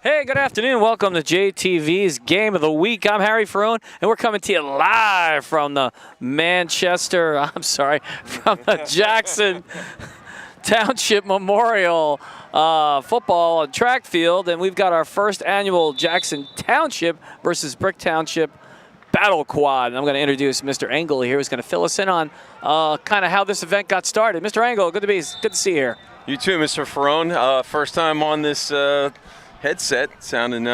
Hey, good afternoon. Welcome to JTV's Game of the Week. I'm Harry Ferrone, and we're coming to you live from the Jackson Township Memorial football and track field. And we've got our first annual Jackson Township versus Brick Township Battle Quad. And I'm going to introduce Mr. Engel here, who's going to fill us in on kind of how this event got started. Mr. Engel, good to see you here. You too, Mr. Ferrone. First time on this headset, sounding,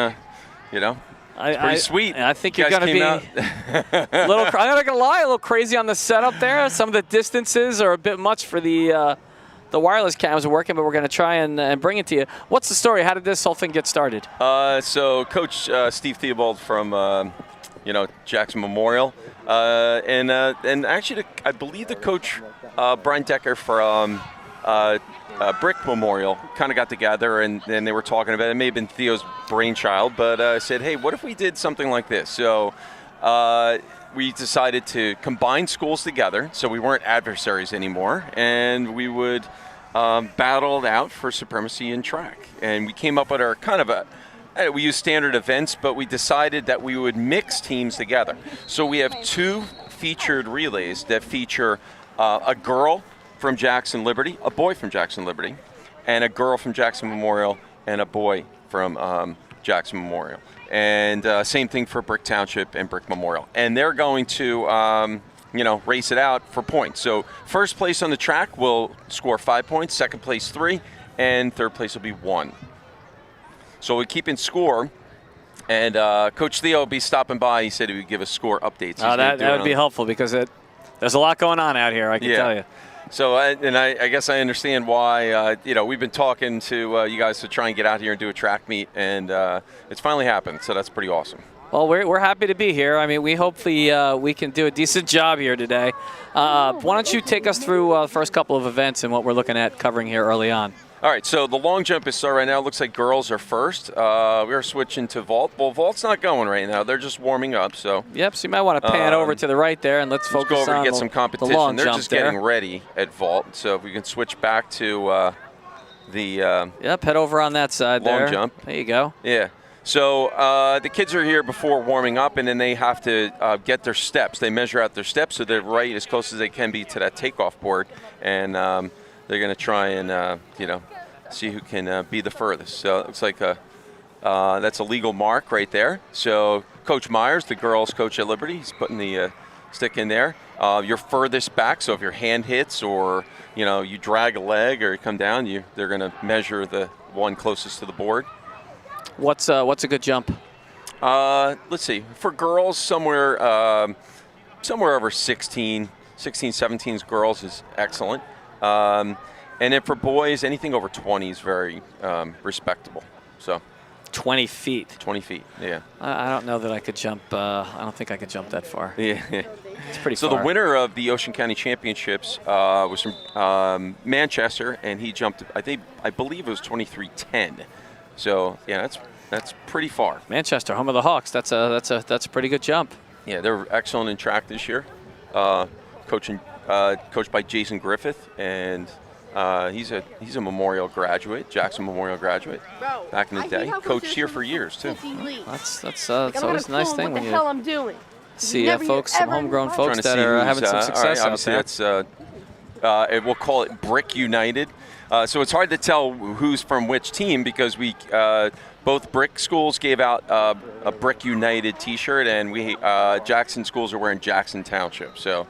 pretty sweet. I think you're going to be I'm not going to lie, a little crazy on the setup there. Some of the distances are a bit much for the wireless cams are working, but we're going to try and bring it to you. What's the story? How did this whole thing get started? So Coach Steve Theobald from, Jackson Memorial, and actually, I believe the coach Brian Decker from Brick Memorial kind of got together and they were talking about it. It may have been Theo's brainchild, but said, hey, what if we did something like this? So we decided to combine schools together so we weren't adversaries anymore, and we would battle it out for supremacy in track. And we came up with our we use standard events, but we decided that we would mix teams together. So we have two featured relays that feature a girl from Jackson Liberty, a boy from Jackson Liberty, and a girl from Jackson Memorial, and a boy from Jackson Memorial. And same thing for Brick Township and Brick Memorial. And they're going to, race it out for points. So first place on the track will score 5 points, second place 3, and third place will be 1. So we keep in score. And Coach Theo will be stopping by. He said he would give us score updates. That would be helpful because there's a lot going on out here, I can tell you. So, I guess I understand why, we've been talking to you guys to try and get out here and do a track meet, and it's finally happened, so that's pretty awesome. Well, we're happy to be here. I mean, we hopefully we can do a decent job here today. Why don't you take us through the first couple of events and what we're looking at covering here early on? All right, so the long jump is started right now. It looks like girls are first. We're switching to vault. Well, vault's not going right now. They're just warming up. So yep. So you might want to pan over to the right there, and let's focus go over on and get some competition. The long They're jump just getting ready at vault. So if we can switch back to the head over on that side long there. jump. There you go. Yeah. So the kids are here before warming up, and then they have to get their steps. They measure out their steps so they're right as close as they can be to that takeoff board, and they're going to try and see who can be the furthest. So it looks like that's a legal mark right there. So Coach Myers, the girls' coach at Liberty, he's putting the stick in there. You're furthest back, so if your hand hits or you drag a leg or you come down, they're going to measure the one closest to the board. What's a good jump? Let's see. For girls, somewhere over 16, 17 girls is excellent. And then for boys, anything over 20 is very respectable. So, 20 feet. 20 feet, yeah. I don't know that I could jump. I don't think I could jump that far. Yeah. It's pretty far. So the winner of the Ocean County Championships was from Manchester, and he jumped. I believe it was 23:10. So yeah, that's pretty far. Manchester, home of the Hawks. That's a pretty good jump. Yeah, they're excellent in track this year. Coached by Jason Griffith, and he's a Memorial graduate, Jackson Memorial graduate, back in the day. Coached here for years too. That's always a nice thing when you see folks, some homegrown folks that are having some success out there. Obviously, we'll call it Brick United. So it's hard to tell who's from which team because we both Brick schools gave out a Brick United T-shirt, and we Jackson schools are wearing Jackson Township. So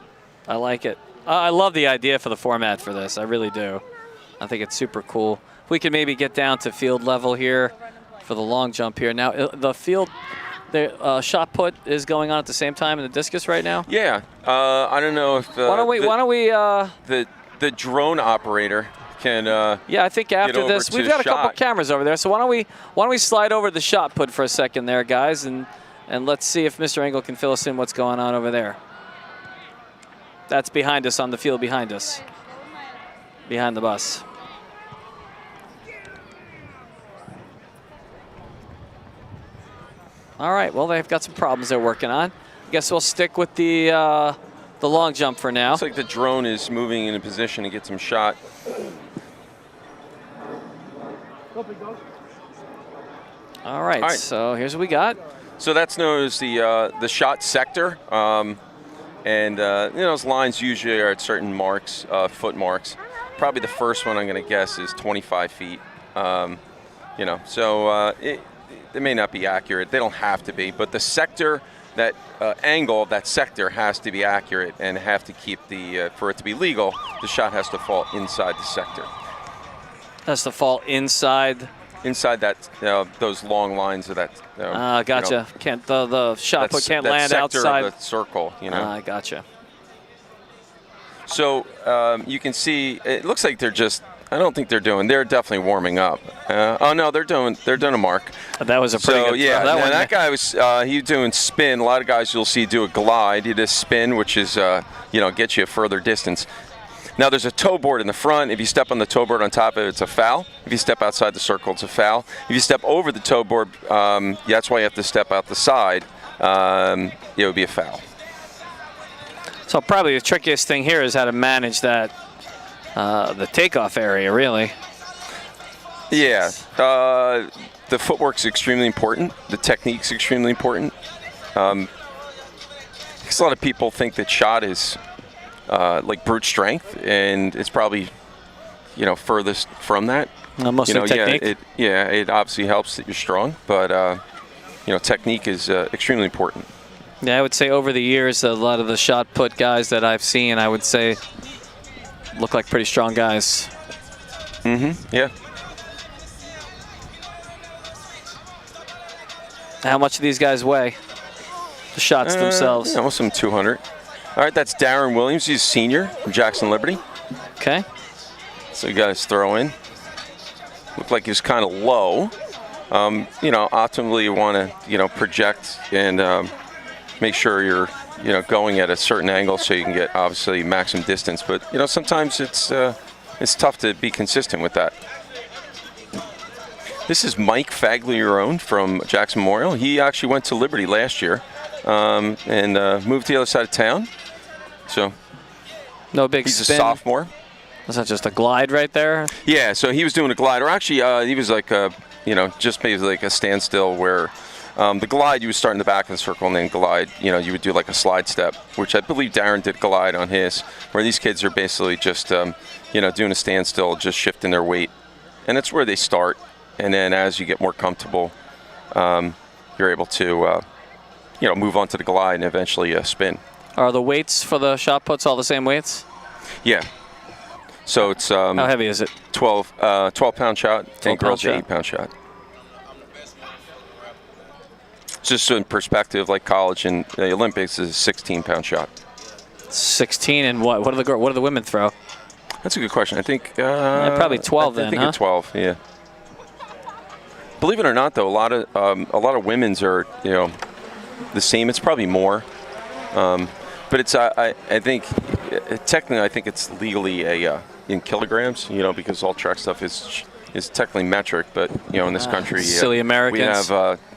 I like it. I love the idea for the format for this. I really do. I think it's super cool. If we could maybe get down to field level here for the long jump here. Now, the field, the shot put is going on at the same time in the discus right now? Yeah. I don't know if why don't we the drone operator can I think after this we've got a couple cameras over there. So why don't we slide over the shot put for a second there, guys, and let's see if Mr. Engel can fill us in what's going on over there. That's behind us on the field behind us. Behind the bus. All right, well, they've got some problems they're working on. I guess we'll stick with the long jump for now. Looks like the drone is moving in a position to get some shot. All right. So here's what we got. So that's known as the shot sector. Those lines usually are at certain marks, foot marks. Probably the first one I'm going to guess is 25 feet. They may not be accurate. They don't have to be, but the sector, that angle of that sector has to be accurate and have to keep for it to be legal, the shot has to fall inside the sector. Has to fall inside. Inside that, those long lines of that. Gotcha. Can't the shot put can't land outside of the circle. Gotcha. So you can see it looks like they're just. I don't think they're definitely warming up. No, they're doing a mark. That was a pretty good throw. Yeah, that guy was he was doing spin. A lot of guys you'll see do a glide. He did a spin, which is gets you a further distance. Now there's a toe board in the front. If you step on the toe board on top of it, it's a foul. If you step outside the circle, it's a foul. If you step over the toe board, that's why you have to step out the side. It would be a foul. So probably the trickiest thing here is how to manage that. The takeoff area, really. Yeah. The footwork's extremely important. The technique's extremely important. Because a lot of people think that shot is like brute strength, and it's probably, furthest from that. Mostly technique. It obviously helps that you're strong, but technique is extremely important. Yeah, I would say over the years, a lot of the shot put guys that I've seen, I would say, look like pretty strong guys. Yeah. How much do these guys weigh? The shots themselves. Almost some 200. All right, that's Darren Williams. He's a senior from Jackson Liberty. Okay. So you guys throw in. Looked like he was kind of low. Optimally you want to, project and make sure you're, going at a certain angle so you can get obviously maximum distance. But sometimes it's tough to be consistent with that. This is Mike Fagliarone from Jackson Memorial. He actually went to Liberty last year and moved to the other side of town. So no big he's spin. A sophomore. Was that just a glide right there? Yeah, so he was doing a glide. Or actually, he was like just maybe like a standstill where the glide, you would start in the back of the circle and then glide, you would do like a slide step, which I believe Darren did glide on his, where these kids are basically just, doing a standstill, just shifting their weight. And that's where they start. And then as you get more comfortable, you're able to, move on to the glide and eventually spin. Are the weights for the shot puts all the same weights? Yeah. So it's how heavy is it? 12-pound shot, and girls 8-pound shot. Just in perspective, like college and the Olympics is a 16-pound shot. 16 and what? What do the women throw? That's a good question. I think probably 12 then. I think it's 12. Yeah. Believe it or not, though, a lot of women's are the same. It's probably more. But it's I think technically I think it's legally in kilograms, because all track stuff is technically metric, but in this country silly Americans,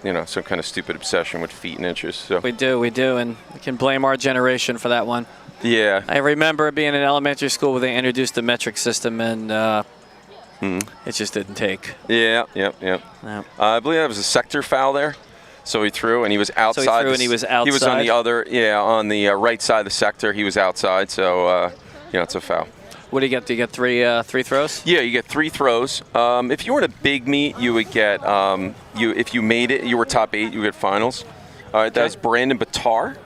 we have some kind of stupid obsession with feet and inches. So we do, and we can blame our generation for that one. Yeah. I remember being in elementary school where they introduced the metric system, and it just didn't take. Yeah. I believe that was a sector foul there. So he threw, and he was outside. So he threw, and he was outside. He was on the other, on the right side of the sector. He was outside, so it's a foul. What do you get? Do you get three throws? Yeah, you get 3 throws. If you were in a big meet, you would get if you made it, you were top 8, you would get finals. All right, that's Brandon Batar.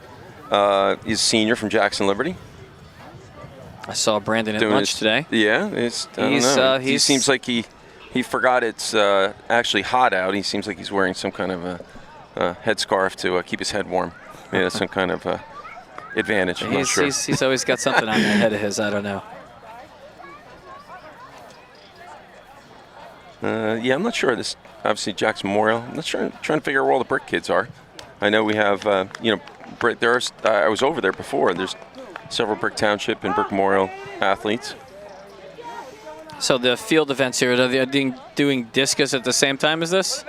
He's a senior from Jackson Liberty. I saw Brandon at lunch today. Yeah, he seems like he forgot it's actually hot out. He seems like he's wearing some kind of a headscarf to keep his head warm. Yeah, some kind of advantage. I'm not sure. He's always got something on the head of his. I don't know. I'm not sure. This obviously Jackson Memorial. I'm not sure. I'm trying to figure out where all the brick kids are. I know we have, there's. I was over there before. There's several Brick Township and Brick Memorial athletes. So the field events here, are they doing discus at the same time as this?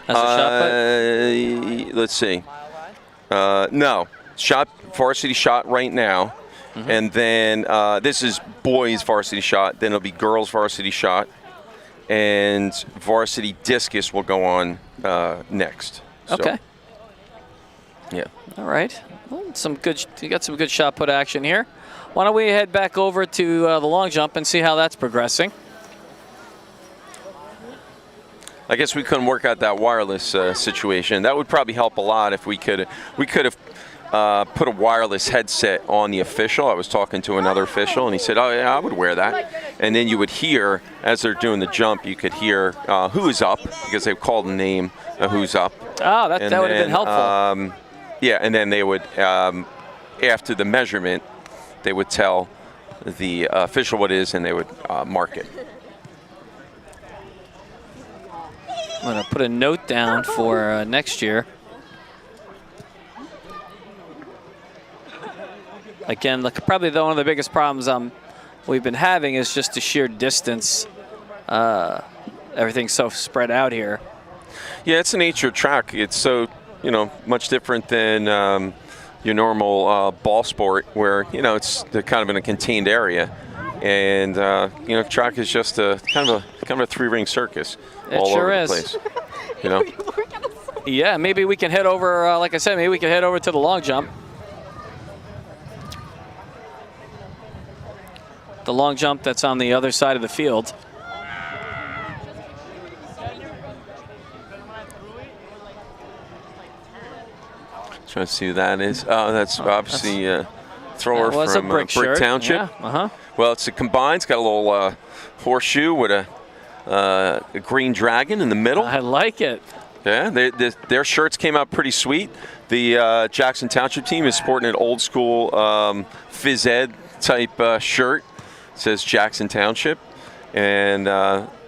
As a shot put? Let's see. No, varsity shot right now, and then this is boys varsity shot. Then it'll be girls varsity shot. and varsity discus will go on next. So, Okay. yeah. All right. Well, you got some good shot put action here. Why don't we head back over to the long jump and see how that's progressing? I guess we couldn't work out that wireless situation. That would probably help a lot if we could have put a wireless headset on the official. I was talking to another official, and he said, "Oh yeah, I would wear that." And then you would hear, as they're doing the jump, you could hear who's up, because they called the name who's up. Oh, that would have been helpful. Yeah, and then they would, after the measurement, they would tell the official what it is, and they would mark it. I'm going to put a note down for next year. Again, probably one of the biggest problems we've been having is just the sheer distance. Everything's so spread out here. Yeah, it's the nature of track. It's so, much different than your normal ball sport, where, it's kind of in a contained area. And, track is just kind of a three-ring circus all over the place. Yeah, maybe we can head over, like I said, maybe we can head over to the long jump. The long jump that's on the other side of the field. Trying to see who that is. Oh, that's obviously a thrower from Brick Township. Yeah, Well, it's a combined. It's got a little horseshoe with a green dragon in the middle. I like it. Yeah, their shirts came out pretty sweet. The Jackson Township team is sporting an old school phys ed type shirt. It says Jackson Township, and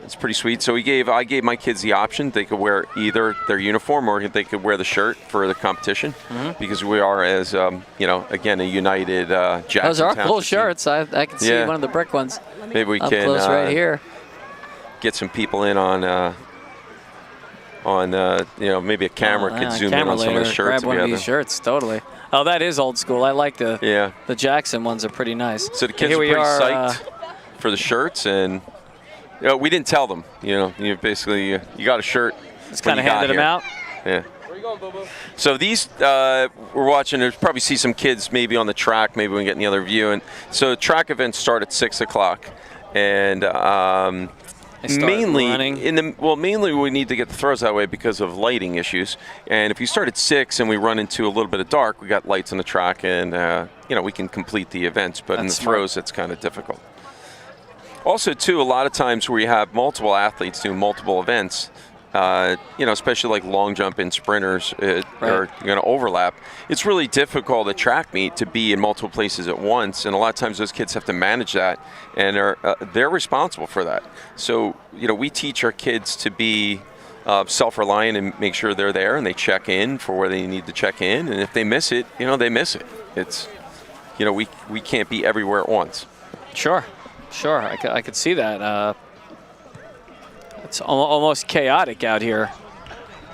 it's pretty sweet. So I gave my kids the option. They could wear either their uniform or they could wear the shirt for the competition, because we are, as again, a united Jackson Those are Township cool team. shirts. I can see one of the brick ones. Maybe we up can close right here. Get some people in on maybe a camera could zoom in on some of the shirts. Grab one of these shirts, totally. Oh, that is old school. I like the Jackson ones are pretty nice. So the kids are pretty psyched for the shirts, and we didn't tell them. You basically you got a shirt. Just kind of handed them out. Yeah. Where you going, Bobo? So these we're watching. There's probably see some kids maybe on the track. Maybe we can get the other view. And so track events start at 6 o'clock, and mainly we need to get the throws that way because of lighting issues. And if you start at 6 and we run into a little bit of dark, we got lights on the track, and we can complete the events. But in the throws, it's kind of difficult. Also, too, a lot of times where you have multiple athletes doing multiple events, especially like long jump and sprinters are going to overlap. It's really difficult at track meet to be in multiple places at once, and a lot of times those kids have to manage that, and they're responsible for that. So, we teach our kids to be self-reliant and make sure they're there and they check in for where they need to check in, and if they miss it, they miss it. It's, we can't be everywhere at once. Sure, I could see that. It's almost chaotic out here.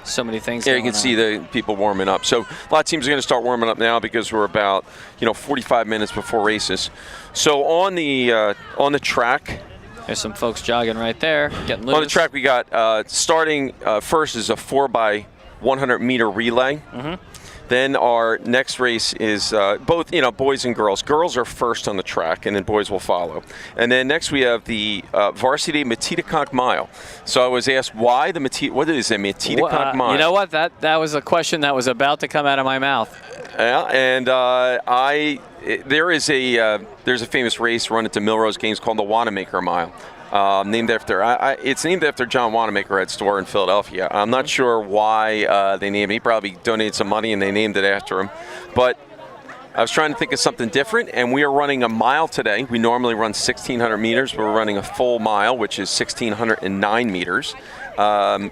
So many things. Yeah, you can see the people warming up. So a lot of teams are going to start warming up now because we're about 45 minutes before races. So on the track, there's some folks jogging right there, getting loose. On the track, we got starting first is a 4x100 meter relay. Then our next race is both, boys and girls. Girls are first on the track, and then boys will follow. And then next we have the Varsity Matitaconk Mile. So I was asked why what is a Matitaconk Mile? You know what? That was a question that was about to come out of my mouth. Yeah, and there's a famous race run at the Milrose Games called the Wanamaker Mile. Named after it's named after John Wanamaker at store in Philadelphia. I'm not sure why they named it. He probably donated some money and they named it after him. But I was trying to think of something different, and we are running a mile today. We normally run 1,600 meters. We're running a full mile, which is 1,609 meters,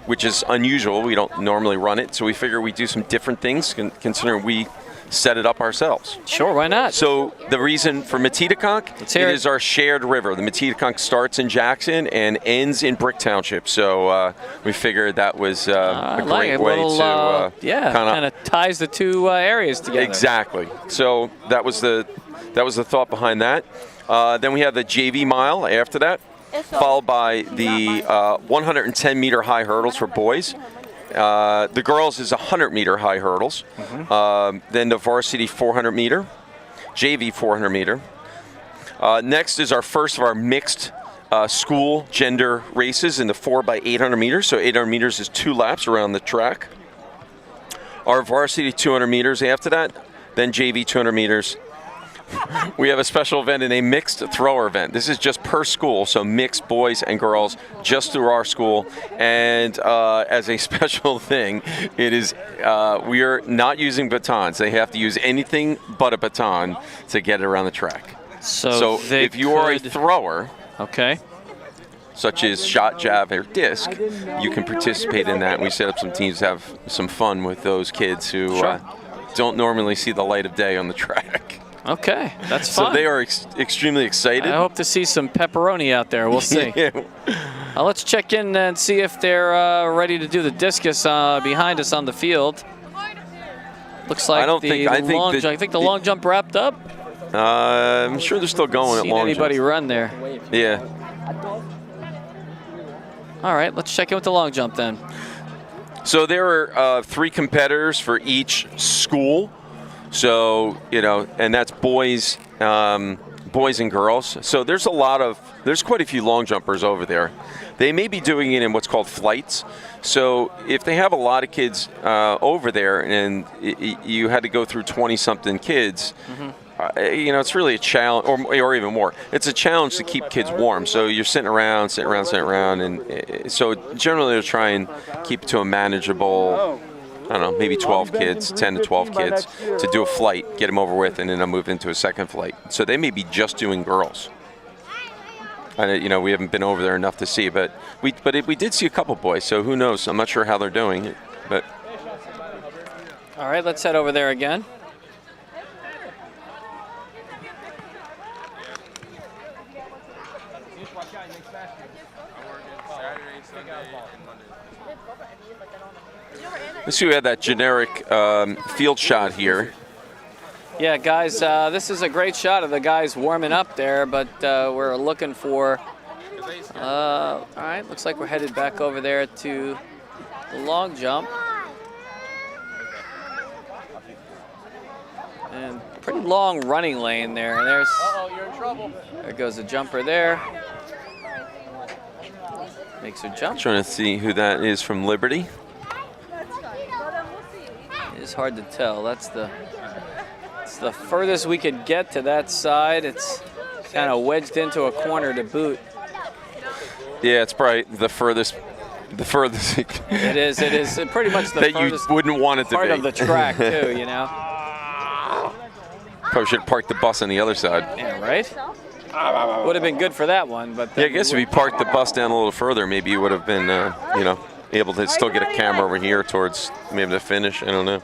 which is unusual. We don't normally run it, so we figure we do some different things considering we set it up ourselves. Sure, why not? So the reason for Matitaconk, it is our shared river. The Matitaconk starts in Jackson and ends in Brick Township. So we figured that was a great way to kind of ties the two areas together. Exactly. So that was the thought behind that. Then we have the JV mile after that. followed by the 110-meter high hurdles for boys. The girls is 100-meter high hurdles. Then the varsity 400-meter, JV 400-meter. Next is our first of our mixed school gender races in the 4x800 meters. So 800 meters is 2 laps around the track. Our varsity 200 meters after that, then JV 200 meters. We have a special event in a mixed thrower event. This is just per school, so mixed boys and girls just through our school. And as a special thing, it is we are not using batons. They have to use anything but a baton to get it around the track. So if you are a thrower, okay, such as shot, jab, or disc, you can participate in that. And we set up some teams to have some fun with those kids who don't normally see the light of day on the track. Okay, that's fun. So they are extremely excited. I hope to see some pepperoni out there. We'll see. Let's check in and see if they're ready to do the discus behind us on the field. Looks like I think the long jump wrapped up. I'm sure they're still going at long jump. Anybody run there? Yeah. All right, let's check in with the long jump then. So there are 3 competitors for each school. So, and that's boys and girls. So there's quite a few long jumpers over there. They may be doing it in what's called flights. So if they have a lot of kids over there and you had to go through 20-something kids, it's really a challenge, or even more. It's a challenge to keep kids warm. So you're sitting around, and so generally they'll try and keep it to a manageable, I don't know, maybe 12 kids, 10 to 12 kids, to do a flight, get them over with, and then they'll move into a second flight. So they may be just doing girls. And we haven't been over there enough to see, but we did see a couple boys. So who knows? I'm not sure how they're doing, but. All right, let's head over there again. Let's see, we had that generic field shot here. Yeah, guys, this is a great shot of the guys warming up there, but we're looking for, all right, looks like we're headed back over there to the long jump. And pretty long running lane there. You're in trouble. There goes a jumper there. Makes her jump. Trying to see who that is from Liberty. It's hard to tell. It's the furthest we could get to that side. It's kind of wedged into a corner to boot. Yeah, it's probably the furthest. It is pretty much the that furthest you wouldn't want it to part be. of the track too, Probably should have parked the bus on the other side. Yeah, right? Would have been good for that one, but yeah, I guess if you parked the bus down a little further, maybe you would have been, able to still get a camera over here towards maybe the finish. I don't know.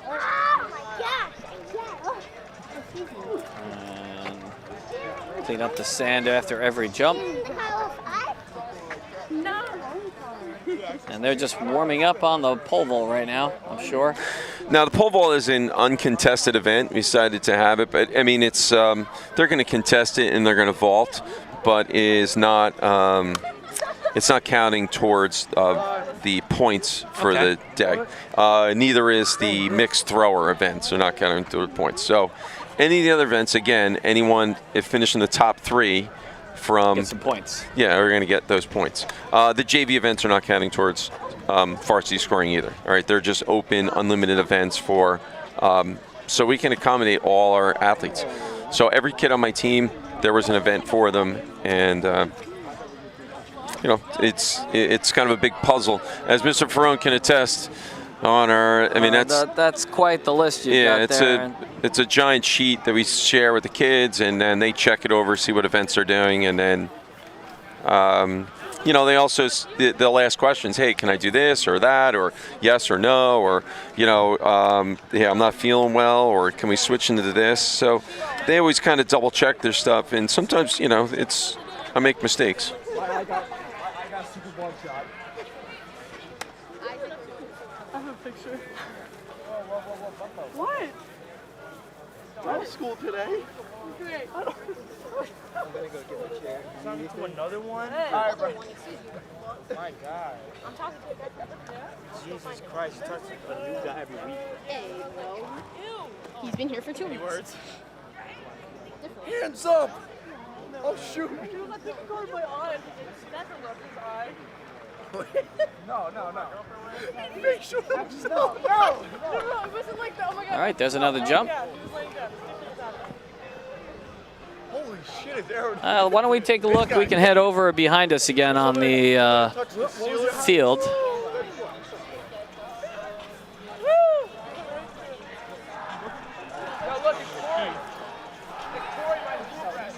And clean up the sand after every jump. And they're just warming up on the pole vault right now, I'm sure. Now, the pole vault is an uncontested event. We decided to have it, but I mean, it's they're going to contest it and they're going to vault, but it's not counting towards the points for the day. Neither is the mixed thrower events. They're not counting toward points. So, any of the other events, again, anyone if finishing the top 3 from get some points. Yeah, we're going to get those points. The JV events are not counting towards varsity scoring either. All right, they're just open, unlimited events for, so we can accommodate all our athletes. So every kid on my team, there was an event for them, and it's kind of a big puzzle, as Mr. Ferrone can attest. On our, I mean, that's quite the list you got there. It's a giant sheet that we share with the kids, and then they check it over, see what events they're doing, and then, they also they'll ask questions. Hey, can I do this or that, or yes or no, or I'm not feeling well, or can we switch into this? So they always kind of double check their stuff, and sometimes I make mistakes. I got super ball shot. I have a picture. What? School today? Great. I'm gonna go get my chair. Talking to another one? Hey. All right, bro. My God. I'm talking to a guy from over there. Jesus Christ, you talk to a new guy every week. Hey, no. Ew. He's been here for 2 Any weeks. words? Hands up! Oh, shoot. Dude, let me go in my eye. That's a look his eye. No. Facial. No. No, it wasn't like that. Oh my God. All right, there's another jump. Yeah, it was like that. Holy shit, is there Why don't we take a look? We can head over behind us again on the touch the ceiling? field. No, look, it's Corey. It's Corey by the bluegrass.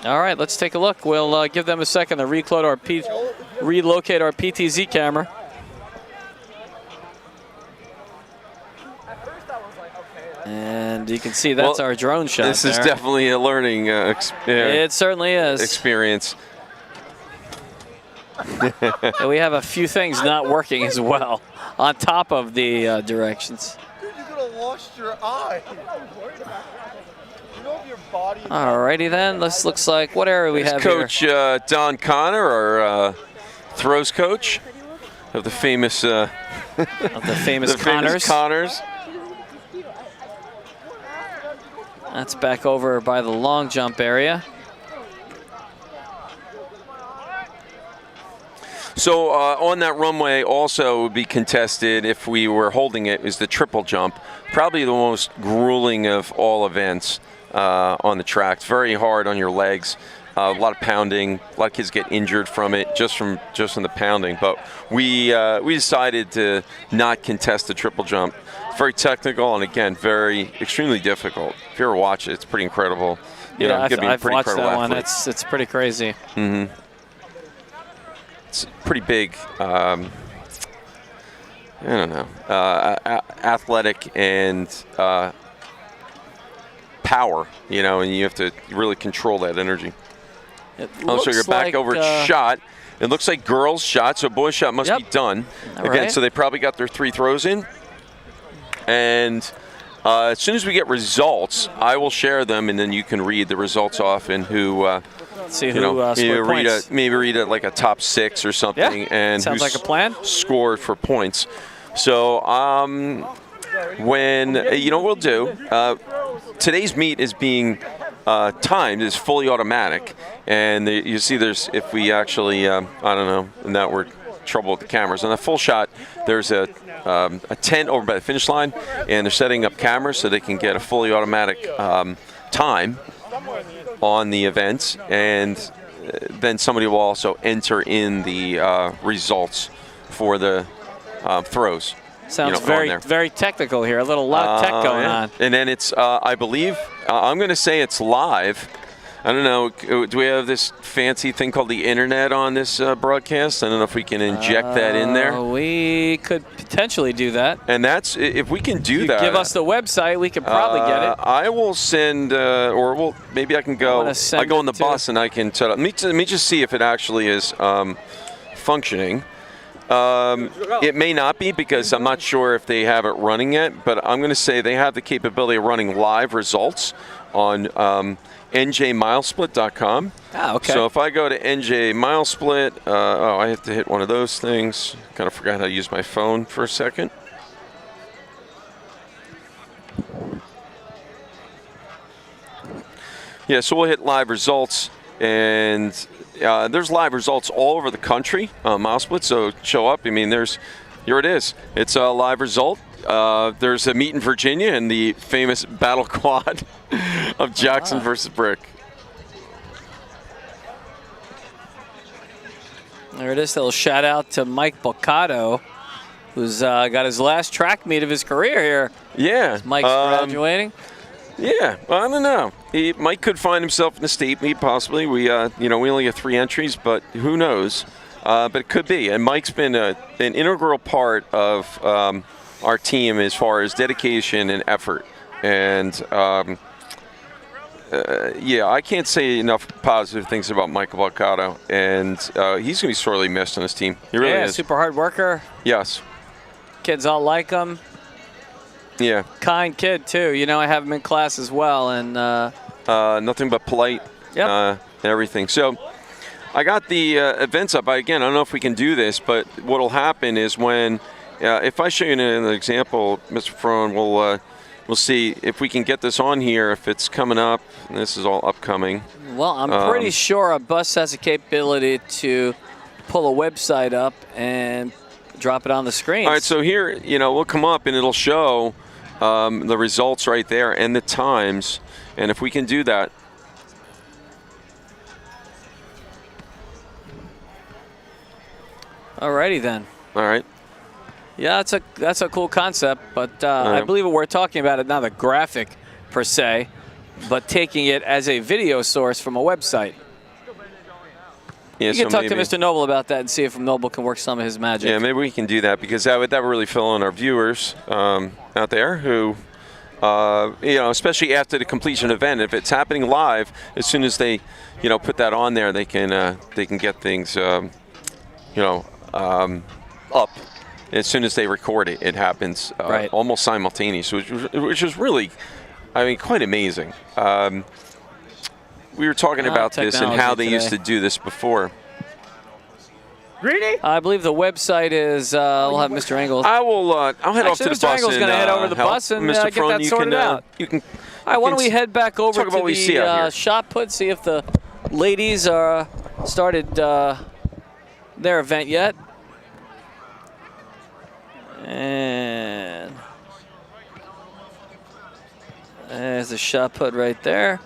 All right, let's take a look. We'll give them a second to relocate our PTZ camera. And you can see that's our drone shot. This is definitely a learning It certainly is. experience. And we have a few things not working as well on top of the directions. Dude, you could have lost your eye. You know if your body... Alrighty then, this looks like, what area we have Coach here? Don Connor, our throws coach of the famous Of the famous Connors. That's back over by the long jump area. So on that runway also would be contested, if we were holding it, is the triple jump. Probably the most grueling of all events on the track. It's very hard on your legs. A lot of pounding. A lot of kids get injured from it just from the pounding. But we decided to not contest the triple jump. It's very technical and again extremely difficult. If you ever watch it, it's pretty incredible. You know, I've pretty watched incredible that one. athlete. It's pretty crazy. Mm-hmm. It's pretty big. I don't know, athletic and power. You know, and you have to really control that energy. Oh, so you're back over shot. It looks like girls' shot, so boys' shot must be done. All Again, right. so they probably got their 3 throws in. And as soon as we get results, I will share them, and then you can read the results off and who. See who scored points. Maybe read like a top 6 or something, and sounds like a plan. Scored for points. So when we'll do. Today's meet is being timed, is fully automatic, and you see there's if we actually I don't know, and that we're trouble with the cameras. On the full shot, there's a tent over by the finish line, and they're setting up cameras so they can get a fully automatic time on the event, and then somebody will also enter in the results for the throws. Sounds very technical here. A lot of tech going on. And then it's, I believe, I'm going to say it's live. I don't know. Do we have this fancy thing called the internet on this broadcast? I don't know if we can inject that in there. We could potentially do that. And that's, if we can do that. Give us the website. We could probably get it. I will send, maybe I can go. I go on the bus and I can set up. Let me just see if it actually is functioning. It may not be because I'm not sure if they have it running yet, but I'm going to say they have the capability of running live results on njmilesplit.com. Okay. So if I go to njmilesplit, I have to hit one of those things. Kind of forgot how to use my phone for a second. Yeah, so we'll hit live results, and there's live results all over the country, MileSplit, so show up. I mean, here it is. It's a live result. There's a meet in Virginia and the famous battle quad of Jackson versus Brick. There it is. A little shout out to Mike Boccato, who's got his last track meet of his career here. Yeah. Mike's graduating. Yeah, well, I don't know. Mike could find himself in the state meet possibly. We only have 3 entries, but who knows? But it could be. And Mike's been an integral part of our team as far as dedication and effort. And I can't say enough positive things about Michael Boccato. And he's going to be sorely missed on this team. He really is. Super hard worker. Yes. Kids all like him. Yeah. kind kid too. You know, I have him in class as well, and nothing but polite. Yep. And everything. So I got the events up. Again, I don't know if we can do this, but what will happen is when, if I show you an example, Mr. Frone, we'll see if we can get this on here, if it's coming up. And this is all upcoming. well, I'm pretty sure a bus has the capability to pull a website up and drop it on the screen. All right, so here, you know, we'll come up and it'll show the results right there and the times. And if we can do that. Alrighty then. All right. Yeah, that's a cool concept, but I believe what we're talking about is not a graphic per se, but taking it as a video source from a website. Yeah, You can talk to maybe- Mr. Noble about that and see if Noble can work some of his magic. Yeah, maybe we can do that because that would really fill in our viewers out there who, you know, especially after the completion event. If it's happening live, as soon as they, you know, put that on there, they can get things, you know, up. As soon as they record it, it happens Right. almost simultaneous, which is really, I mean, quite amazing. We were talking about this and how they used to do this before. Greedy? I believe the website is, we'll have Mr. Engel. I'll head off to the Mr. bus. Engel's and gonna head over to the help. bus and, Mr. get Frone, that you sorted can, out. You can. All right, why don't we head back over talk about to what you see out the here. shot put, see if the ladies are started their event yet. And there's the shot put right there.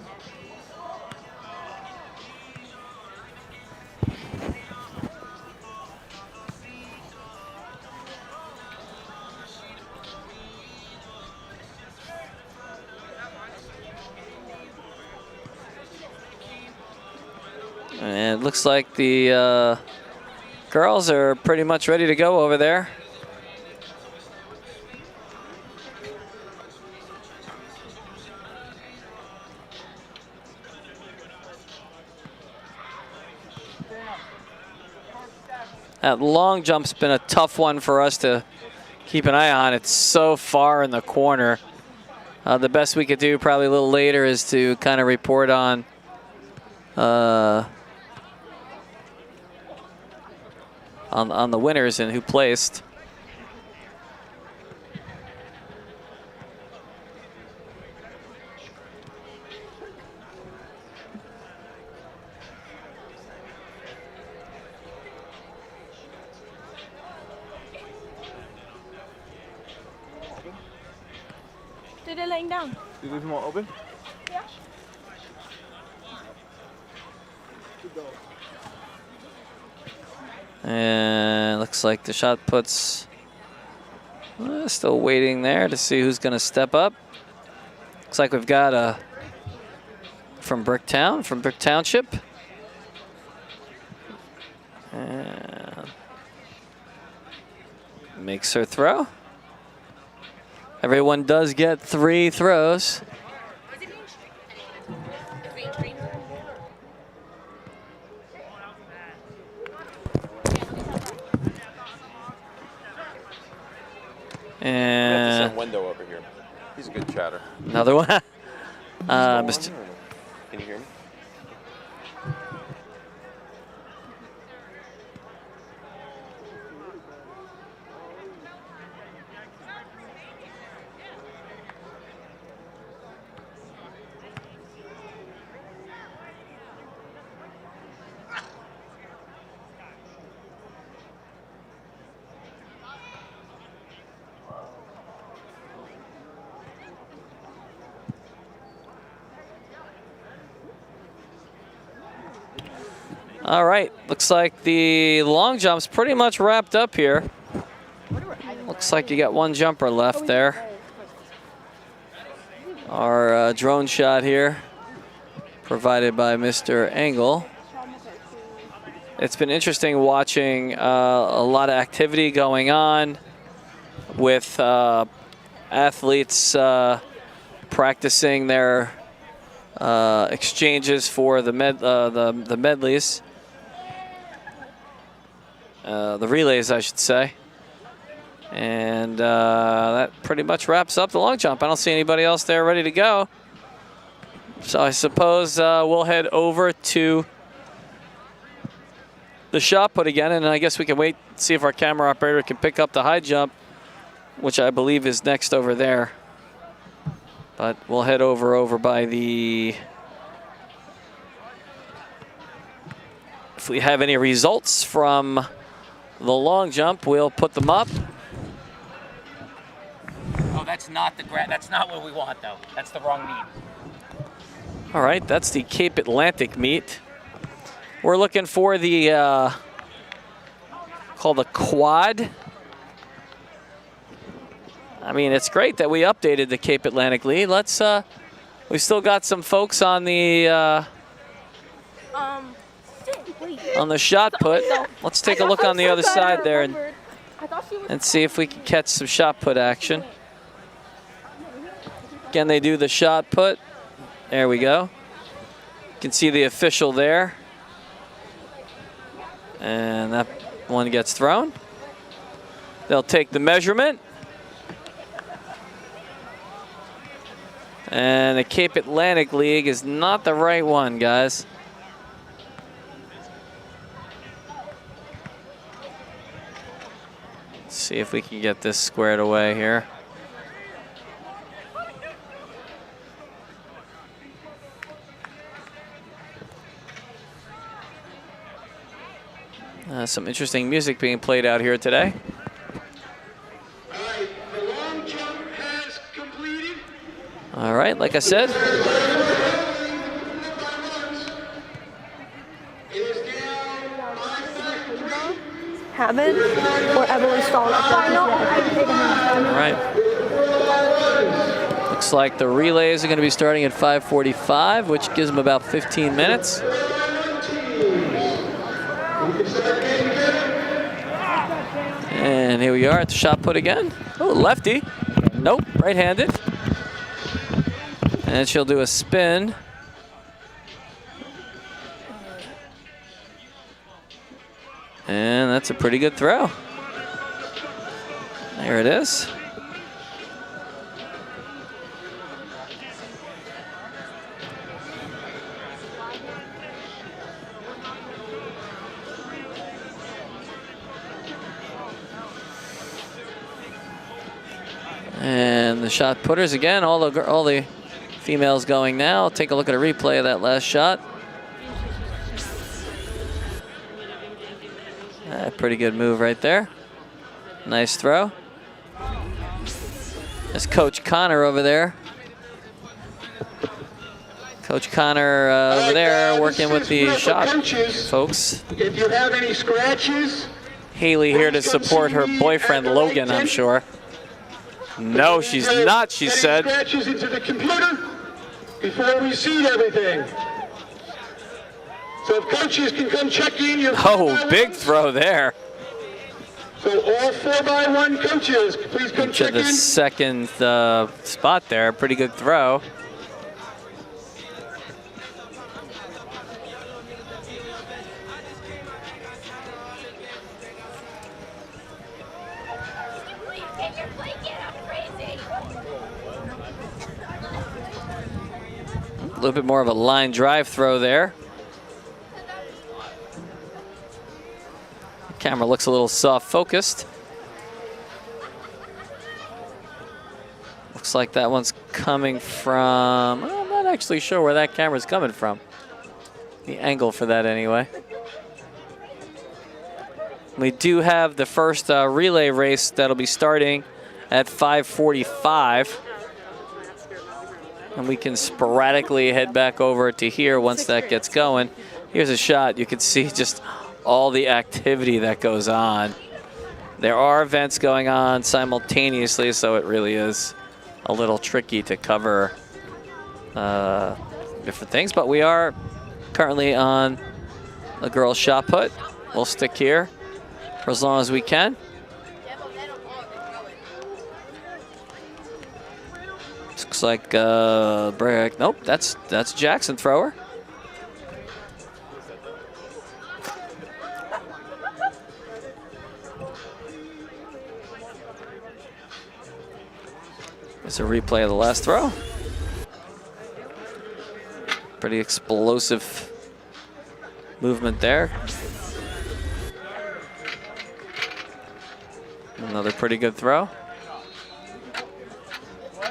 And it looks like the girls are pretty much ready to go over there. That long jump's been a tough one for us to keep an eye on. It's so far in the corner. The best we could do probably a little later is to kind of report on the winners and who placed. Did it laying down? You leave them all open? Yeah. And looks like the shot puts still waiting there to see who's going to step up. Looks like we've got a from Brick Township. And makes her throw. Everyone does get 3 throws. And window over here. He's a good chatter. another one. Mr. Can you hear me? All right, looks like the long jump's pretty much wrapped up here. Looks like you got 1 jumper left there. Our drone shot here, provided by Mr. Engel. It's been interesting watching a lot of activity going on with athletes practicing their exchanges for the medleys. The relays, I should say. And that pretty much wraps up the long jump. I don't see anybody else there ready to go. So I suppose we'll head over to the shot put again, and I guess we can wait and see if our camera operator can pick up the high jump, which I believe is next over there. But we'll head over by the... If we have any results from the long jump, we'll put them up. Oh, that's not what we want, though. That's the wrong meet. All right, that's the Cape Atlantic meet. We're looking for the called the quad. I mean, it's great that we updated the Cape Atlantic lead. Let's we still got some folks on the on the shot put. Let's take a look on the other side there and see if we can catch some shot put action. Again, they do the shot put. There we go. You can see the official there. And that one gets thrown. They'll take the measurement. And the Cape Atlantic League is not the right one, guys. Let's see if we can get this squared away here. Some interesting music being played out here today. The long jump has completed. All right, like I said. Hammond or Evelyn Stall. All right. Looks like the relays are going to be starting at 5:45, which gives them about 15 minutes. And here we are at the shot put again. Oh, lefty. Nope, right-handed. And she'll do a spin. And that's a pretty good throw. There it is. And the shot putters again, all the females going now. Take a look at a replay of that last shot. Pretty good move right there. Nice throw. There's Coach Connor over there. Coach Connor over there working with the shot folks. If you have any scratches, Haley here to support her boyfriend Logan, I'm sure. No, she's not, she said. Scratches into the computer before we seed everything. So if coaches can come check in your big throw there. So all 4x1 coaches, please come check To the in. second spot there, pretty good throw. A little bit more of a line drive throw there. Camera looks a little soft focused. Looks like that one's coming from, I'm not actually sure where that camera's coming from. The angle for that anyway. We do have the first relay race that'll be starting at 5:45. And we can sporadically head back over to here once that gets going. Here's a shot. You can see just all the activity that goes on. There are events going on simultaneously, so it really is a little tricky to cover different things. But we are currently on a girls' shot put. We'll stick here for as long as we can. Looks like nope, that's Jackson thrower. It's a replay of the last throw. Pretty explosive movement there. Another pretty good throw.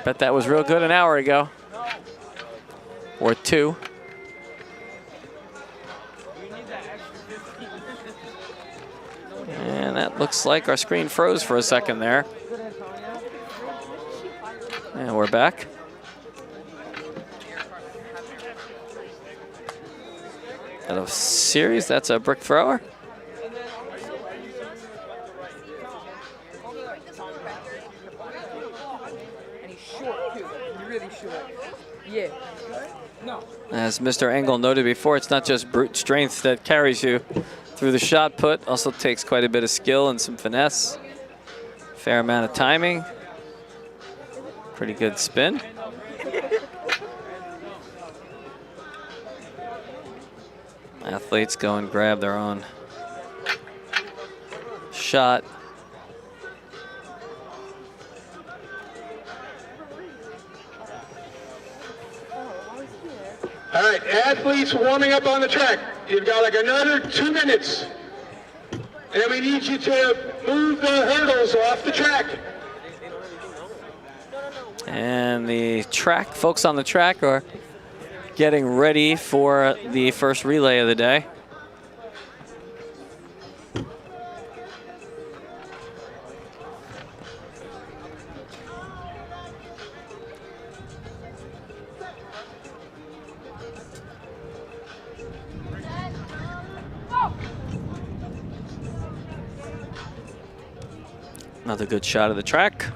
Bet that was real good an hour ago. Or 2. And that looks like our screen froze for a second there. And we're back. Out of series, that's a brick thrower. And he's short, too. He's really short. Yeah. No. As Mr. Engel noted before, it's not just brute strength that carries you through the shot put. Also takes quite a bit of skill and some finesse. Fair amount of timing. Pretty good spin. Athletes go and grab their own shot. All right, athletes warming up on the track. You've got like another 2 minutes. And we need you to move the hurdles off the track. And the track, folks on the track are getting ready for the first relay of the day. Another good shot of the track.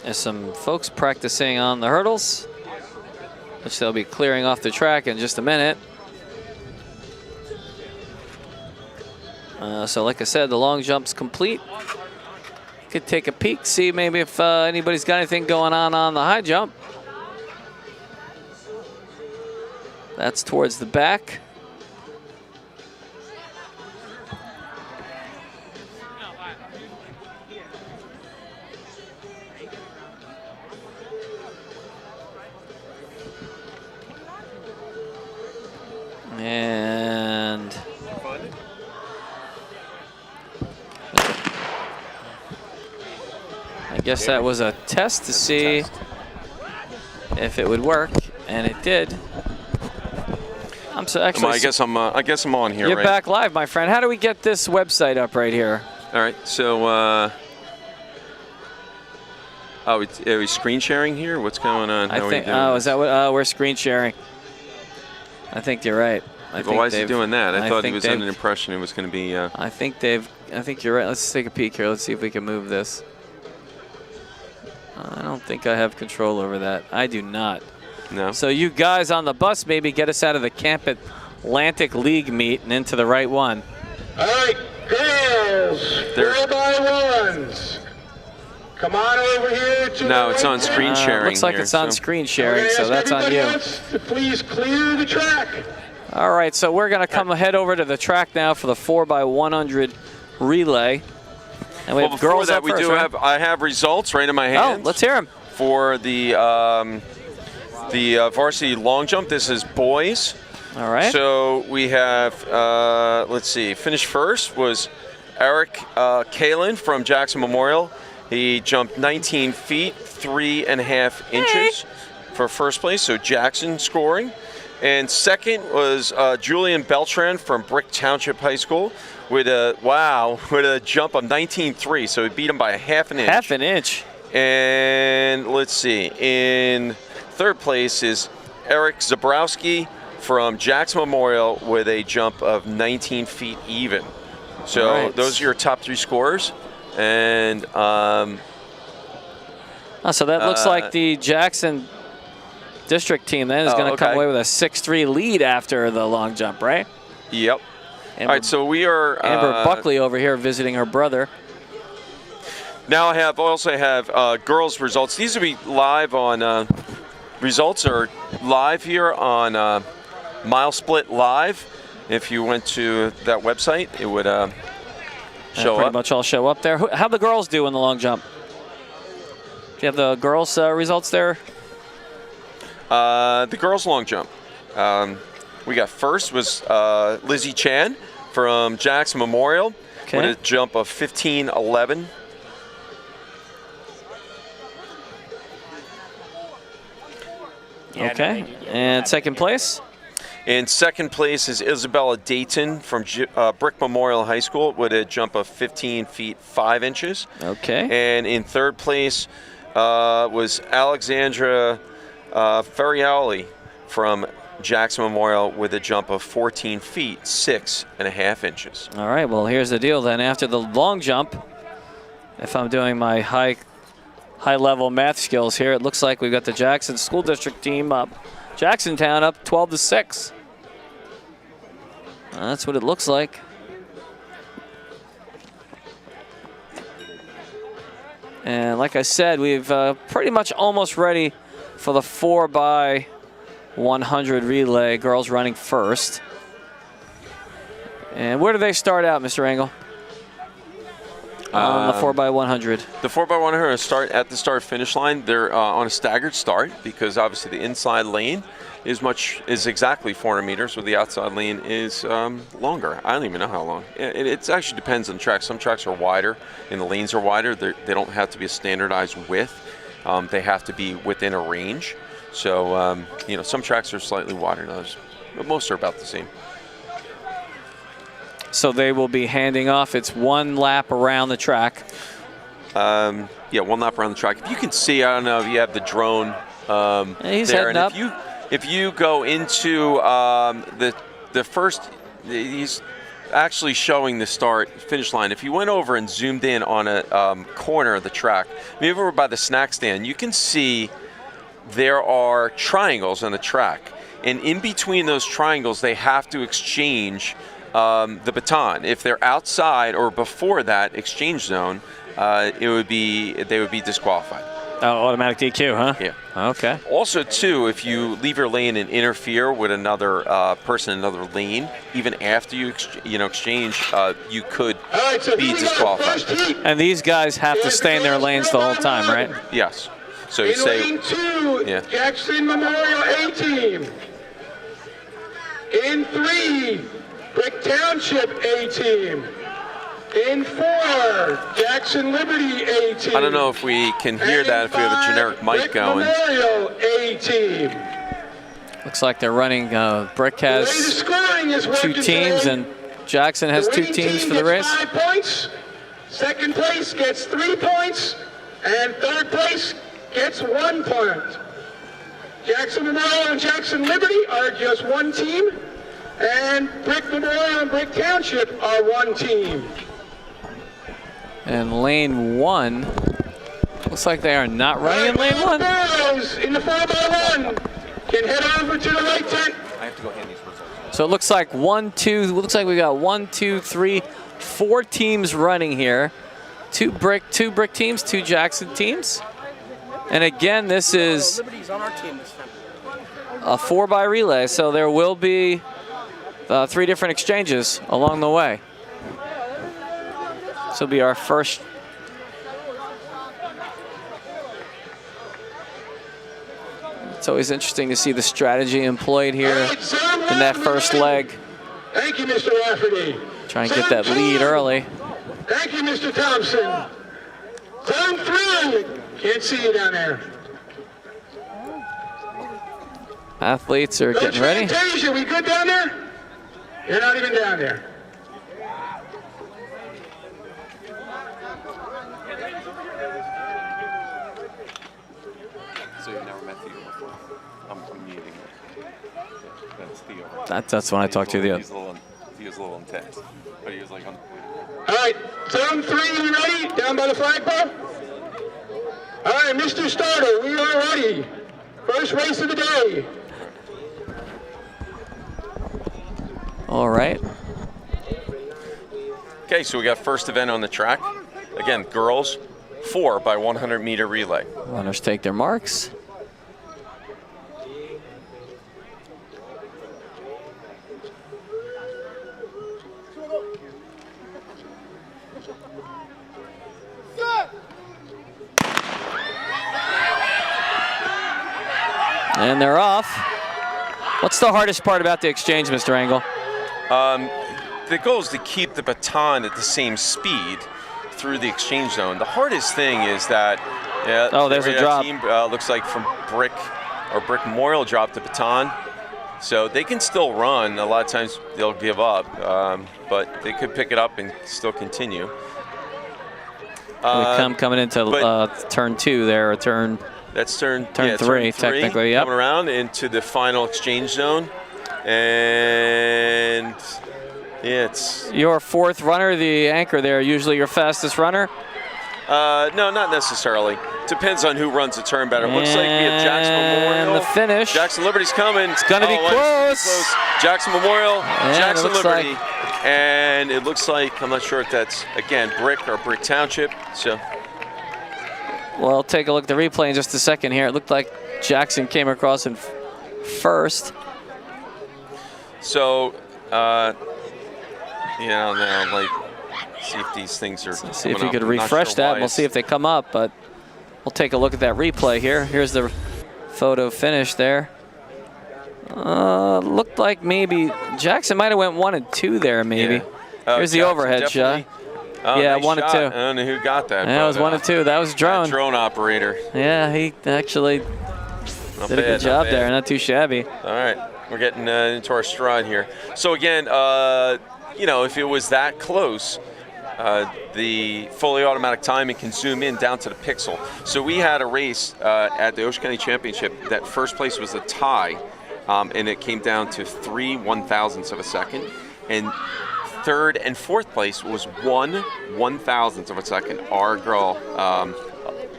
There's some folks practicing on the hurdles, which they'll be clearing off the track in just a minute. So like I said, the long jump's complete. Could take a peek, see maybe if anybody's got anything going on the high jump. That's towards the back. And I guess that was a test to see if it would work, and it did. So actually, I guess I'm on here. You're right? back live, my friend. How do we get this website up right here? All right. So, are we screen sharing here? What's going on? I think. Oh, is that what? We're screen sharing. I think you're right. Well, why is he doing that? I thought he was under an impression it was going to be. I think you're right. Let's take a peek here. Let's see if we can move this. I don't think I have control over that. I do not. No. So you guys on the bus maybe get us out of the Camp Atlantic League meet and into the right one. All right, girls, 4x1s. Come on over here to No, it's on screen sharing. Looks like here, it's on screen sharing, so that's on you. To please clear the track. All right, so we're going to head over to the track now for the 4x100 relay. And we have girls up first, right? I have results right in my hands. Oh, let's hear them. For the varsity long jump, this is boys. All right. So we have, let's see, finished first was Eric Kalin from Jackson Memorial. He jumped 19 feet, 3.5 inches for first place, so Jackson scoring. And second was Julian Beltran from Brick Township High School with a jump of 19.3, so he beat him by a half an inch. Half an inch. And let's see, in third place is Eric Zabrowski from Jackson Memorial with a jump of 19 feet even. So Right. those are your top 3 scorers. And so that looks like the Jackson district team then is going to come away with a 6-3 lead after the long jump, right? Yep. Amber, All right, so we are Amber Buckley over here visiting her brother. now I also have girls results. These will be live on results are live here on Mile Split Live. If you went to that website, it would show pretty up. much all show up there. How'd the girls do in the long jump? Do you have the girls' results there? The girls' long jump. We got first was Lizzie Chan from Jackson Memorial with a jump of 15:11. Okay, and second place? In second place is Isabella Dayton from Brick Memorial High School with a jump of 15 feet 5 inches. Okay. And in third place was Alexandra Ferrioli from Jackson Memorial with a jump of 14 feet 6.5 inches. All right, well, here's the deal then. After the long jump, if I'm doing my high-level math skills here, it looks like we've got the Jackson School District team up. Jacksontown up 12-6. That's what it looks like. And like I said, we've pretty much almost ready for the 4x100 relay. Girls running first. And where do they start out, Mr. Engel? On the 4x100. The 4x100 start at the start-finish line. They're on a staggered start because obviously the inside lane is exactly 400 meters, where the outside lane is longer. I don't even know how long. It actually depends on the track. Some tracks are wider and the lanes are wider. They don't have to be a standardized width. They have to be within a range. So some tracks are slightly wider than others, but most are about the same. So they will be handing off. It's one lap around the track. Yeah, one lap around the track. If you can see, I don't know if you have the drone He's there. heading And up. if you go into the first, he's actually showing the finish line. If you went over and zoomed in on a corner of the track, maybe over by the snack stand, you can see there are triangles on the track. And in between those triangles, they have to exchange the baton. If they're outside or before that exchange zone, they would be disqualified. Oh, automatic DQ, huh? Yeah. Okay. Also, too, if you leave your lane and interfere with another person in another lane, even after you exchange, you could be disqualified. And these guys have to stay in their lanes the whole time, right? Yes. So you say, lane 2, yeah. Jackson Memorial A team. In 3, Brick Township A team. In 4, Jackson Liberty A team. I don't know if we can hear that if we have a generic mic Brick going. Memorial A team. Looks like they're running. Brick has The way the scoring is 2 working teams, today, and Jackson has the 2 winning teams team for the gets race. 5 points. Second place gets 3 points, and third place gets 1 point. Jackson Memorial and Jackson Liberty are just 1 team, and Brick Memorial and Brick Township are 1 team. And lane 1, looks like they are not running in lane 1. Those in the 4x1 can head over to the right tent. So it looks like 1, 2. Looks like we got 1, 2, 3, 4 teams running here. 2 brick teams, 2 Jackson teams. And again, this is a 4x relay, so there will be 3 different exchanges along the way. This will be our first. It's always interesting to see the strategy employed here in that first leg. Thank you, Mr. Rafferty. Try and get that lead early. Thank you, Mr. Thompson. Zone 3. Can't see you down there. Athletes are getting ready. Fantasia, we good down there? You're not even down there. So you've never met people before? I'm muting. That's Theo. That's when I talked to the other. He was a little intense, but he was like on. All right, zone 3, you ready? Down by the flagpole? All right, Mr. Starter, we are ready. First race of the day. All right. Okay, so we got first event on the track. Again, girls, 4 by 100-meter relay. Runners take their marks. And they're off. What's the hardest part about the exchange, Mr. Engel? The goal is to keep the baton at the same speed through the exchange zone. The hardest thing is that there's a drop. Team, looks like from Brick Memorial dropped the baton. So they can still run. A lot of times they'll give up, but they could pick it up and still continue. Coming into turn 2 there, or turn. That's turn 3, technically, yep. Coming around into the final exchange zone. And yeah, it's... Your 4th runner, the anchor there, usually your fastest runner? No, not necessarily. Depends on who runs the turn better. Looks like we have Jackson Memorial. And the finish. Jackson Liberty's coming. It's going to be close. Jackson Memorial, And Jackson Liberty. And it looks like, I'm not sure if that's, again, Brick or Brick Township. So... Well, take a look at the replay in just a second here. It looked like Jackson came across in first. So, now, like, see if these things are See if you could refresh that. We'll see if they come up, but we'll take a look at that replay here. Here's the photo finish there. Looked like maybe Jackson might have went 1 and 2 there, maybe. Yeah. Here's the Jackson overhead shot. Oh, Yeah, nice 1 and 2. I don't know who got that. Yeah, it was 1 and 2. That was drone. Drone operator. Yeah, he actually did a good job there. Not too shabby. All right, we're getting into our stride here. So again, if it was that close, the fully automatic timing can zoom in down to the pixel. So we had a race at the Ocean County Championship that first place was a tie, and it came down to 3 1/1000ths of a second, and 3rd and 4th place was 1 1/1000th of a second. Our girl,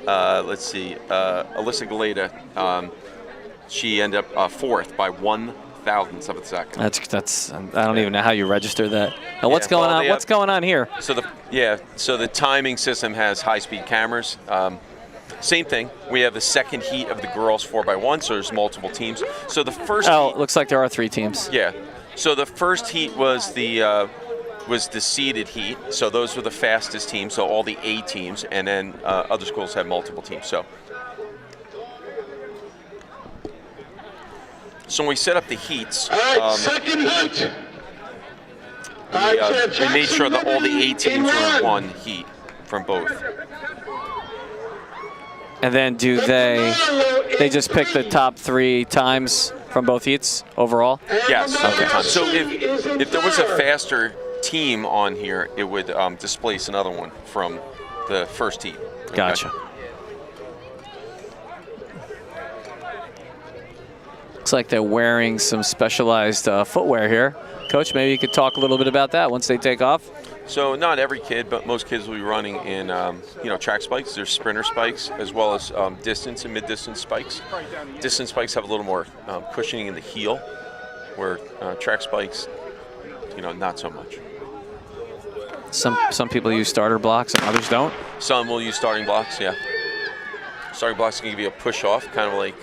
Alyssa Galeta, she ended up 4th by 1/1000th of a second. That's I don't even know how you register that. Now, what's going on? What's going on here? So the timing system has high-speed cameras. Same thing. We have the second heat of the girls 4x1, so there's multiple teams. So the first. It looks like there are 3 teams. Yeah. So the first heat was the seeded heat. So those were the fastest teams. So all the A teams, and then other schools had multiple teams. So when we set up the heats, All right, second heat. we made sure that all the A teams were in 1 heat from both. And then do they just pick the top 3 times from both heats overall? Yes. Okay. So if there was a faster team on here, it would displace another one from the first heat. Okay? Gotcha. Looks like they're wearing some specialized footwear here. Coach, maybe you could talk a little bit about that once they take off. So not every kid, but most kids will be running in track spikes. There's sprinter spikes as well as distance and mid-distance spikes. Distance spikes have a little more cushioning in the heel, where track spikes, not so much. Some people use starter blocks and others don't. Some will use starting blocks, yeah. Starting blocks can give you a push off, kind of like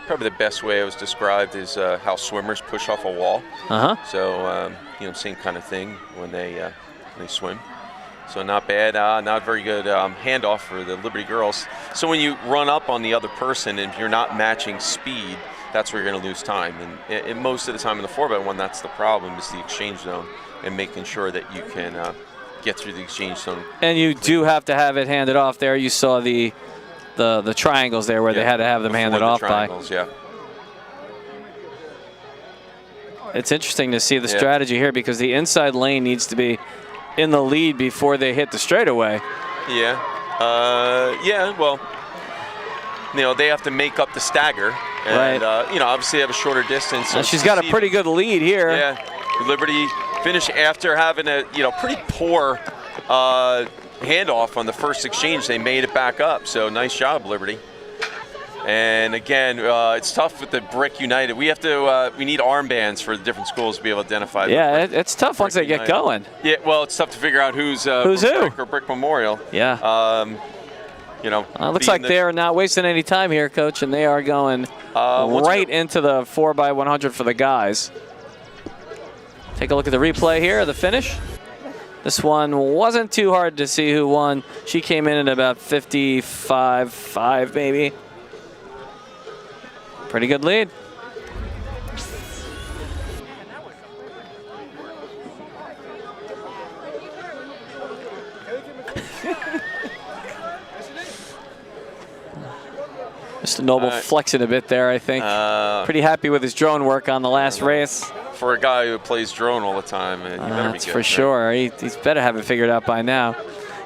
probably the best way it was described is how swimmers push off a wall. So same kind of thing when they swim. So not bad, not very good handoff for the Liberty girls. So when you run up on the other person and if you're not matching speed, that's where you're going to lose time. And most of the time in the 4x1, that's the problem, is the exchange zone and making sure that you can get through the exchange zone. And you do have to have it handed off there. You saw the triangles there where they had to have them handed off by. Yeah. It's interesting to see the strategy here because the inside lane needs to be in the lead before they hit the straightaway. Yeah. Well, they have to make up the stagger, And, Right. you know, obviously they have a shorter distance. So She's got a pretty good lead here. Yeah. Liberty finished after having a, you know, pretty poor handoff on the first exchange. They made it back up. So nice job, Liberty. And again, it's tough with the Brick United. We have to. We need armbands for the different schools to be able to identify. Yeah, it's tough once they get United. going. Yeah, well, it's tough to figure out who's who. Brick or Brick Memorial. Yeah. You know, looks like they're not wasting any time here, Coach, and they are going right into the 4x100 for the guys. Take a look at the replay here, the finish. This one wasn't too hard to see who won. She came in at about 55.5 maybe. Pretty good lead. Mr. Noble flexing a bit there, I think. Pretty happy with his drone work on the last race. For a guy who plays drone all the time, you better be That's good, for sure. He's better have it figured out by now.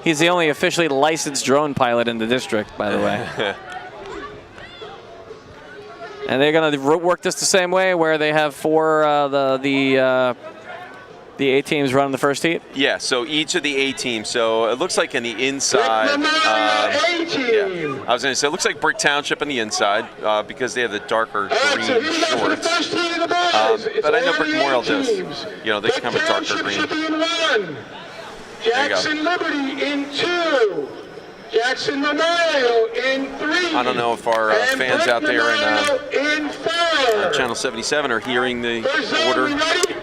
He's the only officially licensed drone pilot in the district, by the way. And they're going to work this the same way, where they have the A teams running the first heat. Yeah, so each of the A teams. So it looks like in the inside. Yeah, I was going to say it looks like Brick Township on the inside because they have the darker green shorts. But I know Brick Memorial does. You know, they come with darker green. Jackson Liberty in 2. Jackson Memorial in 3. I don't know if our fans out there in 4. Channel 77 are hearing the order.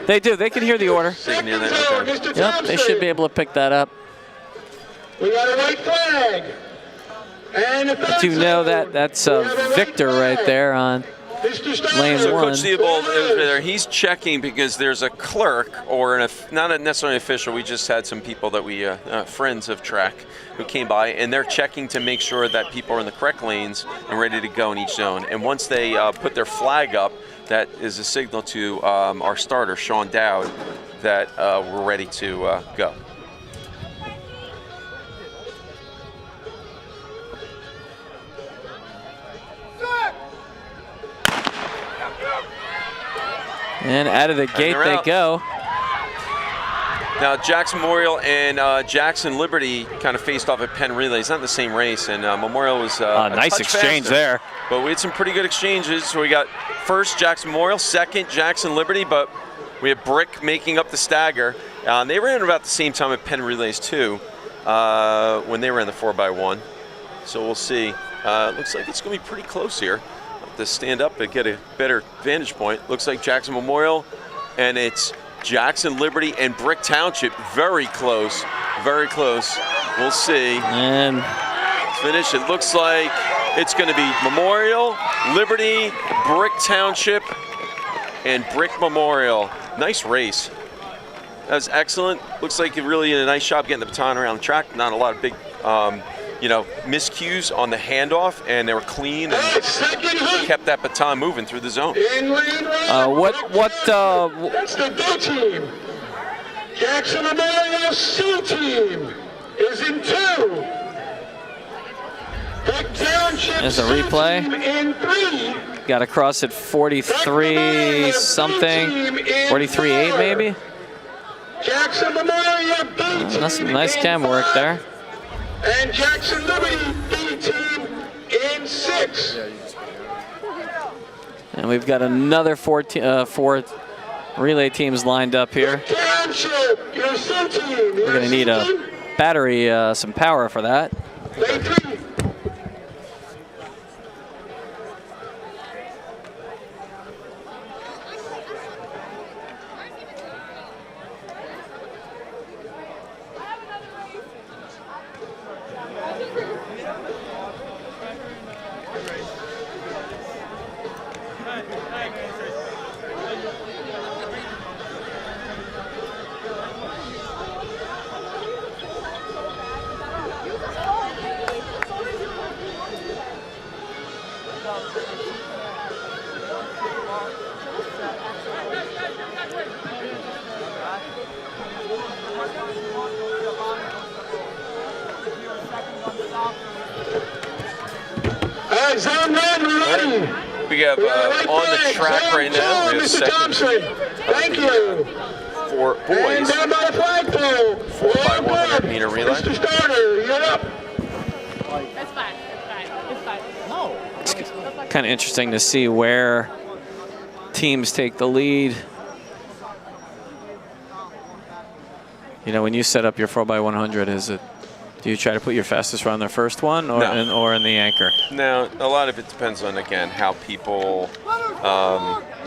They do. They can hear the order. They can hear that. Okay. Yep, they should be able to pick that up. We got a white flag. And But you know that's Victor right there on lane So 1. Coach Theobald is there. He's checking because there's a clerk or not necessarily an official. We just had some people that we friends of track who came by, and they're checking to make sure that people are in the correct lanes and ready to go in each zone. And once they put their flag up, that is a signal to our starter, Sean Dowd, that we're ready to go. And out of the gate they go. Now, Jackson Memorial and Jackson Liberty kind of faced off at Penn Relays. Not the same race, and Memorial was a nice touch exchange faster. there. But we had some pretty good exchanges. So we got first Jackson Memorial, second Jackson Liberty, but we had Brick making up the stagger. They ran about the same time at Penn Relays too, when they ran the 4x1. So we'll see. Looks like it's going to be pretty close here. I'll have to stand up and get a better vantage point. Looks like Jackson Memorial, and it's Jackson Liberty and Brick Township. Very close, very close. We'll see. And finish. It looks like it's going to be Memorial, Liberty, Brick Township, and Brick Memorial. Nice race. That was excellent. Looks like you really did a nice job getting the baton around the track. Not a lot of big, miscues on the handoff, and they were clean and kept that baton moving through the zone. That's the B team. Jackson Memorial C team is in 2. Brick Township there's a replay. in 3. Got across at 43 something, 43.8 maybe. Jackson Memorial B team. That's some nice cam work there. And Jackson Liberty B team in 6. And we've got another four relay teams lined up here. Township, your C team. We're going to need a battery, some power for that. Lane 3. Zone 1 ready. We have on the track right now, we have Mr. Thompson. Thank you. for And boys, down by the flagpole. 4 by 100 meter relay. Mr. Starter, you're up. That's fine. It's fine. Kind of interesting to see where teams take the lead. You know, when you set up your 4x100, do you try to put your fastest run on their first one, or No. or in the anchor? Now, a lot of it depends on, again, how people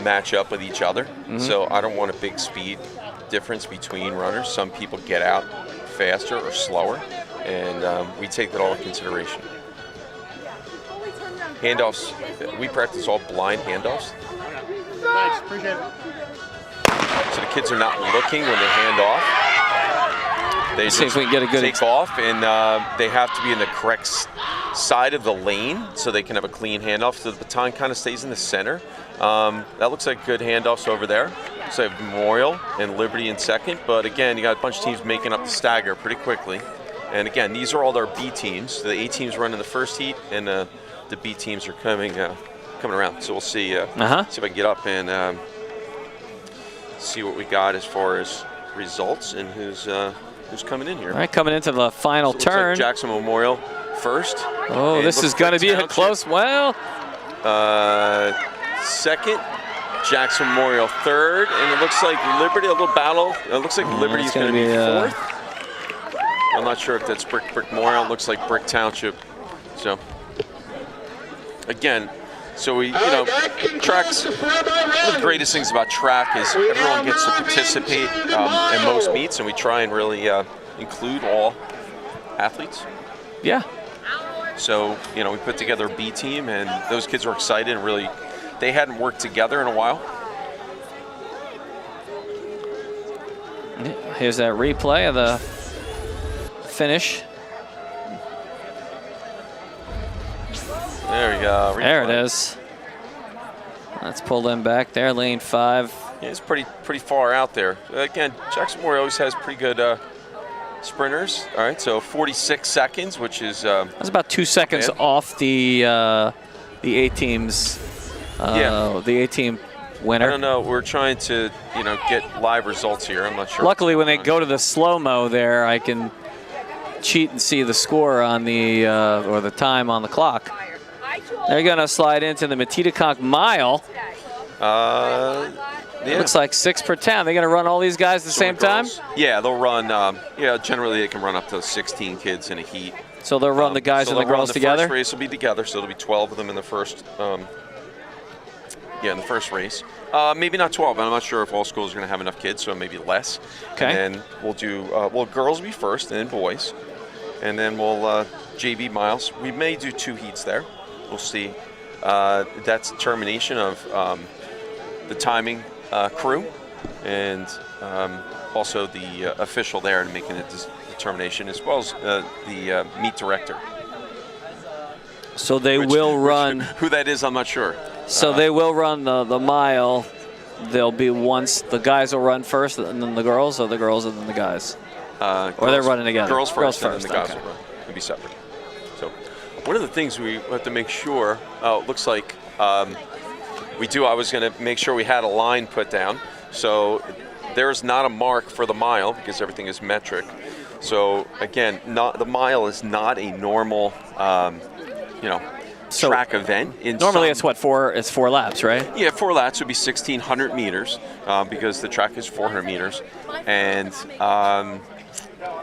match up with each other. So I don't want a big speed difference between runners. Some people get out faster or slower, and we take that all into consideration. Handoffs, we practice all blind handoffs. Thanks, appreciate it. So the kids are not looking when they hand off. They See if we can get a good take off, and they have to be in the correct side of the lane so they can have a clean handoff. So the baton kind of stays in the center. That looks like good handoffs over there. So Memorial and Liberty in second, but again, you got a bunch of teams making up the stagger pretty quickly. And again, these are all our B teams. The A teams run in the first heat, and the B teams are coming around. So we'll see. See if I can get up and see what we got as far as results and who's coming in here. All right, coming into the final So it looks turn. like Jackson Memorial first. Oh, And this looks is going to like be a Township, close. Well, second. Jackson Memorial third, and it looks like Liberty, a little battle. It looks like Liberty is it's going to be gonna be, fourth. I'm not sure if that's Brick Memorial. It looks like Brick Township. So again, so we, tracks. One of the greatest things about track is everyone gets to participate in most meets, and we try and really include all athletes. yeah. So, we put together a B team, and those kids were excited and really, they hadn't worked together in a while. Here's that replay of the finish. There we go. There it is. Let's pull them back there, lane 5. Yeah, it's pretty far out there. Again, Jackson Memorial always has pretty good sprinters. All right, so 46 seconds, which is That's about 2 seconds off the A team's the A team winner. I don't know. We're trying to get live results here. I'm not sure. Luckily, when they go to the slow-mo there, I can cheat and see the score on the or the time on the clock. They're going to slide into the Matitaconk mile. Yeah. Looks like 6 per town. They're going to run all these guys at the same time? Yeah, they'll run. Generally they can run up to 16 kids in a heat. So they'll run the guys and the girls together? The first race will be together, so it'll be 12 of them in the first. In the first race. Maybe not 12. I'm not sure if all schools are going to have enough kids, so maybe less. Okay. And then we'll do. Girls will be first, and then boys, and then we'll JV miles. We may do 2 heats there. We'll see. That's determination of the timing crew, and also the official there and making a determination, as well as the meet director. So they will run. Who that is, I'm not sure. So they will run the mile. There'll be once the guys will run first, and then the girls, or the girls and then the guys. Or they're running together. Girls first, and then the guys okay. will run. It'll be separate. So one of the things we have to make sure. It looks like we do. I was going to make sure we had a line put down. So there's not a mark for the mile because everything is metric. So again, the mile is not a normal, track event. Normally it's what, 4? It's 4 laps, right? Yeah, 4 laps would be 1,600 meters because the track is 400 meters, and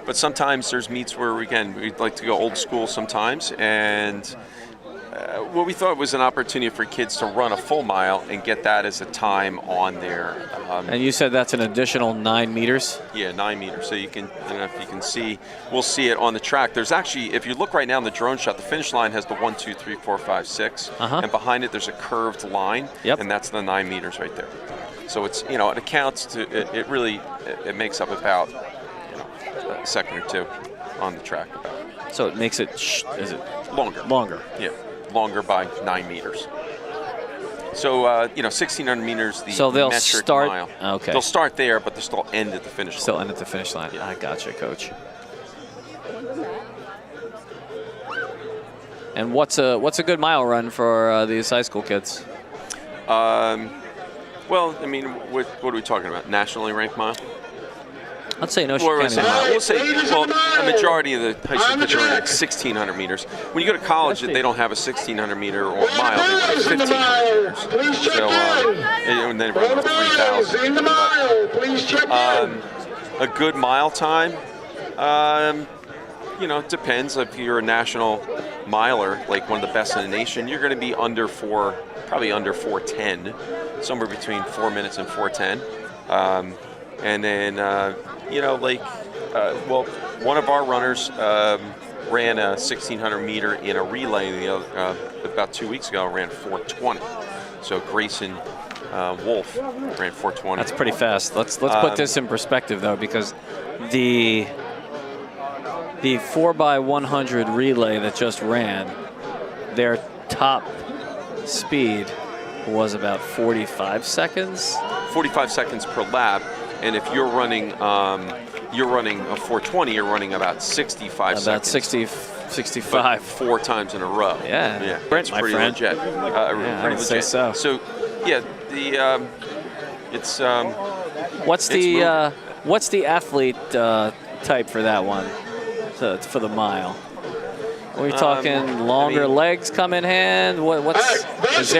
but sometimes there's meets where we'd like to go old school sometimes, and what we thought was an opportunity for kids to run a full mile and get that as a time on their. And you said that's an additional 9 meters? Yeah, 9 meters. So you can, if you can see, we'll see it on the track. There's actually, if you look right now in the drone shot, the finish line has the 1, 2, 3, 4, 5, 6, and behind it there's a curved line, and that's the 9 meters right there. So it's, it accounts to, it really makes up about, a second or 2 on the track. So it makes it, is it longer? Longer. Yeah, longer by 9 meters. So, 1,600 meters, the so they'll metric start, mile. Okay. They'll start there, but they'll still end at the finish line. Still end at the finish line. Yeah. I gotcha, Coach. And what's a good mile run for these high school kids? Well, I mean, what are we talking about? Nationally ranked mile? I'd say no. We'll say, well, a majority of the high school kids are running 1,600 meters. When you go to college, they don't have a 1,600 meter or a mile. They run 1,500 meters. So, and then run 3,000. A good mile time, you know, it depends. If you're a national miler, like one of the best in the nation, you're going to be probably under 4:10, somewhere between 4 minutes and 4:10. And then, you know, like, well, one of our runners ran a 1,600 meter in a relay about 2 weeks ago, ran 4:20. So Grayson Wolf ran 4:20. That's pretty fast. Let's put this in perspective, though, because the 4x100 relay that just ran, their top speed was about 45 seconds. 45 seconds per lap. And if you're running a 4:20, you're running about 65 seconds. About 65. 4 times in a row. Yeah. Yeah. Brent, it's my pretty friend. legit. I would legit. say so. So, yeah, it's what's the athlete type for that one? For the mile. Are we talking longer legs come in hand? Is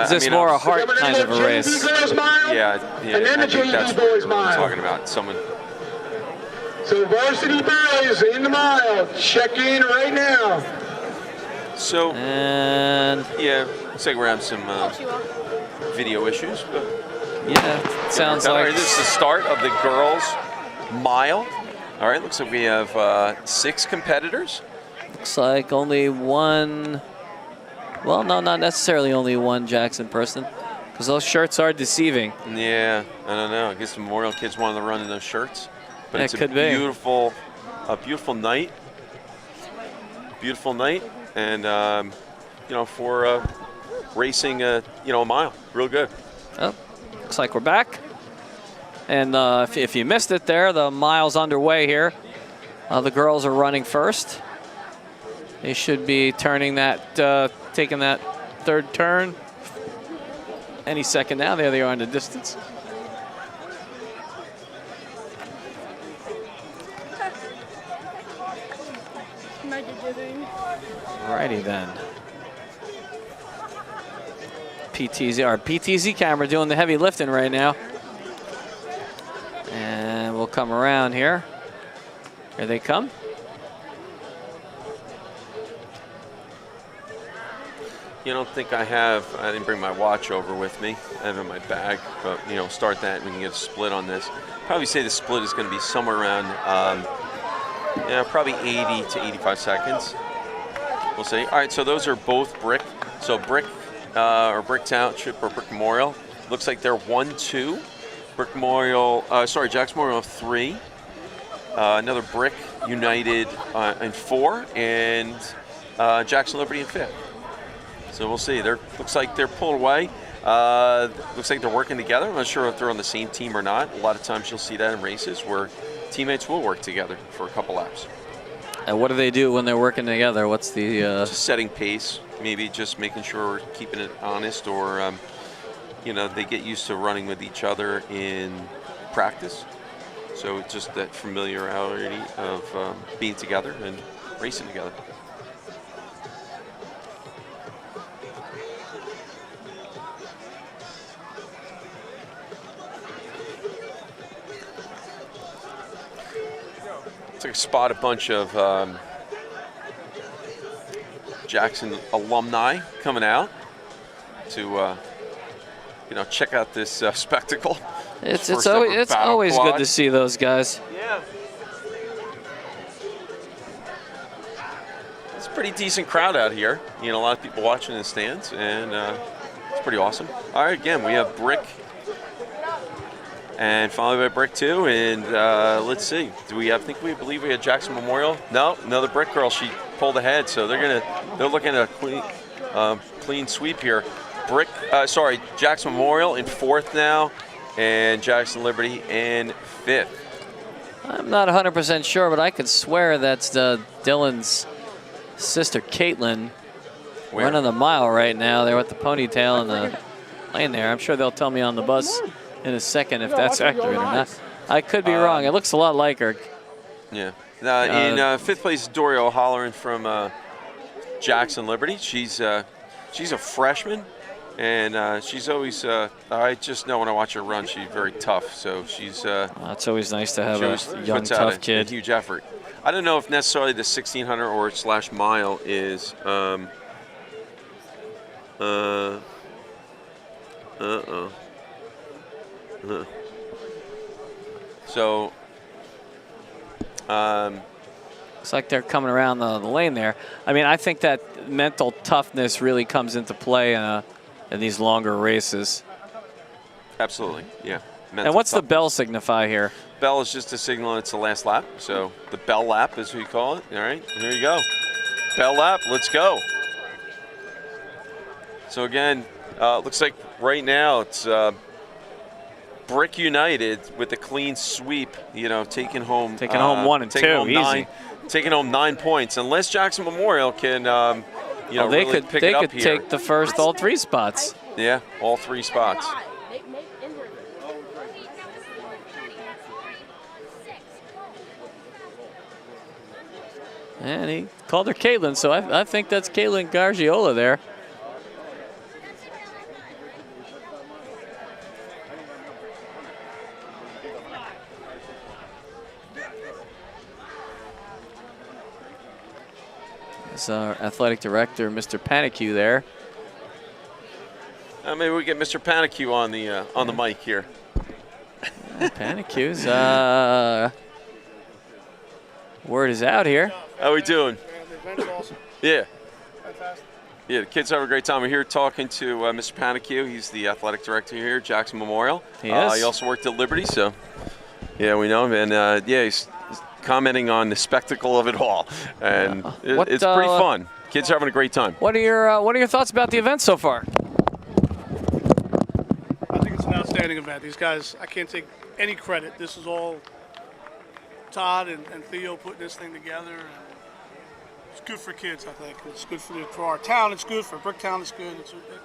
this more a heart kind of a race? Yeah, I think that's what we're talking about. Someone. So varsity boys in the mile, check in right now. So, and yeah, looks like we're having some video issues, but yeah, sounds like this is the start of the girls' mile. All right, looks like we have 6 competitors. Looks like only one. Well, no, not necessarily only one Jackson person, because those shirts are deceiving. Yeah, I don't know. I guess the Memorial kids wanted to run in those shirts, but yeah, it's a beautiful night. Beautiful night, and you know, for racing, you know, a mile, real good. Oh, looks like we're back. And if you missed it there, the mile's underway here. The girls are running first. They should be turning that, taking that third turn any second now. There they are in the distance. Alrighty then. Our PTZ camera doing the heavy lifting right now. And we'll come around here. Here they come. You don't think I didn't bring my watch over with me. I have it in my bag, but you know, start that and we can get a split on this. Probably say the split is going to be somewhere around, probably 80 to 85 seconds. We'll see. All right, so those are both brick. So brick or Brick Township or Brick Memorial. Looks like they're 1-2. Brick Memorial, Jackson Memorial 3. Another Brick United in 4, and Jackson Liberty in 5th. So we'll see. Looks like they're pulled away. Looks like they're working together. I'm not sure if they're on the same team or not. A lot of times you'll see that in races where teammates will work together for a couple laps. And what do they do when they're working together? What's the... Just setting pace, maybe just making sure we're keeping it honest, or you know, they get used to running with each other in practice. So it's just that familiarity of being together and racing together. It's like spot a bunch of Jackson alumni coming out to you know, check out this spectacle. It's always good to see those guys. Yeah. It's a pretty decent crowd out here. You know, a lot of people watching in the stands, and it's pretty awesome. All right, again, we have Brick, and followed by Brick 2, and let's see. We believe we had Jackson Memorial? No, another Brick girl. She pulled ahead, so they're looking at a clean sweep here. Jackson Memorial in 4th now, and Jackson Liberty in 5th. I'm not 100% sure, but I could swear that's Dylan's sister, Caitlin, running the mile right now. They're with the ponytail and the lane there. I'm sure they'll tell me on the bus in a second if that's accurate or not. I could be wrong. It looks a lot like her. Yeah. In 5th place, Dory O'Halloran from Jackson Liberty. She's a freshman, and she's always. I just know when I watch her run, she's very tough. So she's. It's always nice to have a young, tough kid. A huge effort. I don't know if necessarily the 1600 or / mile is. So. Looks like they're coming around the lane there. I mean, I think that mental toughness really comes into play in these longer races. Absolutely, yeah. And what's the bell signify here? Bell is just a signal it's the last lap. So the bell lap is what you call it. All right, here you go. Bell lap, let's go. So again, looks like right now it's Brick United with a clean sweep, taking home 1 and 2, easy. Taking home 9 points. Unless Jackson Memorial can, they really could pick it up here. take the first all 3 spots. Yeah, all 3 spots. And he called her Caitlin, so I think that's Caitlin Gargiola there. That's our athletic director, Mr. Panicu there. Maybe we get Mr. Panicu on the mic here. Panicu's word is out here. How we doing? The event's awesome. Yeah. Fantastic. Yeah, the kids have a great time. We're here talking to Mr. Panicu. He's the athletic director here at Jackson Memorial. He is. He also worked at Liberty, so yeah, we know him. And he's commenting on the spectacle of it all, and it's pretty fun. Kids are having a great time. What are your thoughts about the event so far? I think it's an outstanding event. These guys, I can't take any credit. This is all Todd and Theo putting this thing together. And it's good for kids, I think. It's good for our town. It's good for Bricktown. It's good.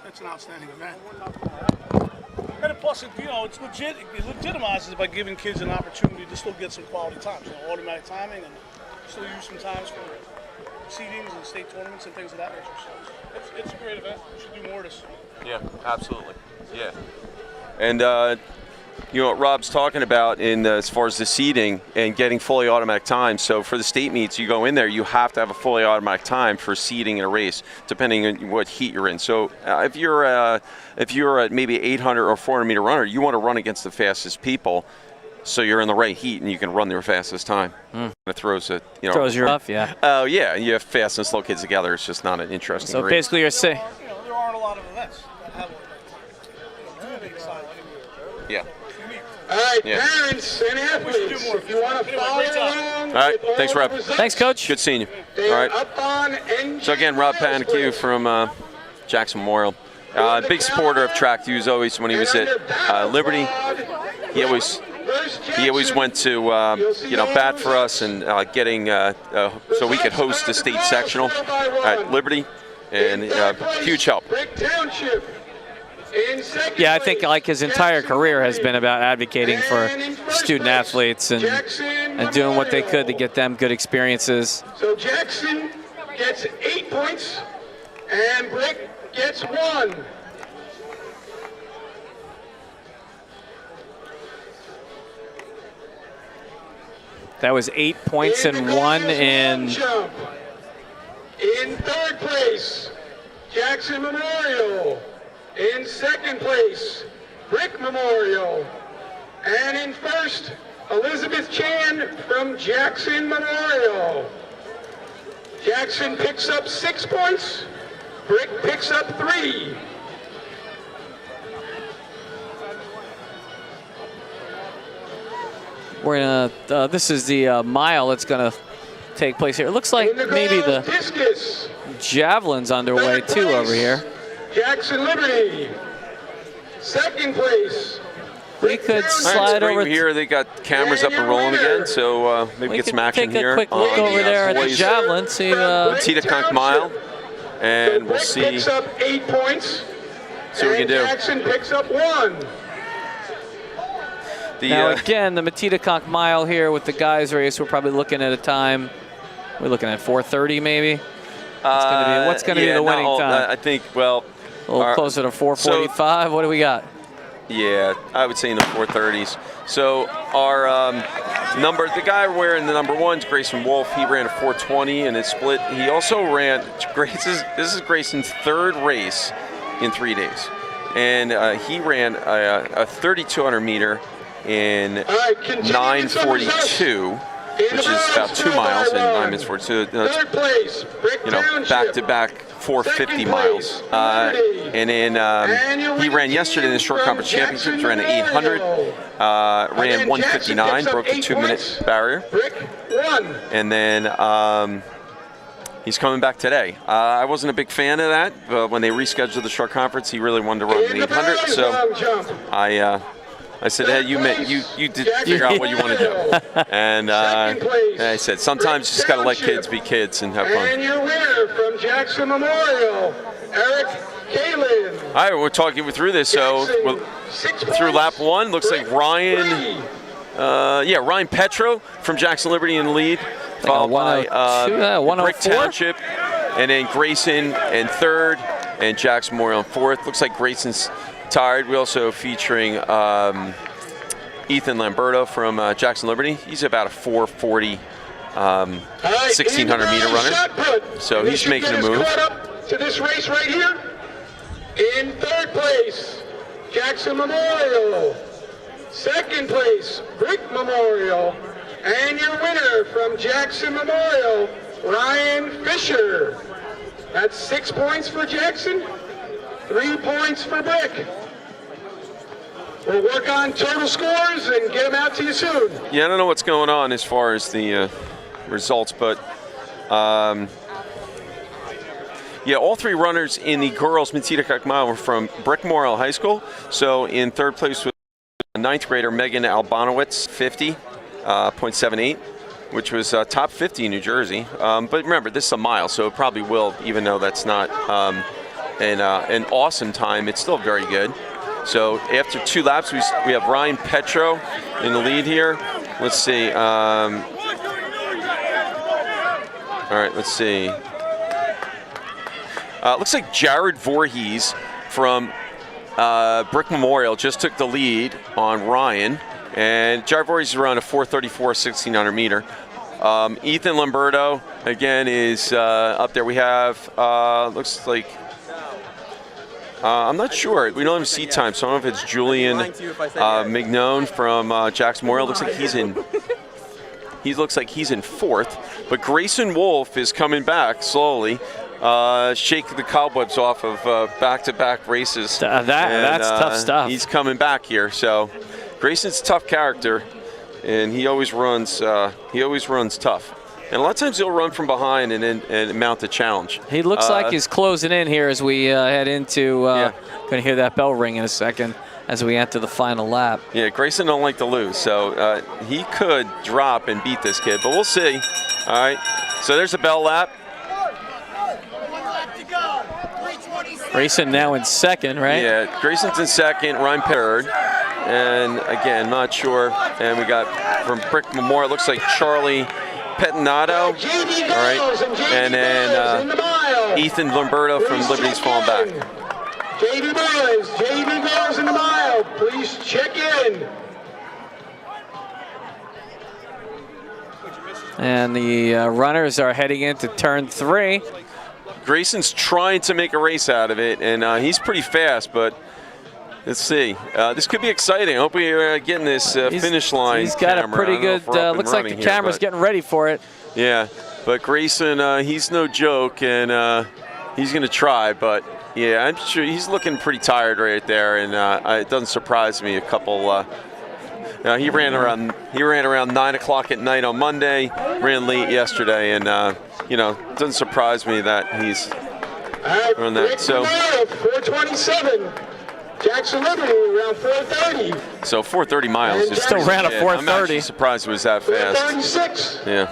It's an outstanding event. And plus, it's legit. It legitimizes it by giving kids an opportunity to still get some quality times. Automatic timing, and still use some times for seedings and state tournaments and things of that nature. So it's a great event. We should do more of this. Yeah, absolutely. Yeah. And what Rob's talking about as far as the seeding and getting fully automatic time. So for the state meets, you go in there, you have to have a fully automatic time for seeding in a race, depending on what heat you're in. So if you're at maybe 800 or 400 meter runner, you want to run against the fastest people, so you're in the right heat and you can run their fastest time. It throws it, throws you off, yeah. Oh yeah, you have fast and slow kids together. It's just not an interesting race. So basically, you're saying there aren't a lot of events that have yeah. All right, parents and athletes, if you want to follow along. All right, thanks, Rob. Thanks, Coach. Good seeing you. They All are right. up on NJ So again, Rob Panicu from Jackson Memorial. Big supporter of track. He was always, when he was at Liberty, he always went to bat for us and getting so we could host the state sectional at Liberty, and huge help. Township. Yeah, I think like his entire career has been about advocating for student athletes and doing what they could to get them good experiences. So Jackson gets 8 points and Brick gets 1. That was 8 points and 1 in. In 3rd place, Jackson Memorial. In 2nd place, Brick Memorial. And in 1st, Elizabeth Chan from Jackson Memorial. Jackson picks up 6 points. Brick picks up 3. We're gonna. This is the mile that's gonna take place here. It looks like maybe the discus. Javelin's underway too over here. Jackson Liberty. 2nd place. We could slide over here. They got cameras up and rolling again, so maybe get some action here. Take a quick look over there at the Javelin. See Tita Conch Mile. and we'll Brick see. picks up 8 points. See what we can do. Jackson picks up 1. Now again, the Matita Mile here with the guys race. We're probably looking at a time. We're looking at 4:30 maybe. What's going to be the winning time? I think, well, a little closer to 4:45. What do we got? Yeah, I would say in the 4:30s. So our the guy wearing the number 1's Grayson Wolf. He ran a 4:20 and it split. He also ran. This is Grayson's 3rd race in 3 days, and he ran a 3,200 meter in 9:42. Which is about 2 miles in 9 minutes 42. Third place, Brick Township. Back-to-back 450 miles. And then he ran yesterday in the short conference championships, ran an 800, ran 159, broke the 2-minute barrier. Brick 1. And then he's coming back today. I wasn't a big fan of that, but when they rescheduled the short conference, he really wanted to run an 800. So I said, hey, you did figure out what you want to do. And I said, sometimes you just got to let kids be kids and have fun. And your winner from Jackson Memorial, Eric Kalin. All right, we're talking through this. So through lap 1, looks like Ryan Petro from Jackson Liberty in the lead, followed by Brick Township, and then Grayson in 3rd, and Jackson Memorial in 4th. Looks like Grayson's tired. We also featuring Ethan Lamberto from Jackson Liberty. He's about a 4:40, 1,600 meter runner. So he's making a move. Up to this race right here. In 3rd place, Jackson Memorial. 2nd place, Brick Memorial. And your winner from Jackson Memorial, Ryan Fisher. That's 6 points for Jackson, 3 points for Brick. We'll work on total scores and get them out to you soon. Yeah, I don't know what's going on as far as the results, but all 3 runners in the girls' Matita Mile were from Brick Memorial High School. So in 3rd place was 9th grader Megan Albanowitz, 50.78, which was top 50 in New Jersey. But remember, this is a mile, so it probably will, even though that's not an awesome time, it's still very good. So after 2 laps, we have Ryan Petro in the lead here. Let's see. All right, let's see. Looks like Jared Voorhees from Brick Memorial just took the lead on Ryan. And Jared Voorhees is around a 4:34, 1,600 meter. Ethan Lamberto, again, is up there. We have, looks like, I'm not sure. We don't have seat time, so I don't know if it's Julian Mignone from Jackson Memorial. Looks like he's in 4th. But Grayson Wolf is coming back slowly. Shake the cobwebs off of back-to-back races. That's tough stuff. He's coming back here. So Grayson's a tough character, and he always runs tough. And a lot of times he'll run from behind and mount a challenge. He looks like he's closing in here as we head into. Going to hear that bell ring in a second as we enter the final lap. Yeah, Grayson don't like to lose, so he could drop and beat this kid, but we'll see. All right, so there's a bell lap. Grayson now in 2nd, right? Yeah, Grayson's in 2nd, Ryan Perrard. And again, not sure. And we got from Brick Memorial, looks like Charlie Petinato. All right, and then Ethan Lamberto from Liberty's falling back. JV boys, JV girls in the mile, please check in. And the runners are heading into turn 3. Grayson's trying to make a race out of it, and he's pretty fast, but let's see. This could be exciting. I hope we're getting this finish line. He's got camera. a pretty good, looks like the camera's getting ready for it. Yeah, but Grayson, he's no joke, and he's going to try, but yeah, I'm sure he's looking pretty tired right there, and it doesn't surprise me. A couple, he ran around 9 o'clock at night on Monday, ran late yesterday, and doesn't surprise me that he's on that. So 4:27. Jackson Liberty around 4:30. So 4:30 miles. Still ran a 4:30. I'm actually surprised it was that fast. 4:36. Yeah.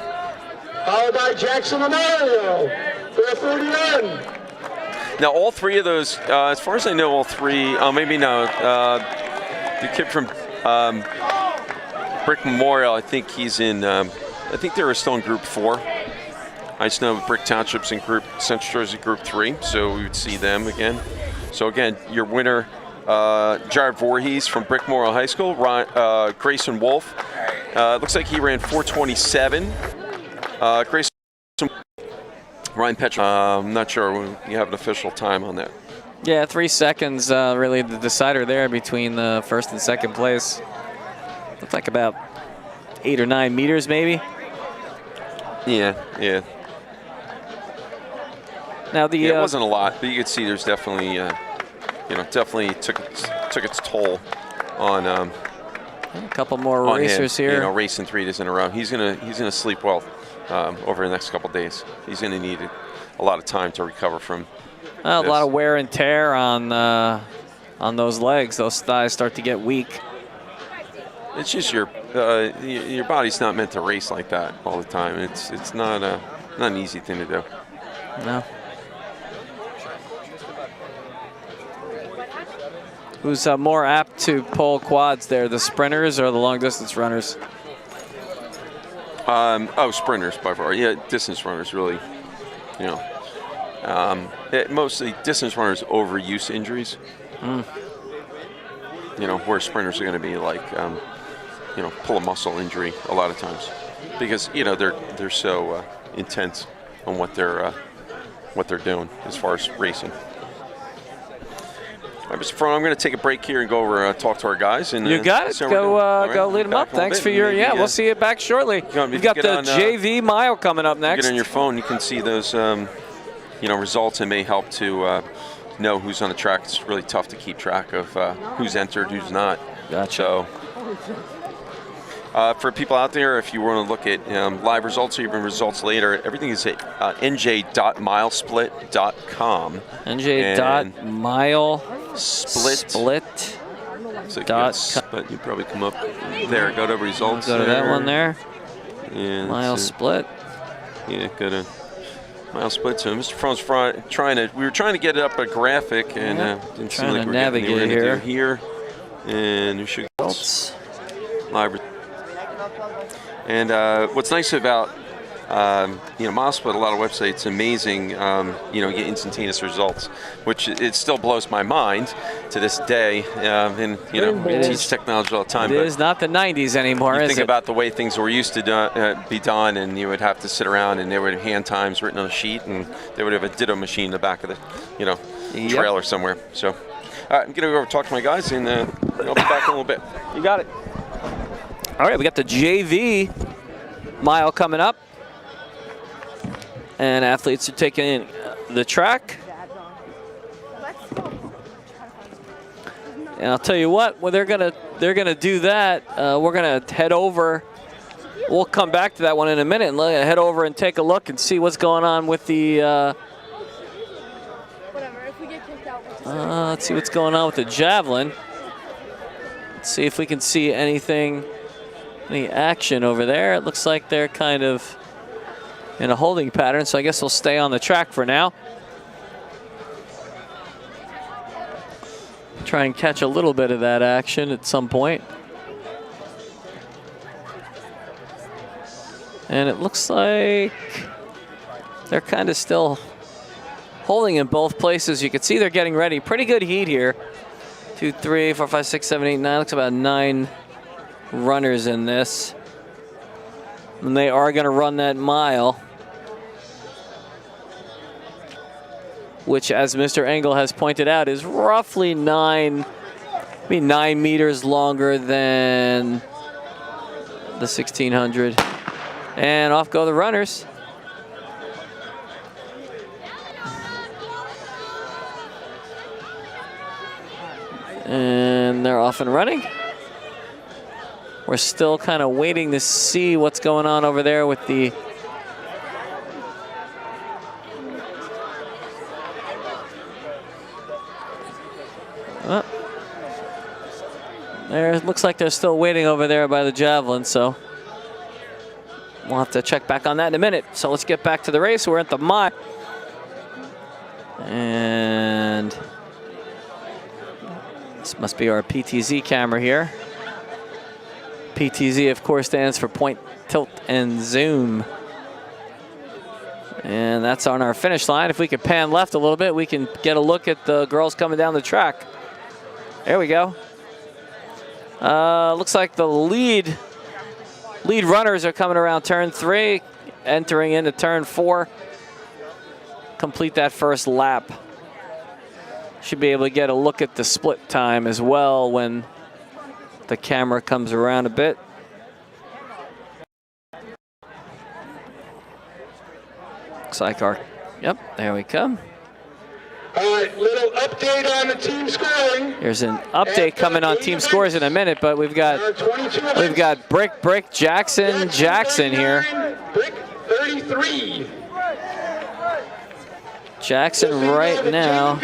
Followed by Jackson Memorial, 4:41. Now, all three of those, as far as I know, all three, maybe no. The kid from Brick Memorial, I think he's in, I think they were still in Group 4. I just know Brick Township's in Central Jersey Group 3, so we would see them again. So again, your winner, Jared Voorhees from Brick Memorial High School, Grayson Wolf. Looks like he ran 4:27. Grayson, Ryan Petra. I'm not sure when you have an official time on that. Yeah, 3 seconds, really the decider there between the first and second place. Looked like about 8 or 9 meters, maybe. Yeah. Now the it wasn't a lot, but you could see there's definitely, definitely took its toll on. A couple more racers him, here. Racing 3 days in a row. He's gonna sleep well over the next couple days. He's gonna need a lot of time to recover from. A lot of wear and tear on those legs. Those thighs start to get weak. It's just your body's not meant to race like that all the time. It's not an easy thing to do. No. Who's more apt to pull quads there, the sprinters or the long distance runners? Sprinters by far. Yeah, distance runners really, mostly distance runners overuse injuries. Where sprinters are going to be like, pull a muscle injury a lot of times because they're so intense on what they're doing as far as racing. All right, Mr. Frono, I'm going to take a break here and go over talk to our guys. And you got it. Go lead them up. Thanks for your. Yeah, we'll see you back shortly. We've got the JV mile coming up next. Get on your phone. You can see those, results, and may help to know who's on the track. It's really tough to keep track of who's entered, who's not. Gotcha. So, for people out there, if you want to look at live results or even results later, everything is at nj.milesplit.com. nj.milesplit. But you probably come up there. Go to results. Go to that one there. And Mile split. Yeah, go to Mile split. So Mr. Frone's we were trying to get up a graphic and didn't seem like we were navigate here. And we should live. And what's nice about MileSplit, a lot of websites, amazing, get instantaneous results, which it still blows my mind to this day. And we teach technology all the time. It is not the 90s anymore, you is think it? about the way things were used to be done, and you would have to sit around, and there would have hand times written on a sheet, and they would have a ditto machine in the back of the, trailer somewhere. So, all right, I'm gonna go over and talk to my guys, and I'll be back in a little bit. You got it. All right, we got the JV mile coming up. And athletes are taking the track. And I'll tell you what, when they're gonna do that, we're gonna head over. We'll come back to that one in a minute and head over and take a look and see what's going on with the. Let's see what's going on with the Javelin. Let's see if we can see any action over there. It looks like they're kind of in a holding pattern, so I guess we'll stay on the track for now. Try and catch a little bit of that action at some point. And it looks like they're kind of still holding in both places. You can see they're getting ready. Pretty good heat here. 2, 3, 4, 5, 6, 7, 8, 9. Looks about 9 runners in this. And they are going to run that mile, which, as Mr. Engel has pointed out, is roughly 9 meters longer than the 1600. And off go the runners. And they're off and running. We're still kind of waiting to see what's going on over there with the there. It looks like they're still waiting over there by the Javelin, so we'll have to check back on that in a minute. So let's get back to the race. We're at the mile. And this must be our PTZ camera here. PTZ, of course, stands for point, tilt, and zoom. And that's on our finish line. If we could pan left a little bit, we can get a look at the girls coming down the track. There we go. Looks like the lead runners are coming around turn 3, entering into turn 4. Complete that first lap. Should be able to get a look at the split time as well when the camera comes around a bit. Looks like our, yep, there we come. All right, little update on the team scoring. There's an update coming on team scores in a minute, but we've got Brick, Jackson here. Brick 33. Jackson right now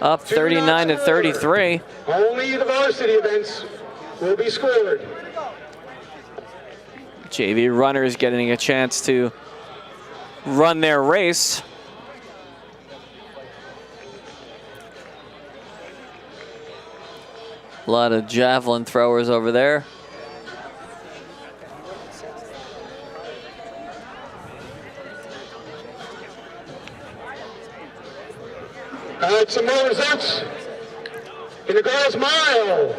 up 39 to 33. Only the varsity events will be scored. JV runners getting a chance to run their race. A lot of javelin throwers over there. Some more results. In the girls' mile,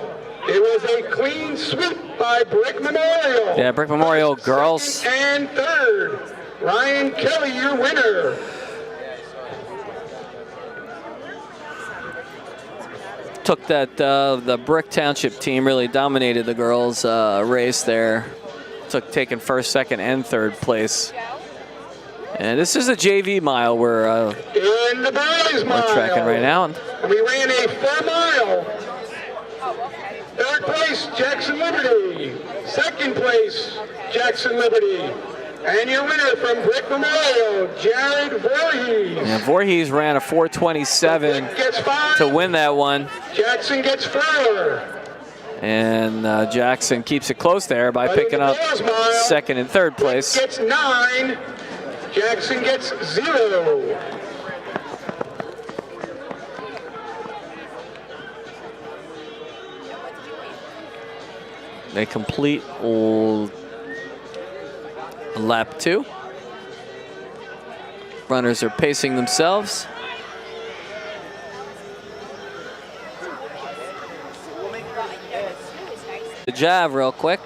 it was a clean sweep by Brick Memorial. Yeah, Brick Memorial girls. Second and third. Ryan Kelly, your winner. Took that, the Brick Township team really dominated the girls' race there. Taking first, second, and third place. And this is a JV mile we're tracking right now. We ran a 4 mile. Third place, Jackson Liberty. Second place, Jackson Liberty. And your winner from Brick Memorial, Jared Voorhees. Yeah, Voorhees ran a 4:27 to win that one. Jackson gets 4. And Jackson keeps it close there by picking up second and third place. Gets 9. Jackson gets 0. They complete lap 2. Runners are pacing themselves. The jav real quick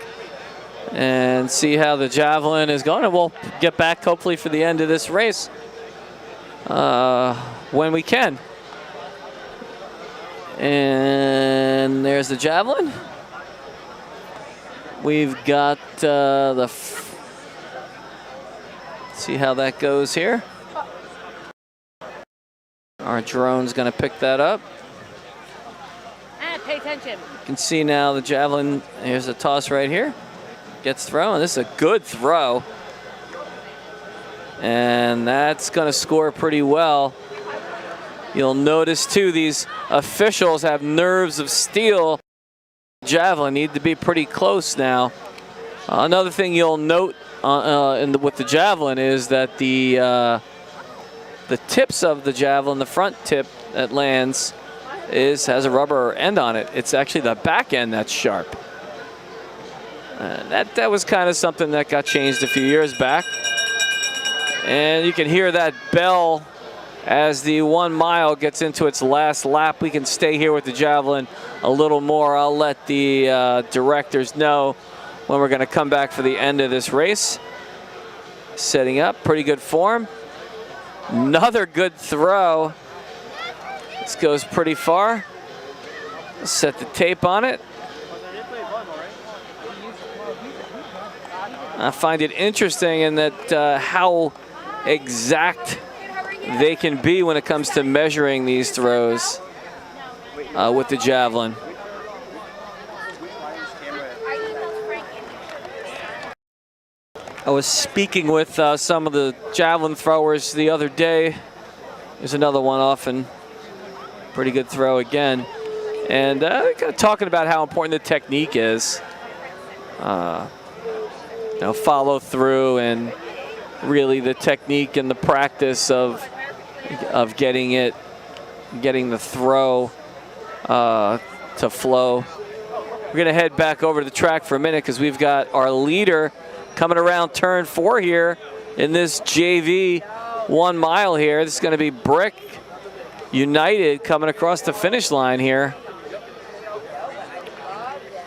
and see how the javelin is going, and we'll get back hopefully for the end of this race when we can. And there's the javelin. We've got see how that goes here. Our drone's gonna pick that up. Pay attention. You can see now the javelin, here's a toss right here. Gets thrown, this is a good throw. And that's gonna score pretty well. You'll notice too, these officials have nerves of steel. Javelin need to be pretty close now. Another thing you'll note with the javelin is that the tips of the javelin, the front tip that lands, has a rubber end on it. It's actually the back end that's sharp. That was kind of something that got changed a few years back. And you can hear that bell as the 1 mile gets into its last lap. We can stay here with the javelin a little more. I'll let the directors know when we're going to come back for the end of this race. Setting up, pretty good form. Another good throw. This goes pretty far. Set the tape on it. I find it interesting in that how exact they can be when it comes to measuring these throws with the javelin. I was speaking with some of the javelin throwers the other day. There's another one off, and pretty good throw again. And kind of talking about how important the technique is. You know, follow through and really the technique and the practice of of getting the throw to flow. We're gonna head back over to the track for a minute because we've got our leader coming around turn 4 here in this JV 1 mile here. This is gonna be Brick United coming across the finish line here.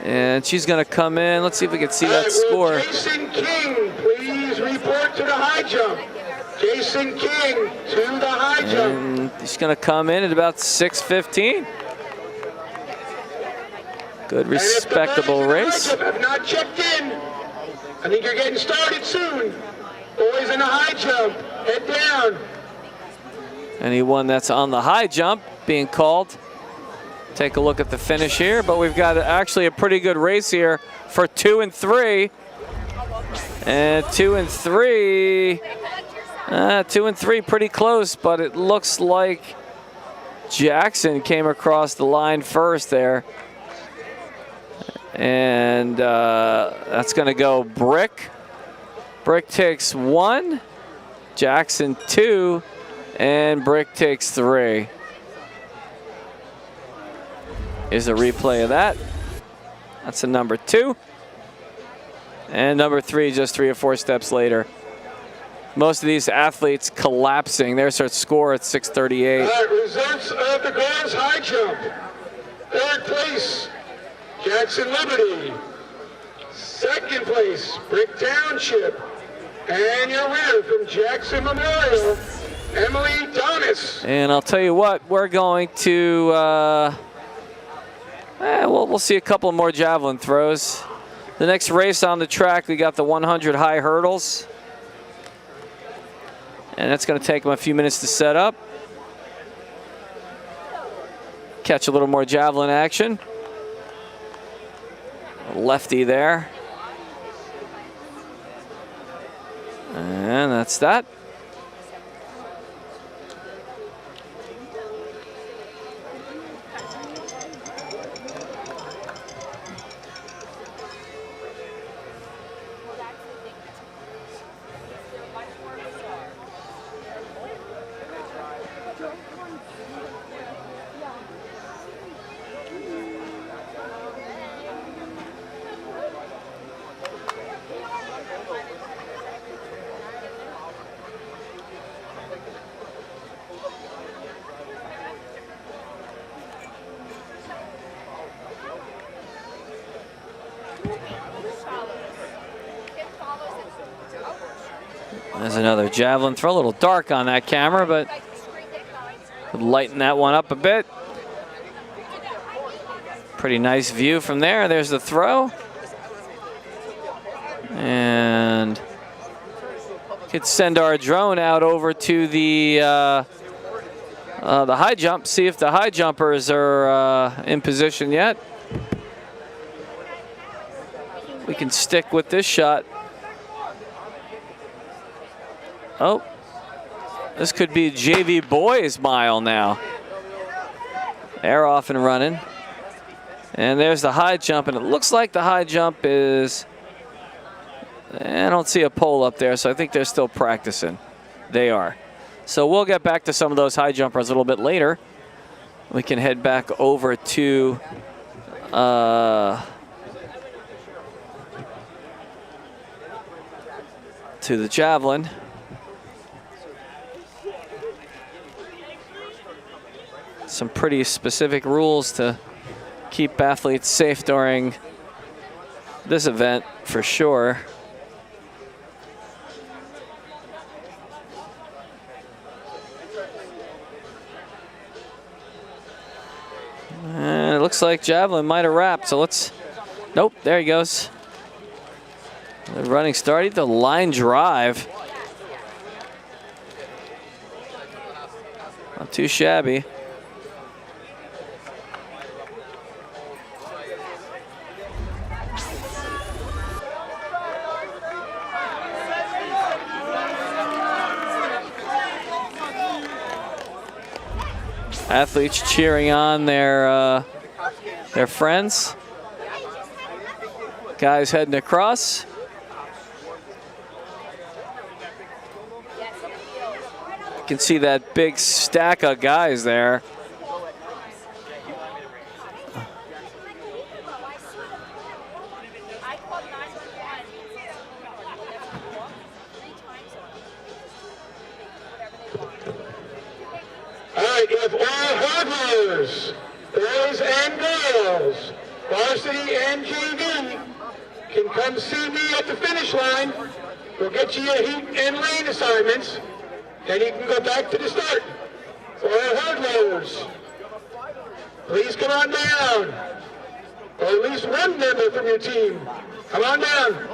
And she's gonna come in. Let's see if we can see that score. Jason King, please report to the high jump. Jason King to the high jump. And she's gonna come in at about 6:15. Good, respectable race. Have not checked in. I think you're getting started soon. Boys in the high jump, head down. Anyone that's on the high jump being called. Take a look at the finish here, but we've got actually a pretty good race here for 2 and 3. And 2 and 3, 2 and 3 pretty close, but it looks like Jackson came across the line first there. And that's gonna go Brick. Brick takes 1, Jackson 2, and Brick takes 3. Here's a replay of that. That's a number 2. And number 3 just 3 or 4 steps later. Most of these athletes collapsing. There's our score at 6:38. Results of the girls high jump. 3rd place, Jackson Liberty. 2nd place, Brick Township. And your winner from Jackson Memorial, Emily Donis. And I'll tell you what, we're going to, we'll see a couple more javelin throws. The next race on the track, we got the 100 high hurdles. And that's going to take them a few minutes to set up. Catch a little more javelin action. Lefty there. And that's that. There's another javelin throw. A little dark on that camera, but lighten that one up a bit. Pretty nice view from there. There's the throw. And could send our drone out over to the high jump, see if the high jumpers are in position yet. We can stick with this shot. Oh, this could be JV boys mile now. They're off and running. And there's the high jump, and it looks like the high jump is, I don't see a pole up there, so I think they're still practicing. They are. So we'll get back to some of those high jumpers a little bit later. We can head back over to the javelin. Some pretty specific rules to keep athletes safe during this event for sure. And it looks like Javelin might have wrapped, so let's, nope, there he goes. The running started, the line drive. Not too shabby. Athletes cheering on their friends. Guys heading across. can see that big stack of guys there. All right, if all hurdlers, boys and girls, varsity and JV, can come see me at the finish line, we'll get you your heat and lane assignments, then you can go back to the start. All hurdlers, please come on down. Or at least one member from your team. Come on down.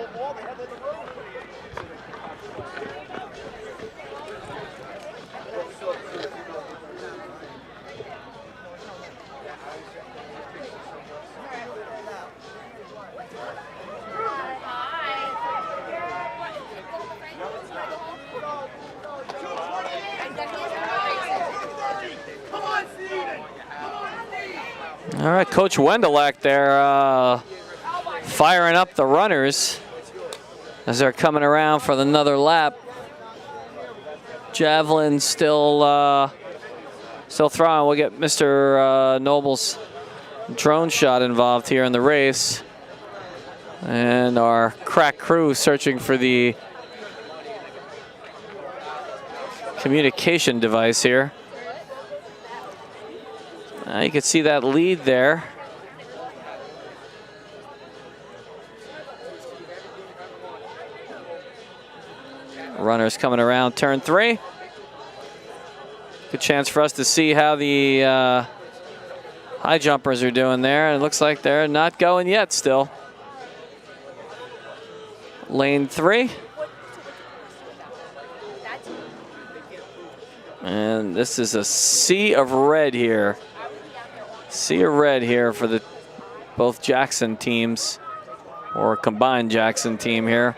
All right, Coach Wendelak there firing up the runners as they're coming around for another lap. Javelin still throwing. We'll get Mr. Noble's drone shot involved here in the race. And our crack crew searching for the communication device here. You can see that lead there. Runners coming around turn 3. Good chance for us to see how the high jumpers are doing there. It looks like they're not going yet still. Lane 3. And this is a sea of red here. Sea of red here for the both Jackson teams, or combined Jackson team here.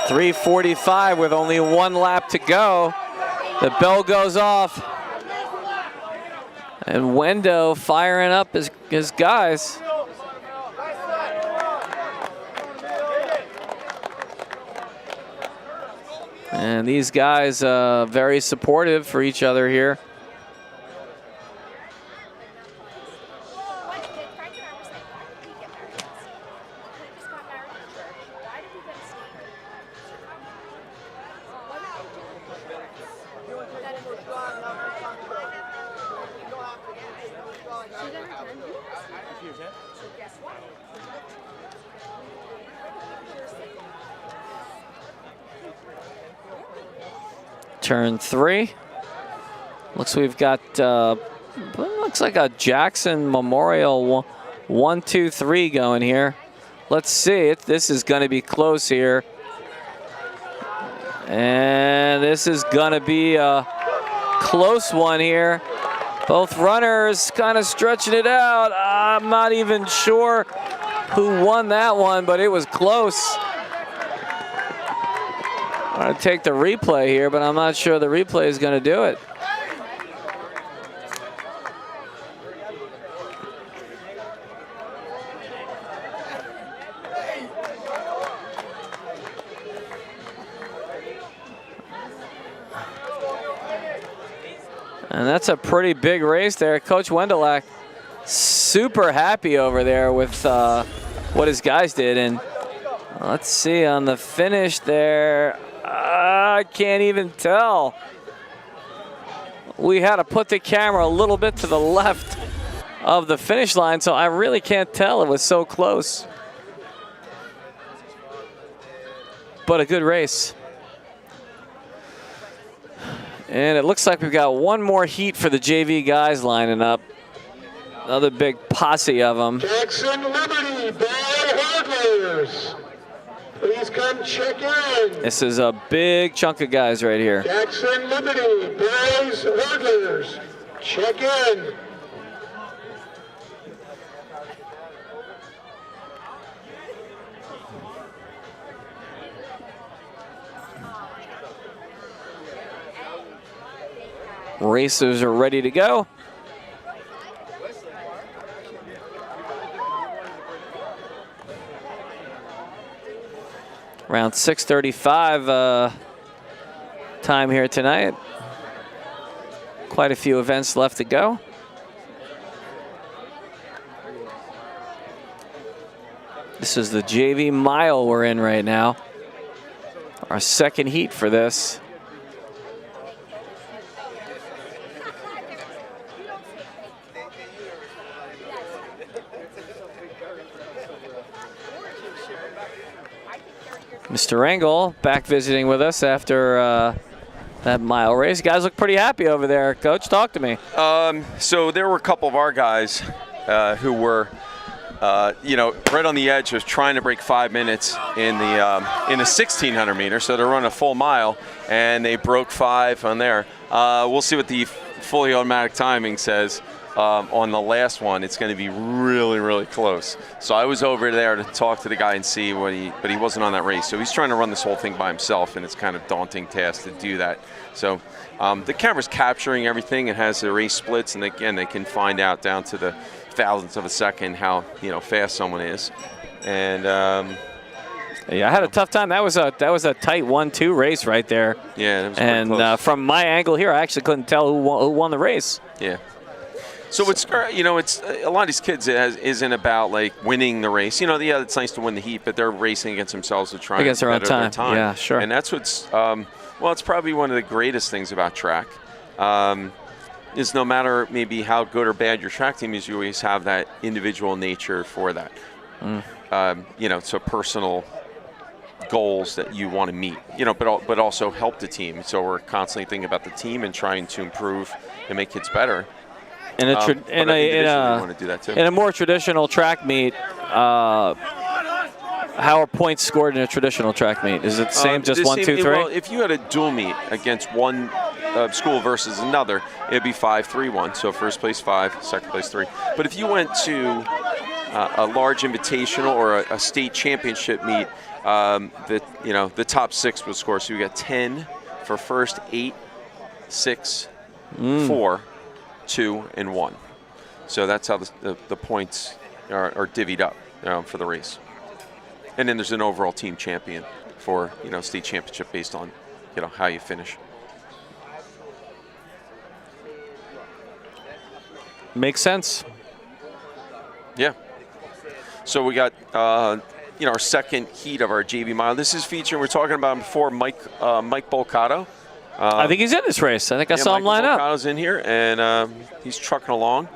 .345 with only 1 lap to go. The bell goes off. And Wendo firing up his guys. And these guys very supportive for each other here. Turn 3. We've got looks like a Jackson Memorial 1, 2, 3 going here. Let's see it. This is going to be close here. And this is going to be a close one here. Both runners kind of stretching it out. I'm not even sure who won that one, but it was close. I'm going to take the replay here, but I'm not sure the replay is going to do it. And that's a pretty big race there. Coach Wendelak super happy over there with what his guys did. And let's see on the finish there. I can't even tell. We had to put the camera a little bit to the left of the finish line, so I really can't tell. It was so close. But a good race. And it looks like we've got one more heat for the JV guys lining up. Another big posse of them. Jackson Liberty, ball hurdlers. Please come check in. This is a big chunk of guys right here. Jackson Liberty, boys hurdlers, check in. Racers are ready to go. Around 6:35 time here tonight. Quite a few events left to go. This is the JV mile we're in right now. Our second heat for this. Mr. Engel back visiting with us after that mile race. You guys look pretty happy over there. Coach, talk to me. So there were a couple of our guys who were, right on the edge of trying to break 5 minutes in the 1600 meter. So they're running a full mile, and they broke 5 on there. We'll see what the fully automatic timing says. On the last one, it's going to be really, really close. So I was over there to talk to the guy and see but he wasn't on that race. So he's trying to run this whole thing by himself, and it's kind of a daunting task to do that. So the camera's capturing everything. It has the race splits, and again, they can find out down to the thousandths of a second how fast someone is. And yeah, I had a tough time. That was a tight 1-2 race right there. Yeah, it was and close. From my angle here, I actually couldn't tell who won the race. Yeah. So it's it's a lot of these kids isn't about like winning the race. It's nice to win the heat, but they're racing against themselves to try against and their own better time. their time. Yeah, sure. And that's what's it's probably one of the greatest things about track. Is no matter maybe how good or bad your track team is, you always have that individual nature for that. So personal goals that you want to meet. But also help the team. So we're constantly thinking about the team and trying to improve and make kids better. In a more traditional track meet, how are points scored in a traditional track meet? Is it the same, just 1, 2, 3? Well, if you had a dual meet against one school versus another, it'd be 5-3-1. So first place 5, second place 3. But if you went to a large invitational or a state championship meet, the top 6 would score. So you got 10 for first, 8, 6, 4. 2 and 1. So that's how the points are divvied up for the race. And then there's an overall team champion for state championship based on how you finish. Makes sense. Yeah. So we got our second heat of our JV mile. This is featuring, we're talking about before, Mike Bolcato. I think he's in this race. I think I saw him line up. Bolcato's in here, and he's trucking along.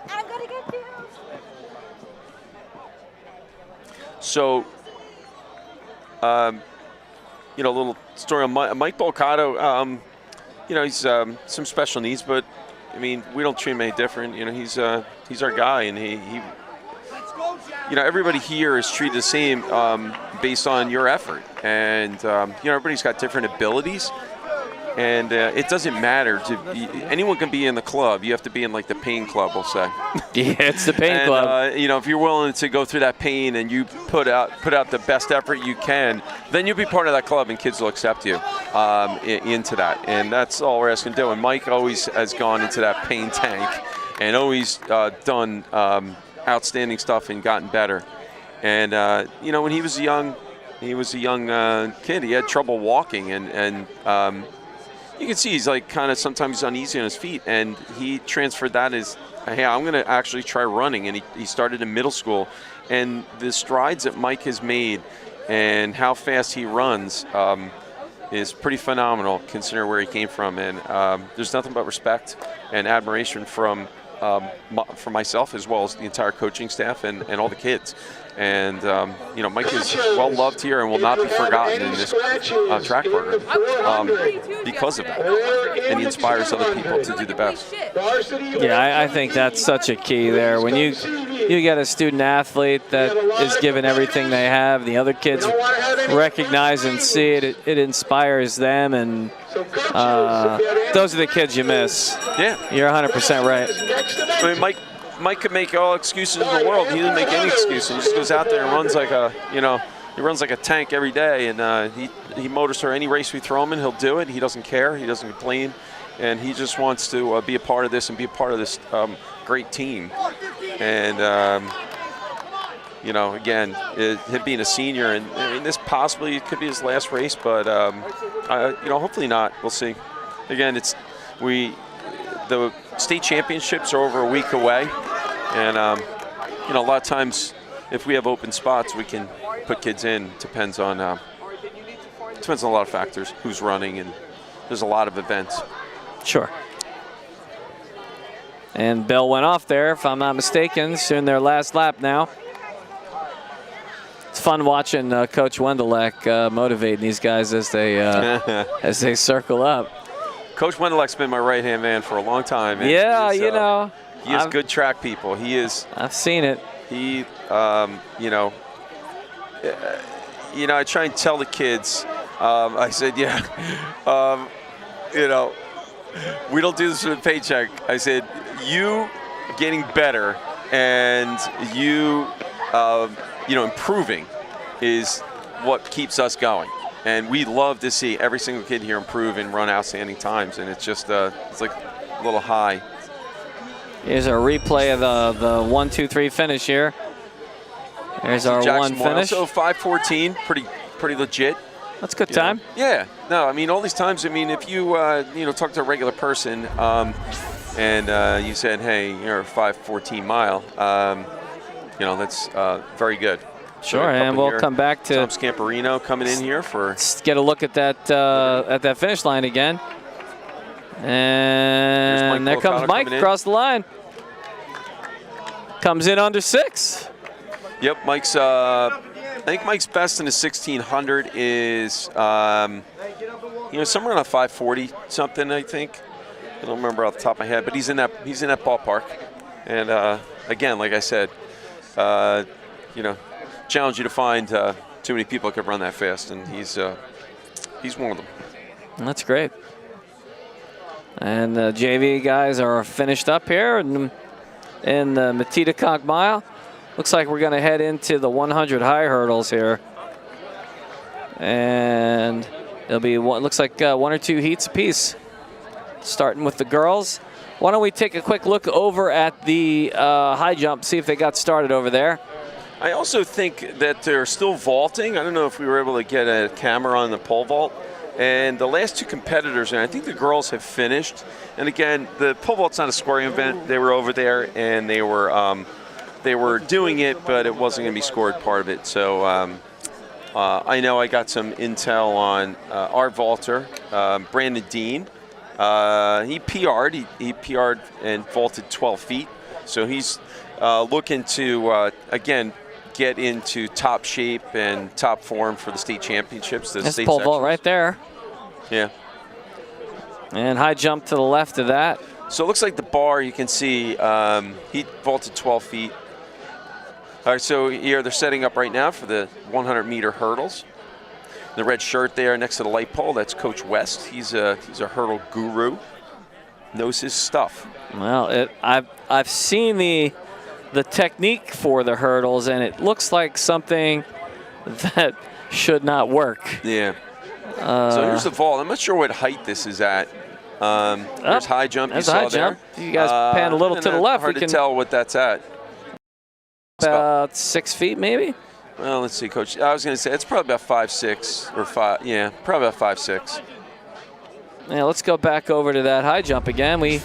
I'm gonna get you. So, a little story on Mike Bolcato. He's some special needs, but I mean, we don't treat him any different. He's our guy, and he everybody here is treated the same based on your effort. And, everybody's got different abilities. And it doesn't matter. Anyone can be in the club. You have to be in, like, the pain club, we'll say. Yeah, it's the pain club. If you're willing to go through that pain and you put out the best effort you can, then you'll be part of that club and kids will accept you into that. And that's all we're asking to do. And Mike always has gone into that pain tank and always done outstanding stuff and gotten better. And when he was a young kid, he had trouble walking, and you can see he's like kind of sometimes uneasy on his feet, and he transferred that as, hey, I'm going to actually try running. And he started in middle school, and the strides that Mike has made and how fast he runs is pretty phenomenal considering where he came from. And there's nothing but respect and admiration from myself as well as the entire coaching staff and all the kids. And, Mike is well loved here and will not be forgotten in this track program because of that. And he inspires other people to do the best. Yeah, I think that's such a key there. When you get a student athlete that is given everything they have, the other kids recognize and see it, it inspires them. And those are the kids you miss. Yeah. You're 100% right. I mean, Mike could make all excuses in the world. He didn't make any excuses. He just goes out there and runs like he runs like a tank every day. And he motors through any race we throw him in. He'll do it. He doesn't care. He doesn't complain. And he just wants to be a part of this and be a part of this great team. And you know, again, him being a senior, and I mean, this possibly could be his last race, but you know, hopefully not. We'll see. Again, the state championships are over a week away, and you know, a lot of times if we have open spots, we can put kids in. Depends on a lot of factors, who's running, and there's a lot of events. Sure. And bell went off there, if I'm not mistaken. Soon their last lap now. It's fun watching Coach Wendelek motivating these guys as they circle up. Coach Wendelek's been my right-hand man for a long time. And yeah, you know. He is good track people. He is. I've seen it. He, you know, I try and tell the kids, I said, yeah, you know, we don't do this for the paycheck. I said, you getting better and you, you know, improving is what keeps us going. And we love to see every single kid here improve and run outstanding times. And it's just, it's like a little high. Here's a replay of the 1, 2, 3 finish here. There's our Jackson one finish. So 5:14, pretty legit. That's a good time. Yeah. No, I mean, all these times, I mean, if you, you know, talk to a regular person and you said, hey, you're a 5:14 mile, you know, that's very good. Sure, and we'll come back to Tom Scamperino coming in here for. Let's get a look at that finish line again. And there comes Mike across the line. Comes in under 6. Yep, Mike's. I think Mike's best in the 1600 is, you know, somewhere around a 540 something. I think. I don't remember off the top of my head, but he's in that ballpark. And again, like I said, you know, challenge you to find too many people that could run that fast, and he's one of them. That's great. And the JV guys are finished up here in the Matita Mile. Looks like we're going to head into the 100 high hurdles here. And it'll be looks like 1 or 2 heats apiece. Starting with the girls. Why don't we take a quick look over at the high jump, see if they got started over there. I also think that they're still vaulting. I don't know if we were able to get a camera on the pole vault. And the last 2 competitors, and I think the girls have finished. And again, the pole vault's not a scoring event. They were over there and they were doing it, but it wasn't going to be scored part of it. So I know I got some intel on our vaulter, Brandon Dean. He PR'd. He PR'd and vaulted 12 feet. So he's looking to, again, get into top shape and top form for the state championships. That's pole vault right there. Yeah. And high jump to the left of that. So it looks like the bar, you can see, he vaulted 12 feet. All right, so here they're setting up right now for the 100-meter hurdles. The red shirt there next to the light pole, that's Coach West. He's a hurdle guru, knows his stuff. Well, I've seen the technique for the hurdles, and it looks like something that should not work. Yeah. So here's the vault. I'm not sure what height this is at. There's high jump you saw there. You guys pan a little to the left. Hard to tell what that's at. About 6 feet, maybe? Well, let's see, Coach. I was going to say it's probably about 5'6" or 5. Yeah, probably about 5'6". Yeah, let's go back over to that high jump again. We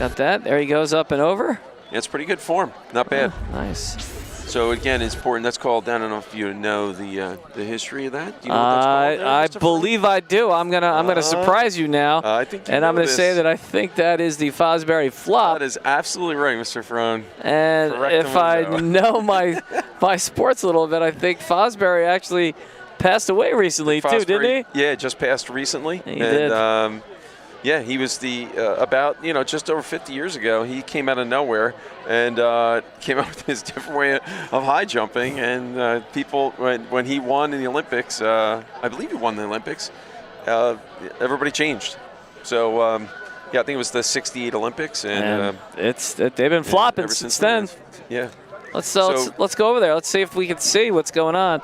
got that. There he goes up and over. Yeah, it's pretty good form. Not bad. Oh, nice. So again, it's important. That's called. I don't know if you know the history of that. Do you know what that's called? I believe I do. I'm gonna surprise you now. I think. And I'm gonna say that I think that is the Fosbury flop. That is absolutely right, Mr. Ferrone. And if I know my sports a little bit, I think Fosbury actually passed away recently too, didn't he? Yeah, just passed recently. He did. Yeah, he was the about just over 50 years ago. He came out of nowhere and came up with his different way of high jumping. And people, when he won in the Olympics, I believe he won the Olympics. Everybody changed. So yeah, I think it was the '68 Olympics, and they've been flopping since then. Yeah. Let's go over there. Let's see if we can see what's going on.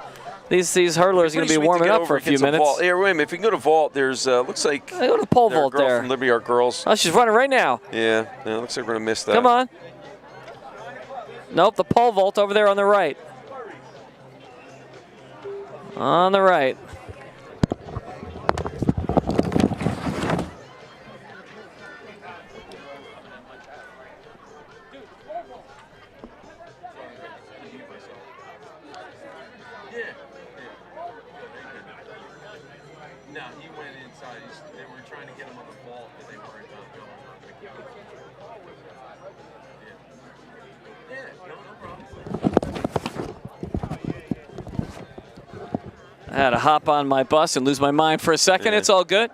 These hurdlers are going to be warming up for a few minutes. Here, wait a minute. If we can go to vault, there's looks like go to the pole vault there. From Liberty Art Girls. Oh, she's running right now. Yeah, looks like we're going to miss that. Come on. Nope, the pole vault over there on the right. On the right. No, he went inside. They were trying to get him on the ball, but they weren't going. Yeah, no problem. I had to hop on my bus and lose my mind for a second. Yeah. It's all good.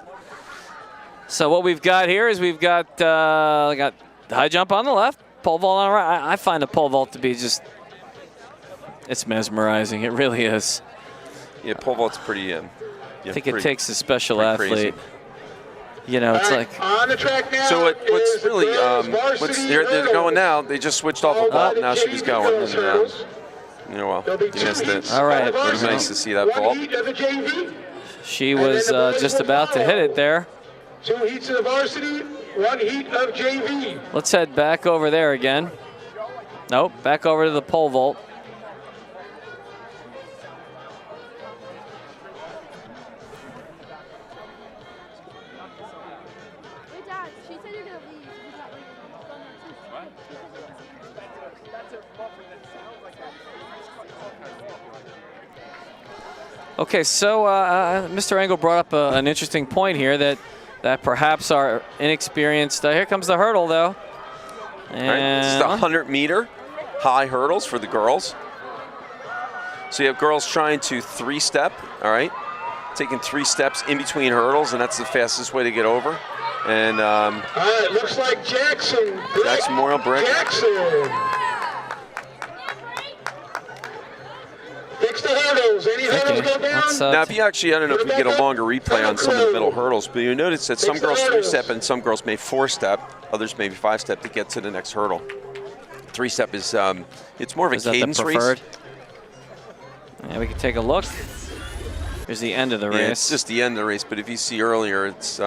So what we've got here is we've got high jump on the left, pole vault on the right. I find the pole vault to be just, it's mesmerizing. It really is. Yeah, pole vault's pretty. I think it takes a special athlete. Crazy. You know, it's like. On the track now. So what's is really the girls' varsity they're going hurdles. now? They just switched off a vault. Now she was going. And, you know, well, you missed it. All right. It was nice to see that One vault. heat of the JV, She was just about to hit it there. 2 heats of the varsity, 1 heat of JV. Let's head back over there again. Nope, back over to the pole vault. Hey, Dad, she said you're going to leave. He's not leaving. What? Okay, so Mr. Engel brought up an interesting point here that perhaps our inexperienced. Here comes the hurdle, though. All right, this is the 100-meter high hurdles for the girls. So you have girls trying to 3-step, all right? Taking 3 steps in between hurdles, and that's the fastest way to get over. And All right, looks like Jackson. Jackson Memorial Brick. Jackson. Fix the hurdles. Any hurdles go down? Let's, now, if you actually, I don't know if you get a longer replay on some of the middle hurdles, but you notice that some girls 3-step and some girls may 4-step, others maybe 5-step to get to the next hurdle. 3-step is, it's more of a cadence race. Yeah, we can take a look. Here's the end of the race. Yeah, it's just the end of the race, but if you see earlier, it's,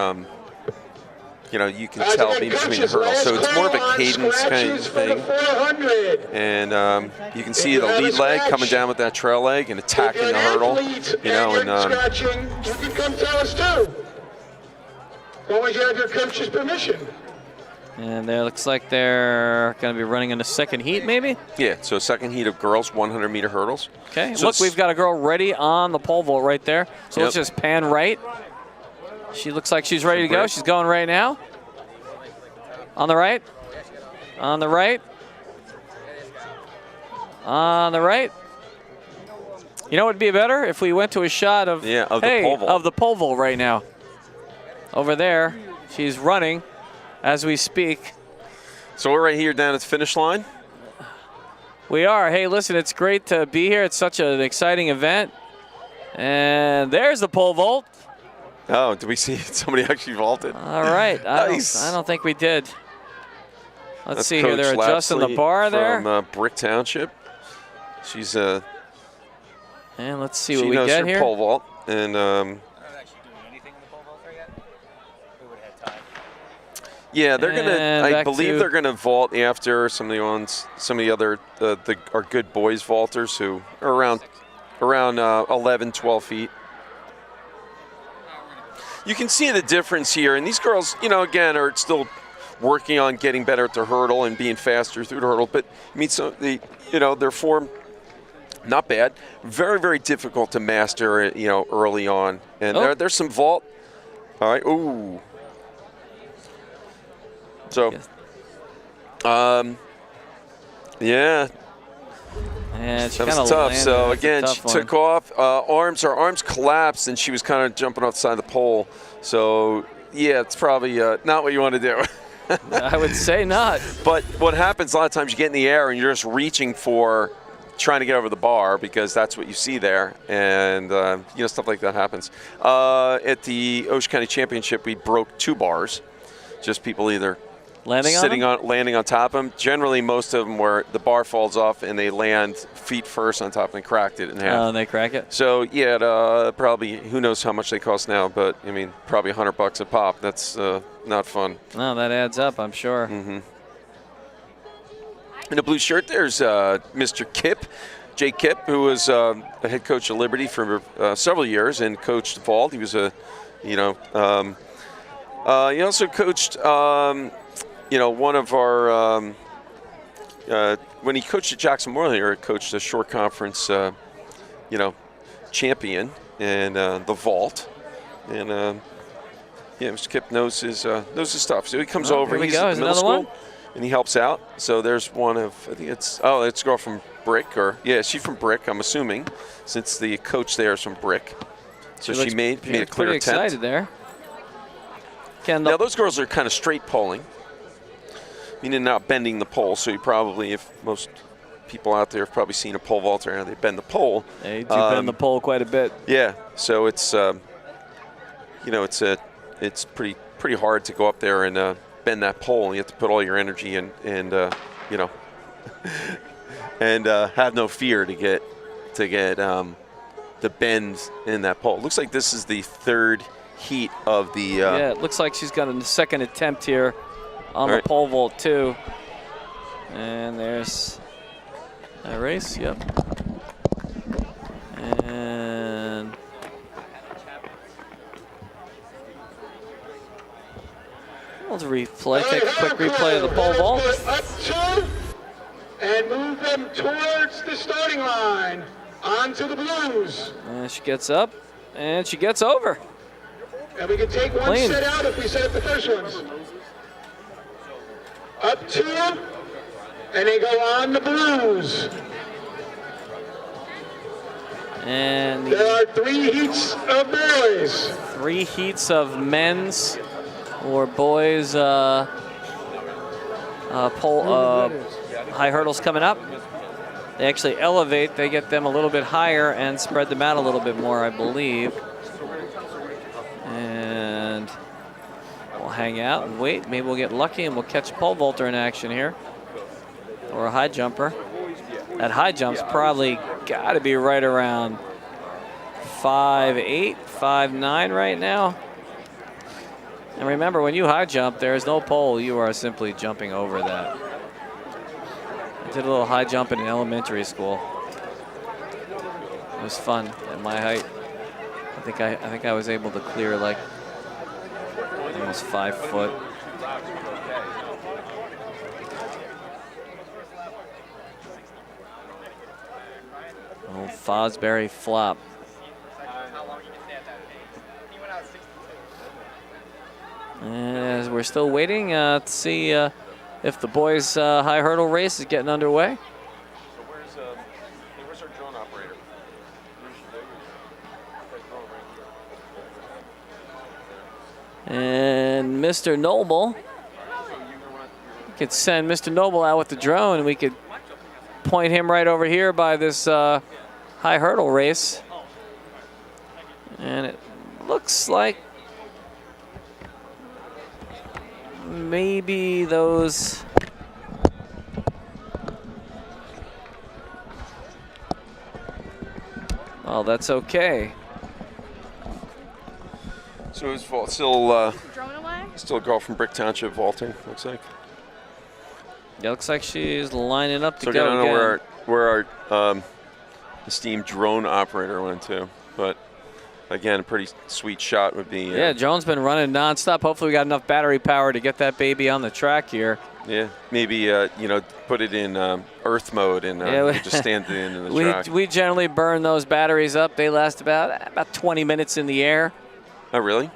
you know, you can tell in between the hurdles. So it's more of a cadence kind of thing. And you can see the lead leg coming down with that trail leg and attacking the hurdle. You know, and you can come tell us too. As long as you have your coach's permission. And there looks like they're going to be running in the second heat, maybe? yeah, so second heat of girls 100-meter hurdles. Okay, So look, we've got a girl ready on the pole vault right there. So let's just pan right. She looks like she's ready to go. She's going right now. On the right. On the right. On the right. You know what would be better? If we went to a shot of, the pole vault. of the pole vault right now. Over there. She's running as we speak. So we're right here down at the finish line. We are. Hey, listen, it's great to be here. It's such an exciting event. And there's the pole vault. Oh, did we see somebody actually vaulted? All right. Nice. I don't think we did. Let's That's see here. They're Coach adjusting the Lapsley bar there. from Brick Township. She's And let's see she what we knows get her here. pole vault, and Not actually doing anything in the pole vault there yet. We would have had time. yeah, they're And gonna. I back believe to- they're gonna vault after some of the other our good boys vaulters who are around 11, 12 feet. You can see the difference here, and these girls, you know, again, are still working on getting better at the hurdle and being faster through the hurdle. But I mean, so their form, not bad. Very, very difficult to master, you know, early on. And there's some vault. All right. Ooh. So, yeah. And she That was kinda tough. landed. So That's a again, tough she one. took off. Her arms collapsed, and she was kind of jumping outside the pole. So yeah, it's probably not what you want to do. I would say not. But what happens a lot of times, you get in the air and you're just reaching for, trying to get over the bar because that's what you see there, and you know, stuff like that happens. At the Ocean County Championship, we broke 2 bars. Just people either landing on top of them. Generally, most of them where the bar falls off and they land feet first on top and cracked it in half. Oh, and they crack it? So, yeah, probably, who knows how much they cost now, but, I mean, probably $100 a pop. That's not fun. No, that adds up, I'm sure. Mm-hmm. In the blue shirt, there's Mr. Kip, Jay Kipp, who was a head coach of Liberty for several years and coached vault. He was he also coached, one of our, when he coached at Jackson Memorial, he coached a short conference, champion and the vault. And Mr. Kipp knows his stuff. So he comes over. Here we He's go. at the middle school, and he helps out. So there's one of, I think it's a girl from Brick, she's from Brick, I'm assuming, since the coach there is from Brick. So she made a clear pretty attempt. Excited there. Now those girls are kind of straight poling, meaning not bending the pole. So you probably, if most people out there have probably seen a pole vaulter, and they bend the pole. They do bend the pole quite a bit. Yeah. So it's it's pretty hard to go up there and bend that pole. You have to put all your energy and and have no fear to get the bend in that pole. It looks like this is the third heat of the. Yeah, it looks like she's got a second attempt here on the pole vault too. And there's a race. Yep. And we'll replay. Take a quick replay of the pole vault. Up two, and move them towards the starting line. Onto the blues. And she gets up, and she gets over. And we can take one Clean. set out if we set up the first ones. Up two, and they go on the blues. And there are 3 heats of boys. 3 heats of men's or boys high hurdles coming up. They actually elevate, they get them a little bit higher and spread them out a little bit more, I believe. And we'll hang out and wait. Maybe we'll get lucky and we'll catch a pole vaulter in action here. Or a high jumper. That high jump's probably got to be right around 5'8", 5'9" right now. And remember, when you high jump, there is no pole. You are simply jumping over that. I did a little high jump in elementary school. It was fun at my height. I think I was able to clear like almost 5 foot. Old Fosbury flop. And as we're still waiting to see if the boys' high hurdle race is getting underway. So where's our drone operator? And Mr. Noble, we could send Mr. Noble out with the drone and we could point him right over here by this high hurdle race. And it looks like maybe those. Well, that's okay. So it's still a girl from Brick Township vaulting, looks like. Yeah, looks like she's lining up to so go I don't again. know where our esteemed drone operator went to, but again, a pretty sweet shot would be. Yeah, Joan's been running nonstop. Hopefully, we got enough battery power to get that baby on the track here. Yeah, maybe put it in Earth mode and just stand it in the track. We generally burn those batteries up. They last about 20 minutes in the air. Oh, really?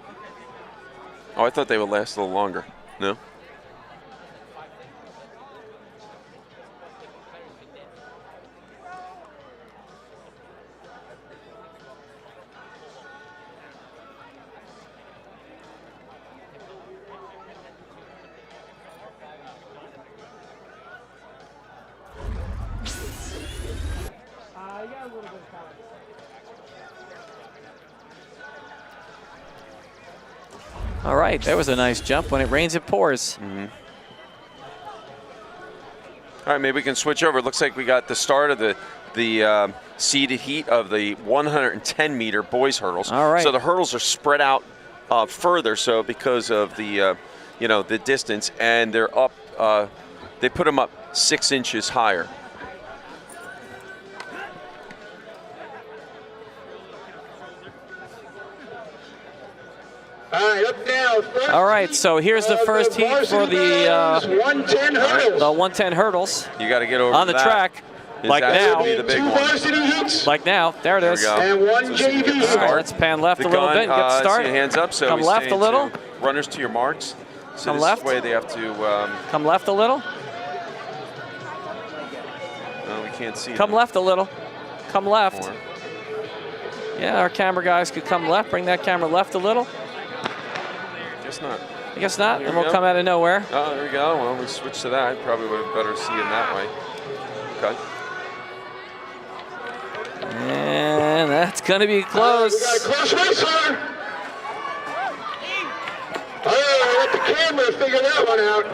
Oh, I thought they would last a little longer. No? All right, that was a nice jump. When it rains, it pours. Mm-hmm. All right, maybe we can switch over. It looks like we got the start of the seeded heat of the 110-meter boys hurdles. All right. So the hurdles are spread out further, so because of the the distance, and they're up. They put them up 6 inches higher. All right, up now. First All right, so here's the first heat for the 110 hurdles. 110 hurdles You got to get over on the that. track. Is Like that now. gonna be the big Two one. varsity heats Like now, there it There is. we go. and one So JV get the heat. All right, let's pan left The a little gun, bit and get the start. see your hands up. So Come he's left a saying little. to runners to your marks. So Come this left. way they have to. Come left a little. We can't see. Come them. left a little. Come left. More. Yeah, our camera guys could come left. Bring that camera left a little. Guess not. I guess not, Here and we we'll go. come out of nowhere. Oh, there we go. Well, we switched to that. Probably would have better see him that way. Okay. And that's going to be We got a close. close race here. All right, let the camera figure that one out.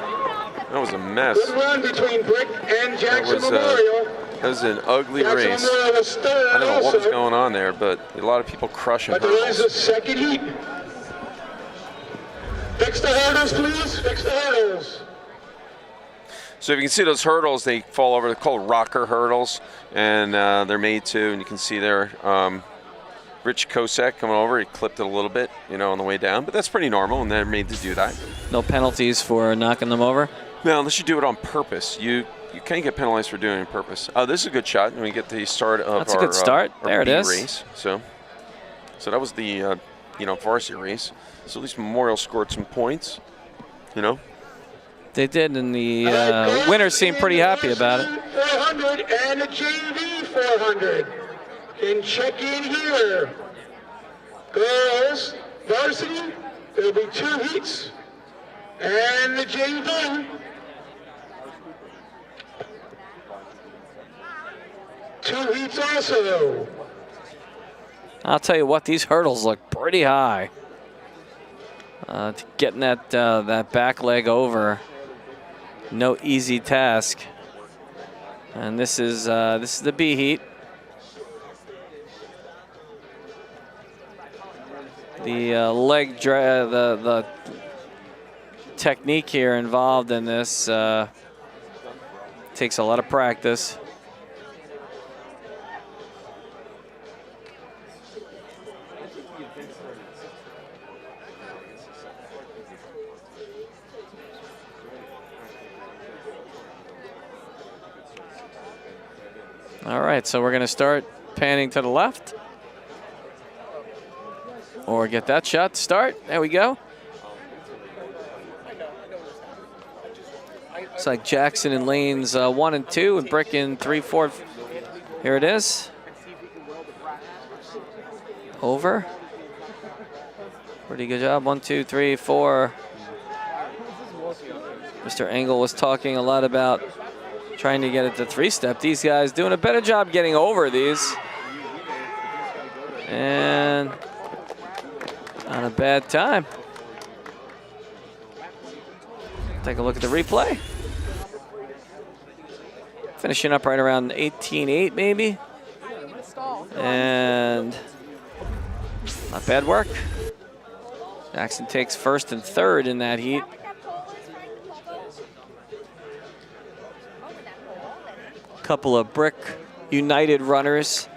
That was a mess. Good run between Brick and Jackson was, Memorial. That was an ugly Jackson race. Memorial was third I don't know what was also. going on there, but a lot of people crushing But there is a hurdles. second heat. Fix the hurdles, please. Fix the hurdles. So if you can see those hurdles, they fall over. They're called rocker hurdles, and they're made to. And you can see there, Rich Kosek coming over. He clipped it a little bit, on the way down. But that's pretty normal, and they're made to do that. No penalties for knocking them over. Now, unless you do it on purpose, you can't get penalized for doing it on purpose. Oh, this is a good shot. And we get the start of That's a our, good start. our There it B is. race. So that was the varsity race. So at least Memorial scored some points. They did, and the winners seem pretty happy about it. 400 and the JV 400. Can check in here. Girls, varsity, there'll be 2 heats. And the JV. 2 heats also. I'll tell you what, these hurdles look pretty high. Getting that back leg over, no easy task. And this is the B heat. The the technique here involved in this takes a lot of practice. All right, so we're going to start panning to the left. Or get that shot to start. There we go. Looks like Jackson in lanes 1 and 2 and Brick in 3, 4. Here it is. Over. Pretty good job. 1, 2, 3, 4. Mr. Engel was talking a lot about trying to get it to 3-step. These guys doing a better job getting over these. And on a bad time. Take a look at the replay. Finishing up right around 18.8 maybe. And not bad work. Jackson takes first and third in that heat. Couple of Brick United runners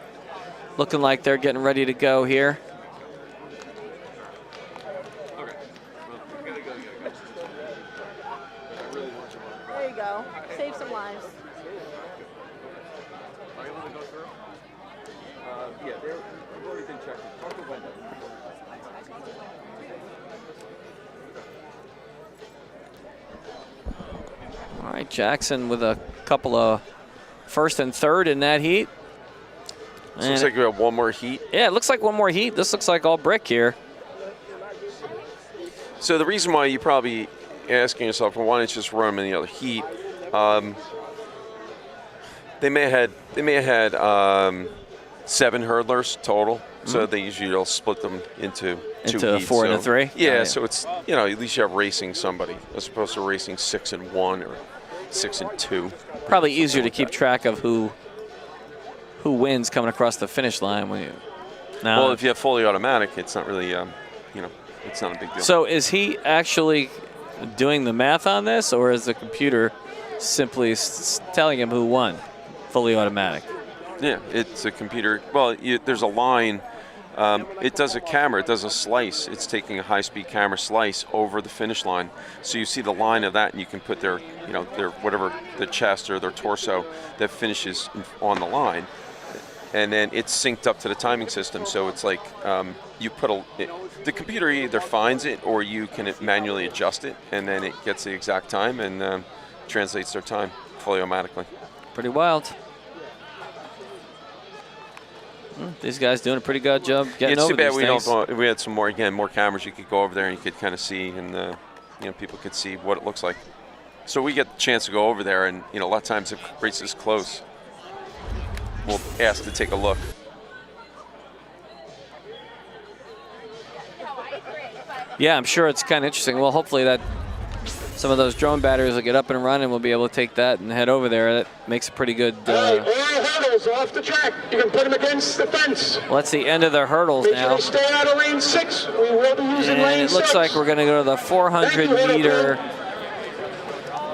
looking like they're getting ready to go here. There you go. Save some lives. All right, Jackson with a couple of first and third in that heat. So looks like we have one more heat. Yeah, it looks like one more heat. This looks like all Brick here. So the reason why you probably asking yourself, well, why don't you just run them in the other heat? They may have had 7 hurdlers total. So they usually will split them into 2 Into heats. 4 and a 3? Yeah, Yeah. so it's, at least you have racing somebody as opposed to racing 6 and 1 or 6 and 2. Probably easier to keep track of who wins coming across the finish line when you. Now, Well, if you have fully automatic, it's not really, it's not a big deal. so is he actually doing the math on this, or is the computer simply telling him who won? Fully automatic. Yeah, it's a computer. Well, there's a line it does a camera, it does a slice. It's taking a high-speed camera slice over the finish line. So you see the line of that, and you can put their, their whatever, the chest or their torso that finishes on the line. And then it's synced up to the timing system. So it's like you put the computer either finds it or you can manually adjust it, and then it gets the exact time and translates their time fully automatically. Pretty wild. These guys doing a pretty good job getting over these things. It's too bad we had some more cameras you could go over there and you could kind of see, and people could see what it looks like. So we get the chance to go over there, and a lot of times if the race is close, we'll ask to take a look. Yeah, I'm sure it's kind of interesting. Well, hopefully that some of those drone batteries will get up and running. We'll be able to take that and head over there. That makes a pretty good. All hurdles off the track. You can put them against the fence. Well, that's the end of the hurdles now. Stay out of lane 6. We will be using lane 6. It looks like we're going to go to the 400-meter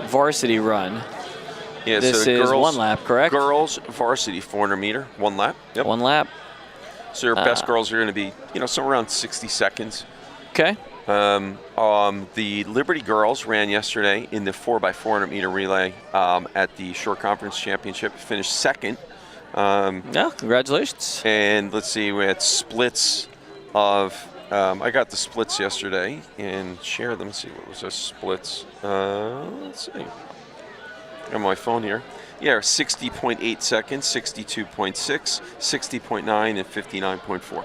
varsity run. Yeah, this so is one lap, correct? Girls varsity 400 meter, 1 lap. Yep. 1 lap. So your best girls are going to be, somewhere around 60 seconds. Okay. The Liberty girls ran yesterday in the 4x400 meter relay at the Short Conference Championship. Finished second. Yeah, congratulations. And let's see, we had splits of. I got the splits yesterday and shared them. Let's see, what was those splits? Let's see. I have my phone here. Yeah, 60.8 seconds, 62.6, 60.9, and 59.4.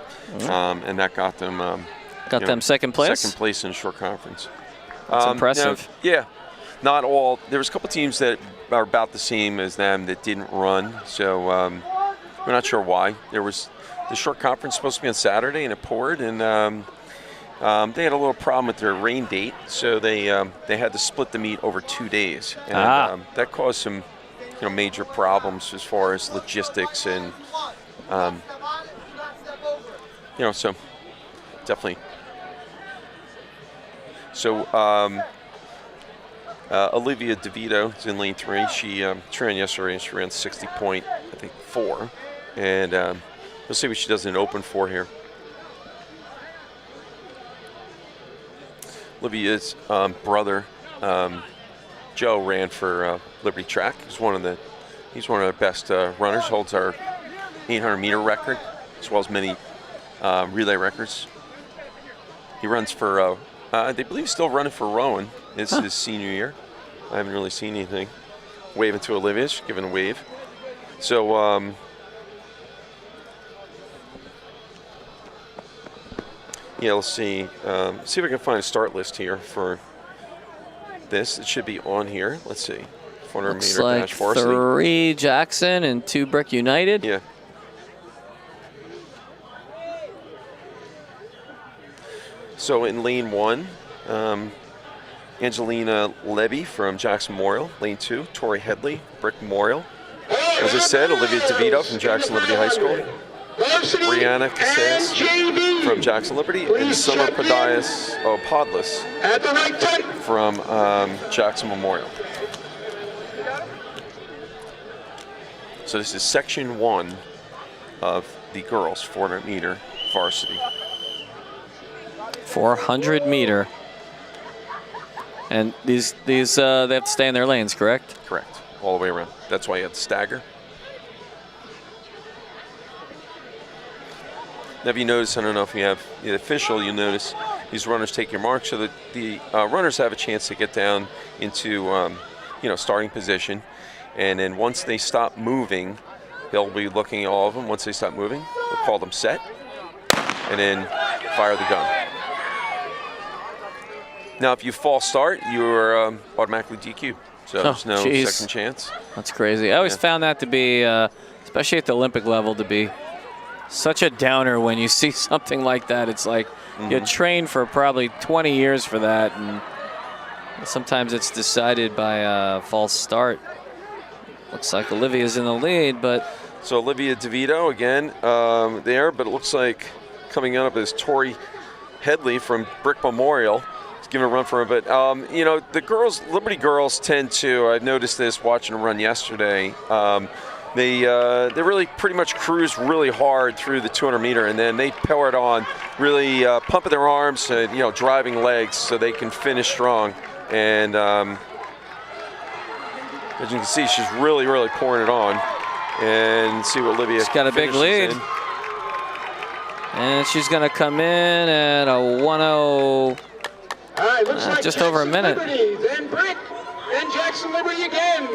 And that got them. Got them second place? Second place in a short conference. That's impressive. Yeah. Not all. There was a couple teams that are about the same as them that didn't run. So we're not sure why. There was the short conference supposed to be on Saturday, and it poured, and they had a little problem with their rain date. So they had to split the meet over 2 days. And that caused some major problems as far as logistics and so definitely. So Olivia DeVito is in lane 3. She ran yesterday and she ran 60.4, and we'll see what she does in an open 4 here. Olivia's brother Joe ran for Liberty Track. He's one of the best runners. Holds our 800 meter record as well as many relay records. He runs for, they believe he's still running for Rowan. It's his senior year. I haven't really seen anything. Waving to Olivia, she's giving a wave. So, yeah, let's see. See if I can find a start list here for this. It should be on here. Let's see. 400 Looks meter like dash varsity. 3 Jackson and 2 Brick United. Yeah. So in lane 1, Angelina Levy from Jackson Memorial. Lane 2, Tori Headley, Brick Memorial. As I said, Olivia DeVito from Jackson Liberty High School. Brianna Casas from Jackson Liberty, and Summer Podless from Jackson Memorial. So this is section 1 of the girls 400 meter varsity. 400 meter. And these they have to stay in their lanes, correct? Correct. All the way around. That's why you have to stagger. Now, if you notice, I don't know if you have the official, you'll notice these runners take your mark so that the runners have a chance to get down into, starting position. And then once they stop moving, they'll be looking at all of them. Once they stop moving, we'll call them set, and then fire the gun. Now, if you false start, you're automatically DQ. So there's no second chance. That's crazy. I always found that to be, especially at the Olympic level, to be such a downer when you see something like that. It's like you trained for probably 20 years for that, and sometimes it's decided by a false start. Looks like Olivia's in the lead, but... So Olivia DeVito again there, but it looks like coming up is Tori Headley from Brick Memorial. Let's give her a run for her. But, the girls, Liberty girls tend to, I noticed this watching them run yesterday, they really pretty much cruised really hard through the 200 meter, and then they powered on, really pumping their arms, driving legs so they can finish strong. And as you can see, she's really pouring it on. And see what Olivia. She's got a big lead. In. And she's going to come in at a 1:0. Looks like just over a minute. Liberty, then Brick, then Jackson Liberty again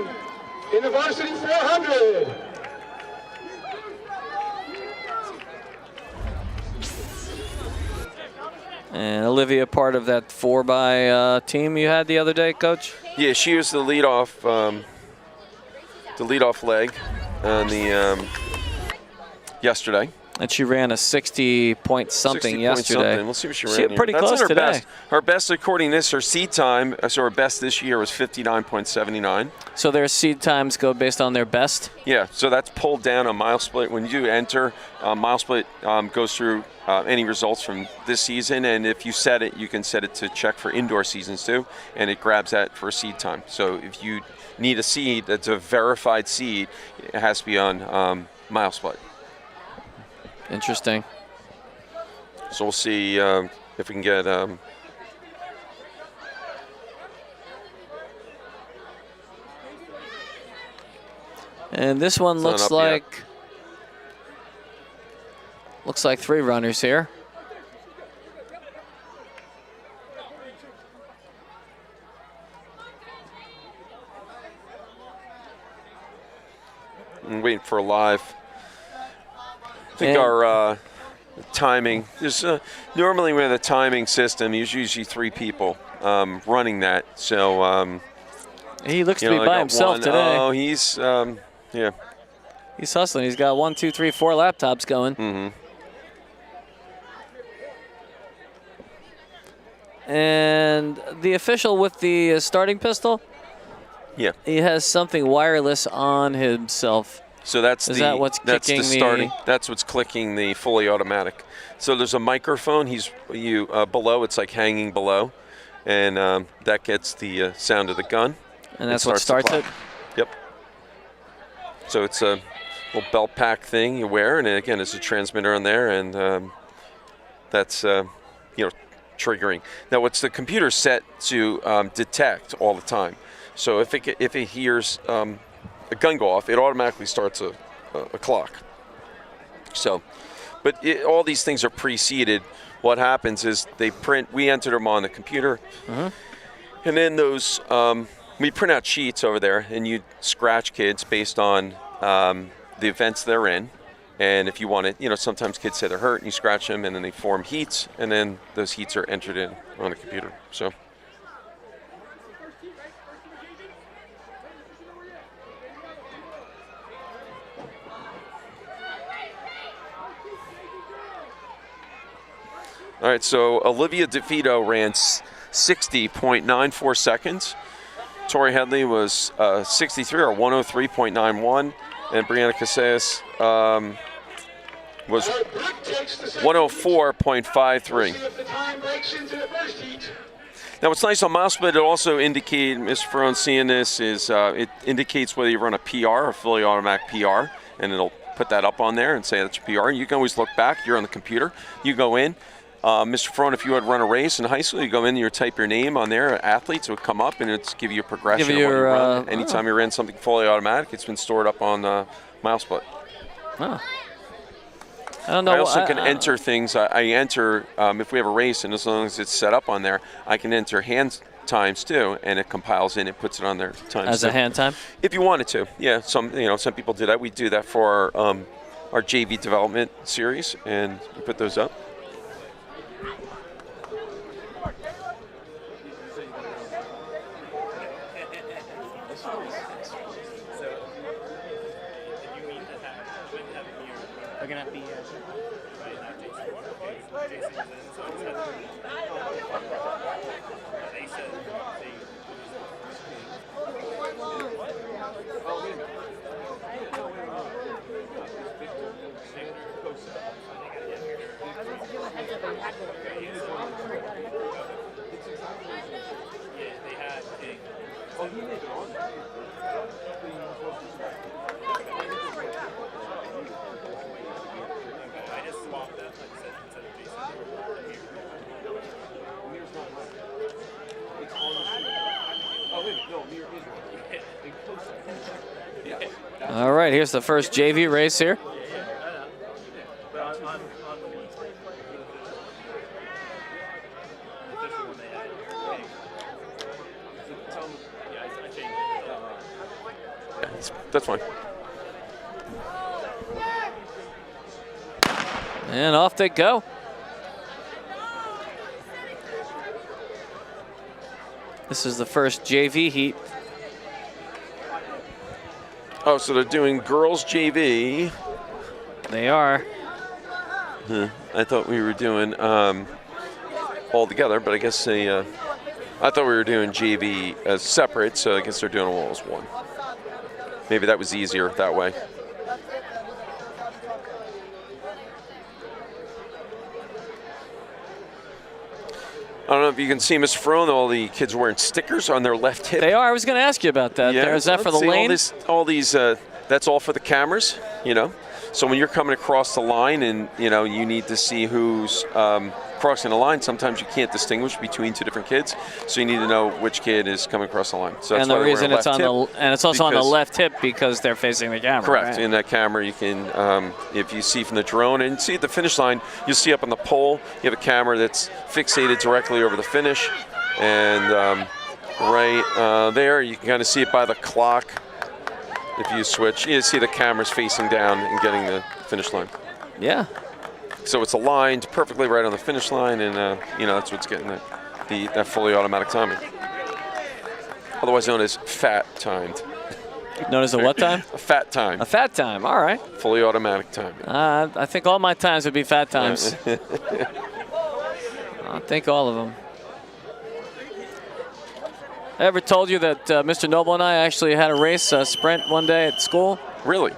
in the Varsity 400. And Olivia, part of that 4x team you had the other day, Coach? Yeah, she was the leadoff leg on the yesterday. And she ran a 60-point-something yesterday. We'll see what she ran. She hit pretty close today. Best. Her best, according to this, her seed time, so her best this year was 59.79. So their seed times go based on their best? Yeah, so that's pulled down on mile split. When you do enter, mile split goes through any results from this season, and if you set it, you can set it to check for indoor seasons too, and it grabs that for seed time. So if you need a seed that's a verified seed, it has to be on mile split. Interesting. So we'll see if we can get and this one looks like three runners here. I'm waiting for a live. I think our timing, there's normally with a timing system, there's usually three people running that. So he looks to be by himself today. Oh, he's yeah. He's hustling. He's got 1, 2, 3, 4 laptops going. Mm-hmm. And the official with the starting pistol. Yeah. He has something wireless on himself. So that's what's clicking the fully automatic. So there's a microphone. Below. It's like hanging below, and that gets the sound of the gun. And that's what starts it. Yep. So it's a little belt pack thing you wear, and again, it's a transmitter on there, and that's triggering. Now, what's the computer set to detect all the time? So if it hears a gun go off, it automatically starts a clock. So, but all these things are preceded. What happens is we enter them on the computer, and then those, we print out sheets over there, and you scratch kids based on the events they're in. And if you want it, sometimes kids say they're hurt, and you scratch them, and then they form heats, and then those heats are entered in on the computer. So. All right, so Olivia DeVito ran 60.94 seconds. Tori Headley was 63 or 103.91, and Brianna Casillas was 104.53. Now, what's nice on mile split, it also indicates, Mr. Ferrone seeing this, is it indicates whether you run a PR, a fully automatic PR, and it'll put that up on there and say that's your PR. You can always look back. You're on the computer. You go in. Mr. Ferrone, if you had run a race in high school, you go in, you type your name on there, athletes would come up, and it's give you a progression of what you run. Anytime you ran something fully automatic, it's been stored up on mile split. Oh. I don't know. I also can enter things. I enter, if we have a race, and as long as it's set up on there, I can enter hand times too, and it compiles in, it puts it on there times. As a hand time? If you wanted to, yeah. Some people do that. We do that for our JV development series, and we put those up. They're gonna be All right, here's the first JV race here. That's fine. And off they go. This is the first JV heat. Oh, so they're doing girls JV. They are. I thought we were doing all together, but I guess they. I thought we were doing JV as separate, so I guess they're doing them all as one. Maybe that was easier that way. I don't know if you can see, Mr. Ferone, all the kids are wearing stickers on their left hip. They are. I was going to ask you about that. Yeah, Is that for the see, lane? All these, that's all for the cameras, you know. So when you're coming across the line and, you know, you need to see who's crossing the line, sometimes you can't distinguish between two different kids. So you need to know which kid is coming across the line. So that's and the why reason it's on left the, and it's also on the left hip because they're facing the camera. Correct. Right? In that camera, you can, if you see from the drone and see at the finish line, you'll see up on the pole, you have a camera that's fixated directly over the finish. And right there, you can kind of see it by the clock. If you switch, you see the cameras facing down and getting the finish line. Yeah. So it's aligned perfectly right on the finish line, and you know, that's what's getting that fully automatic timing. Otherwise known as fat timed. Known as a what time? A fat time. A fat time. All right. Fully automatic timing. I think all my times would be fat times. I think all of them. I ever told you that Mr. Noble and I actually had a race, sprint one day at school? Really?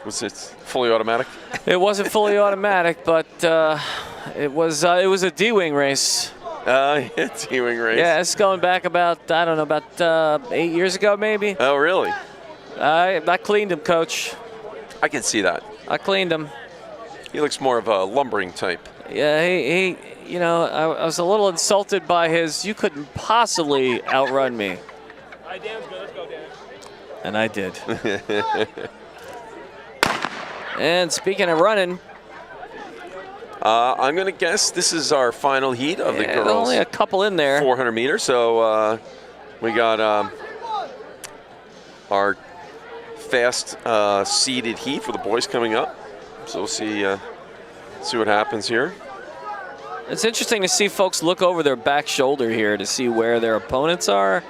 Was it fully automatic? It wasn't fully automatic, but it was a D-wing race. Yeah, D-wing race. Yeah, it's going back about, I don't know, about 8 years ago maybe. Oh, really? I cleaned him, Coach. I can see that. I cleaned him. He looks more of a lumbering type. Yeah, he you know, I was a little insulted by his, you couldn't possibly outrun me. All right, Dan's good. Let's go, Dan. And I did. And speaking of running, I'm going to guess this is our final heat of the girls. Only a couple in there. 400 meters. So we got our fast seeded heat for the boys coming up. So we'll see what happens here. It's interesting to see folks look over their back shoulder here to see where their opponents are.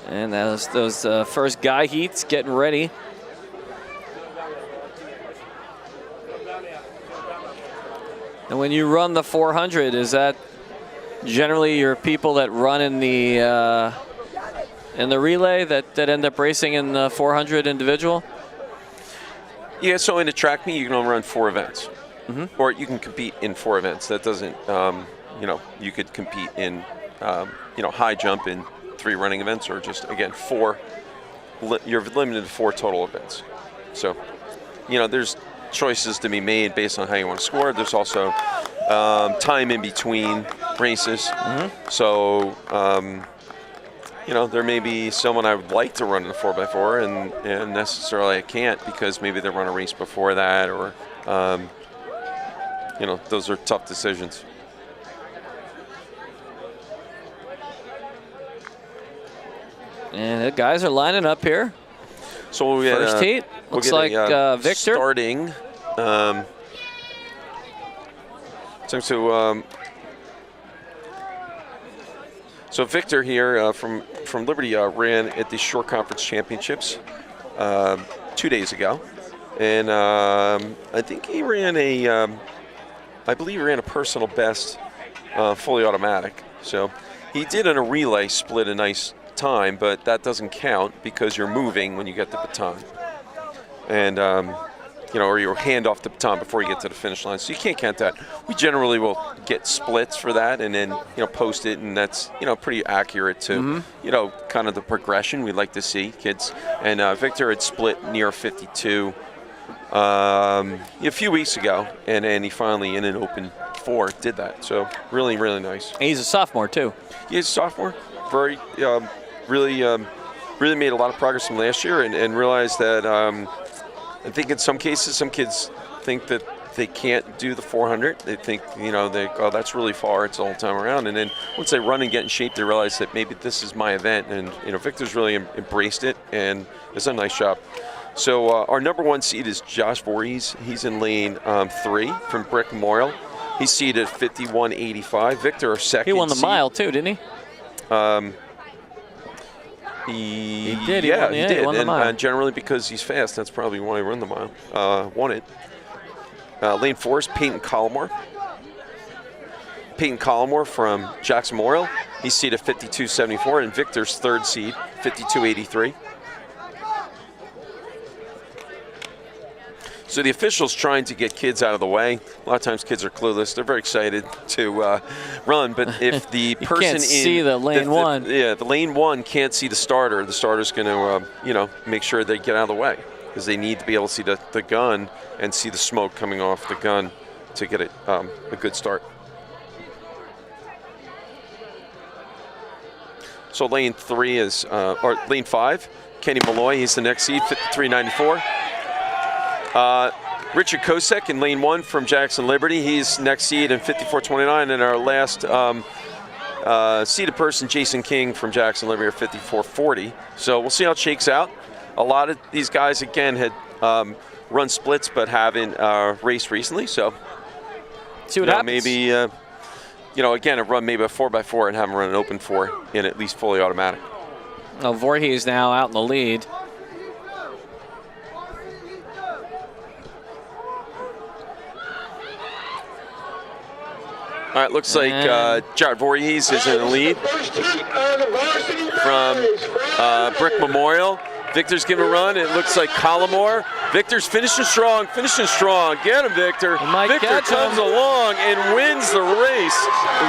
And those first guy heats getting ready. And when you run the 400, is that generally your people that run in the relay that end up racing in the 400 individual? Yeah, so in a track meet, you can only run 4 events. Mm-hmm. Or you can compete in 4 events. That doesn't, you know, you could compete in, you know, high jump in 3 running events, or just, again, 4. You're limited to 4 total events. So, you know, there's choices to be made based on how you want to score. There's also time in between races. Mm-hmm. So, you know, there may be someone I would like to run in a 4x4 and necessarily I can't because maybe they run a race before that, or, you know, those are tough decisions. And the guys are lining up here. So we first heat looks like Victor starting. So Victor here from Liberty ran at the Short Conference Championships 2 days ago, and I think he ran I believe he ran a personal best fully automatic. So he did in a relay split a nice time, but that doesn't count because you're moving when you get the baton. And or your hand off the baton before you get to the finish line. So you can't count that. We generally will get splits for that and then, post it, and that's, pretty accurate to, kind of the progression we like to see kids. And Victor had split near 52 a few weeks ago, and then he finally, in an open 4, did that. So really, really nice. And he's a sophomore, too. He's a sophomore. Very, really made a lot of progress from last year, and realized that I think in some cases, some kids think that they can't do the 400. They think, oh, that's really far. It's all the time around. And then once they run and get in shape, they realize that maybe this is my event. And, Victor's really embraced it and has done a nice job. So our number 1 seed is Josh Voorhees. He's in lane 3 from Brick Memorial. He's seeded at 51.85. Victor, our second He won the seed. mile, too, didn't he? He did. Yeah, he did. He won the mile. And generally because he's fast, that's probably why he won the mile. Won it. Lane 4 is Peyton Collmore. Peyton Collmore from Jackson Memorial. He's seeded 52.74, and Victor's 3rd seed, 52.83. So the officials trying to get kids out of the way. A lot of times kids are clueless. They're very excited to run, but if the person can't see the lane 1. The lane 1 can't see the starter's going to, make sure they get out of the way, because they need to be able to see the gun and see the smoke coming off the gun to get it a good start. So lane 3 is, or lane 5, Kenny Malloy. He's the next seed, 53.94. Richard Kosek in lane 1 from Jackson Liberty. He's next seed in 54.29. And our last seeded person, Jason King from Jackson Liberty, at 54.40. So we'll see how it shakes out. A lot of these guys, again, had run splits but haven't raced recently. So see what happens. Maybe, again, have run maybe a 4x4 and haven't run an open 4 in at least fully automatic. Oh, Voorhees now out in the lead. All right, looks like Jared Voorhees is in the lead from Brick Memorial. Victor's giving a run. It looks like Collmore. Victor's finishing strong. Get him, Victor. Victor comes along and wins the race.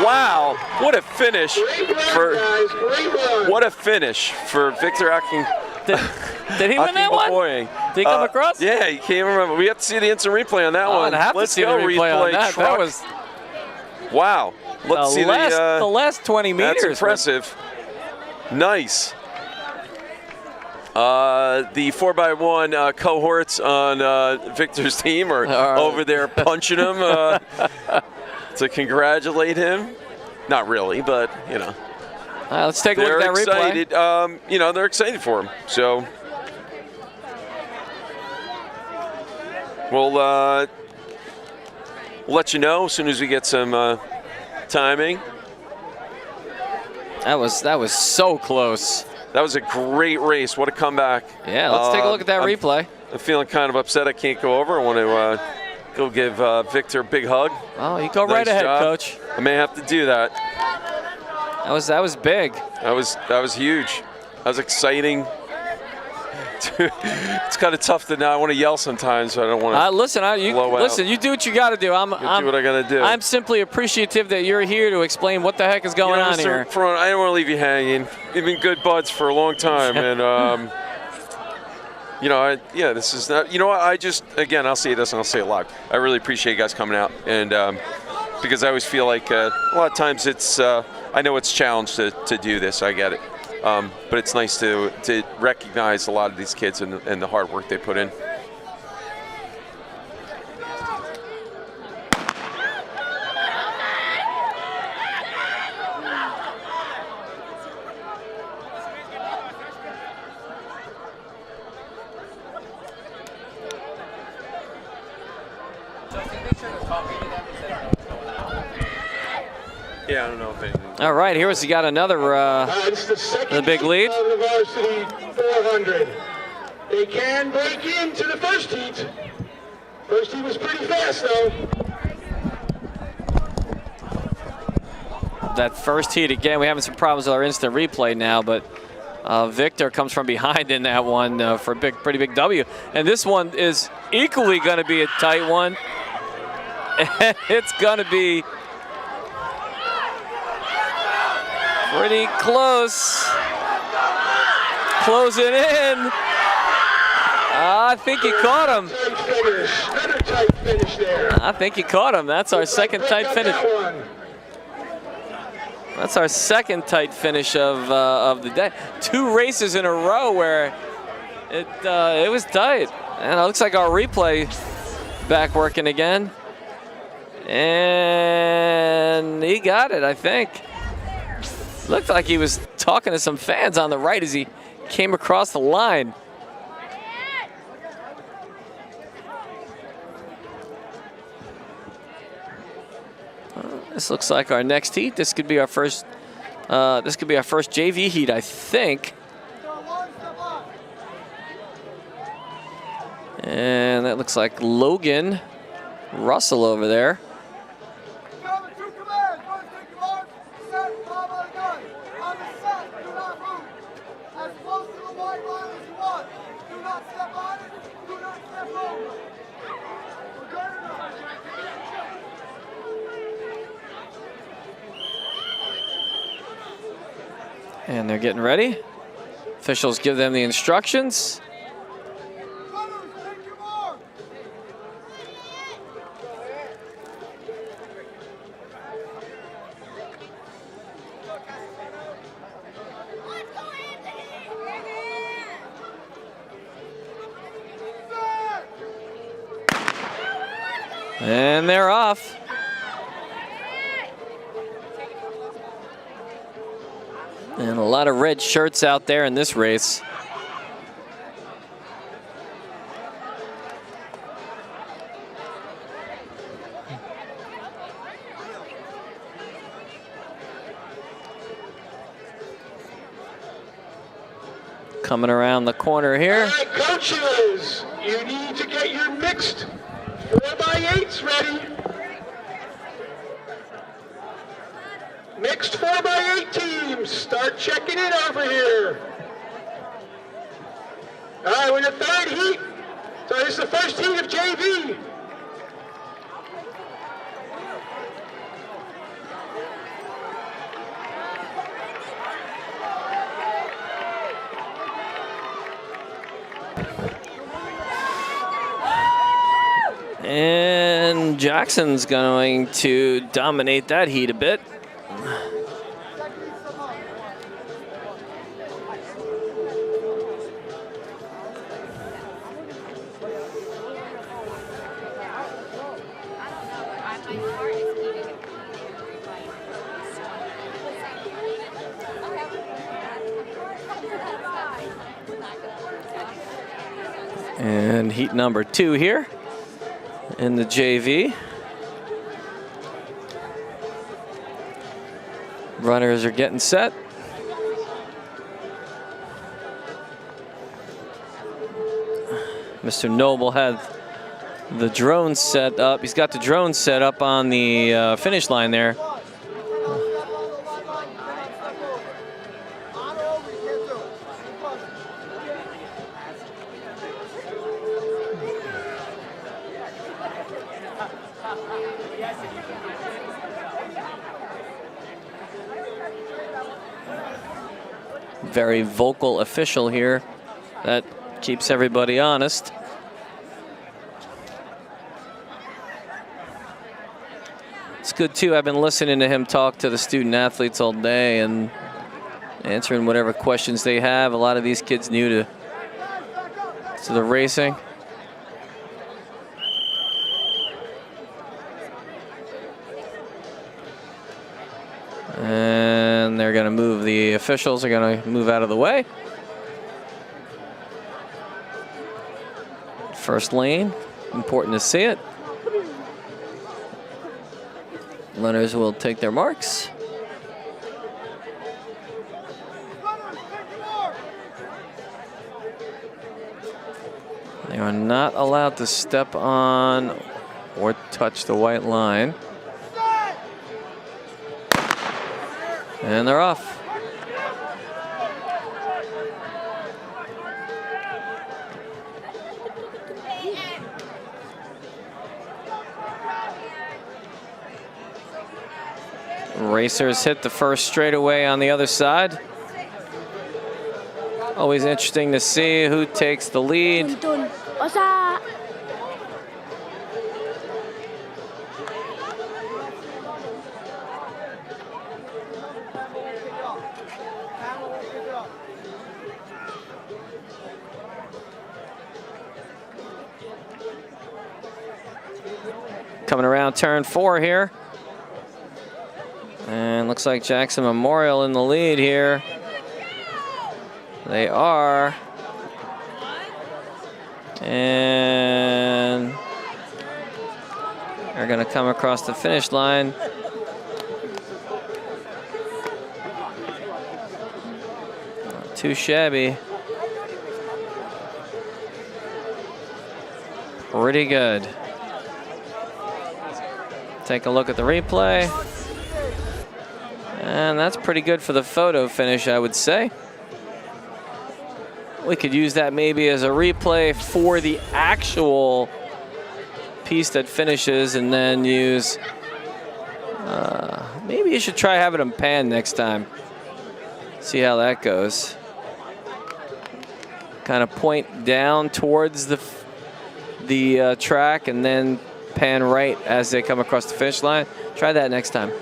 Wow, what a finish for Victor Akin. Did he win that one? Did he come across? Yeah, he came around. We have to see the instant replay on that one. I'd have to see the replay on that. Truck. That was wow. Let's see the last 20 meters. That's impressive. Nice. The 4x1 cohorts on Victor's team are over there punching him to congratulate him. Not really, but let's take a look at that excited. replay. They're excited for him. So we'll let you know as soon as we get some timing. That was so close. That was a great race. What a comeback. Yeah, let's take a look at that replay. I'm feeling kind of upset I can't go over. I want to go give Victor a big hug. Oh, you go right ahead, Coach. I may have to do that. That was big. That was huge. That was exciting. It's kind of tough to now. I want to yell sometimes, so I don't want to. Listen, you do what you got to do. Do what I got to do. I'm simply appreciative that you're here to explain what the heck is going on here. I don't want to leave you hanging. We've been good buds for a long time, and this is not. You know what? I'll say this and I'll say it live. I really appreciate you guys coming out, and because I always feel like a lot of times it's. I know it's a challenge to do this. I get it. But it's nice to recognize a lot of these kids and the hard work they put in. Yeah, I don't know if anything. All right, here's got another the big lead. Of the Varsity 400. They can break into the first heat. First heat was pretty fast, though. That first heat again. We're having some problems with our instant replay now, but Victor comes from behind in that one for a pretty big W. And this one is equally going to be a tight one. And it's going to be pretty close. Close it in. I think he caught him. I think he caught him. That's our second tight finish. That's our second tight finish of the day. 2 races in a row where it was tight. And it looks like our replay back working again. And he got it, I think. Looked like he was talking to some fans on the right as he came across the line. This looks like our next heat. This could be our first. This could be our first JV heat, I think. And that looks like Logan Russell over there. And they're getting ready. Officials give them the instructions. And they're off. And a lot of red shirts out there in this race. Coming around the corner here. All right, coaches, you need to get your mixed 4x8s ready. Mixed 4x8 teams, start checking in over here. All right, we're in the 3rd heat. So this is the first heat of JV. And Jackson's going to dominate that heat a bit. And heat number 2 here in the JV. Runners are getting set. Mr. Noble had the drone set up. He's got the drone set up on the finish line there. Very vocal official here. That keeps everybody honest. It's good too. I've been listening to him talk to the student athletes all day and answering whatever questions they have. A lot of these kids new to the racing. And they're going to move, the officials are going to move out of the way. First lane, important to see it. Runners will take their marks. They are not allowed to step on or touch the white line. And they're off. Racers hit the first straightaway on the other side. Always interesting to see who takes the lead. Coming around turn 4 here. And looks like Jackson Memorial in the lead here. They are. And they're going to come across the finish line. Not too shabby. Pretty good. Take a look at the replay. And that's pretty good for the photo finish, I would say. We could use that maybe as a replay for the actual piece that finishes, and then use, maybe you should try having them pan next time. See how that goes. Kind of point down towards the track and then pan right as they come across the finish line. Try that next time.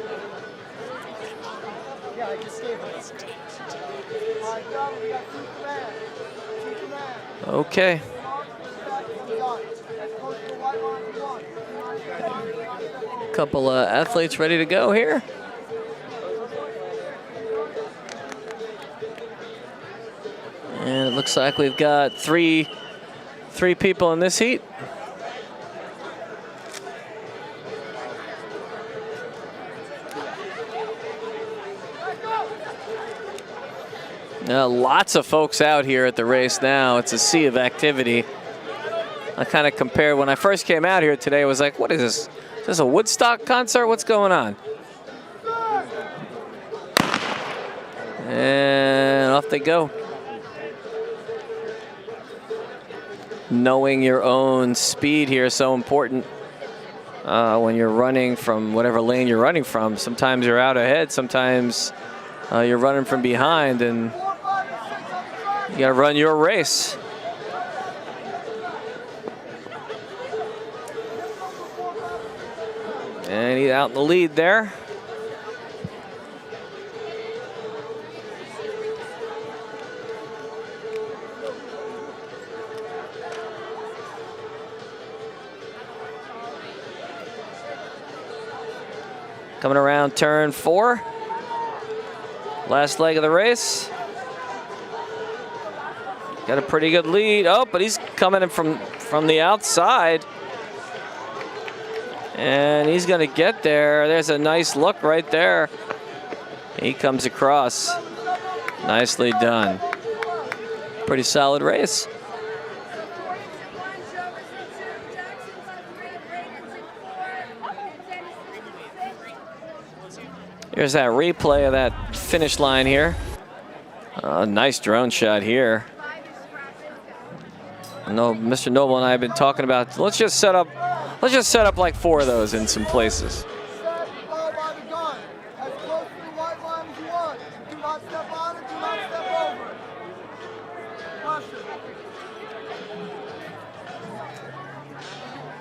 Okay. Couple of athletes ready to go here. And it looks like we've got three people in this heat. Lots of folks out here at the race now. It's a sea of activity. I kind of compared when I first came out here today. I was like, what is this? Is this a Woodstock concert? What's going on? And off they go. Knowing your own speed here is so important when you're running from whatever lane you're running from. Sometimes you're out ahead, sometimes you're running from behind, and you gotta run your race. And he's out in the lead there. Coming around turn 4. Last leg of the race. Got a pretty good lead. Oh, but he's coming in from the outside. And he's going to get there. There's a nice look right there. He comes across. Nicely done. Pretty solid race. Here's that replay of that finish line here. Nice drone shot here. I know Mr. Noble and I have been talking about, let's just set up like 4 of those in some places.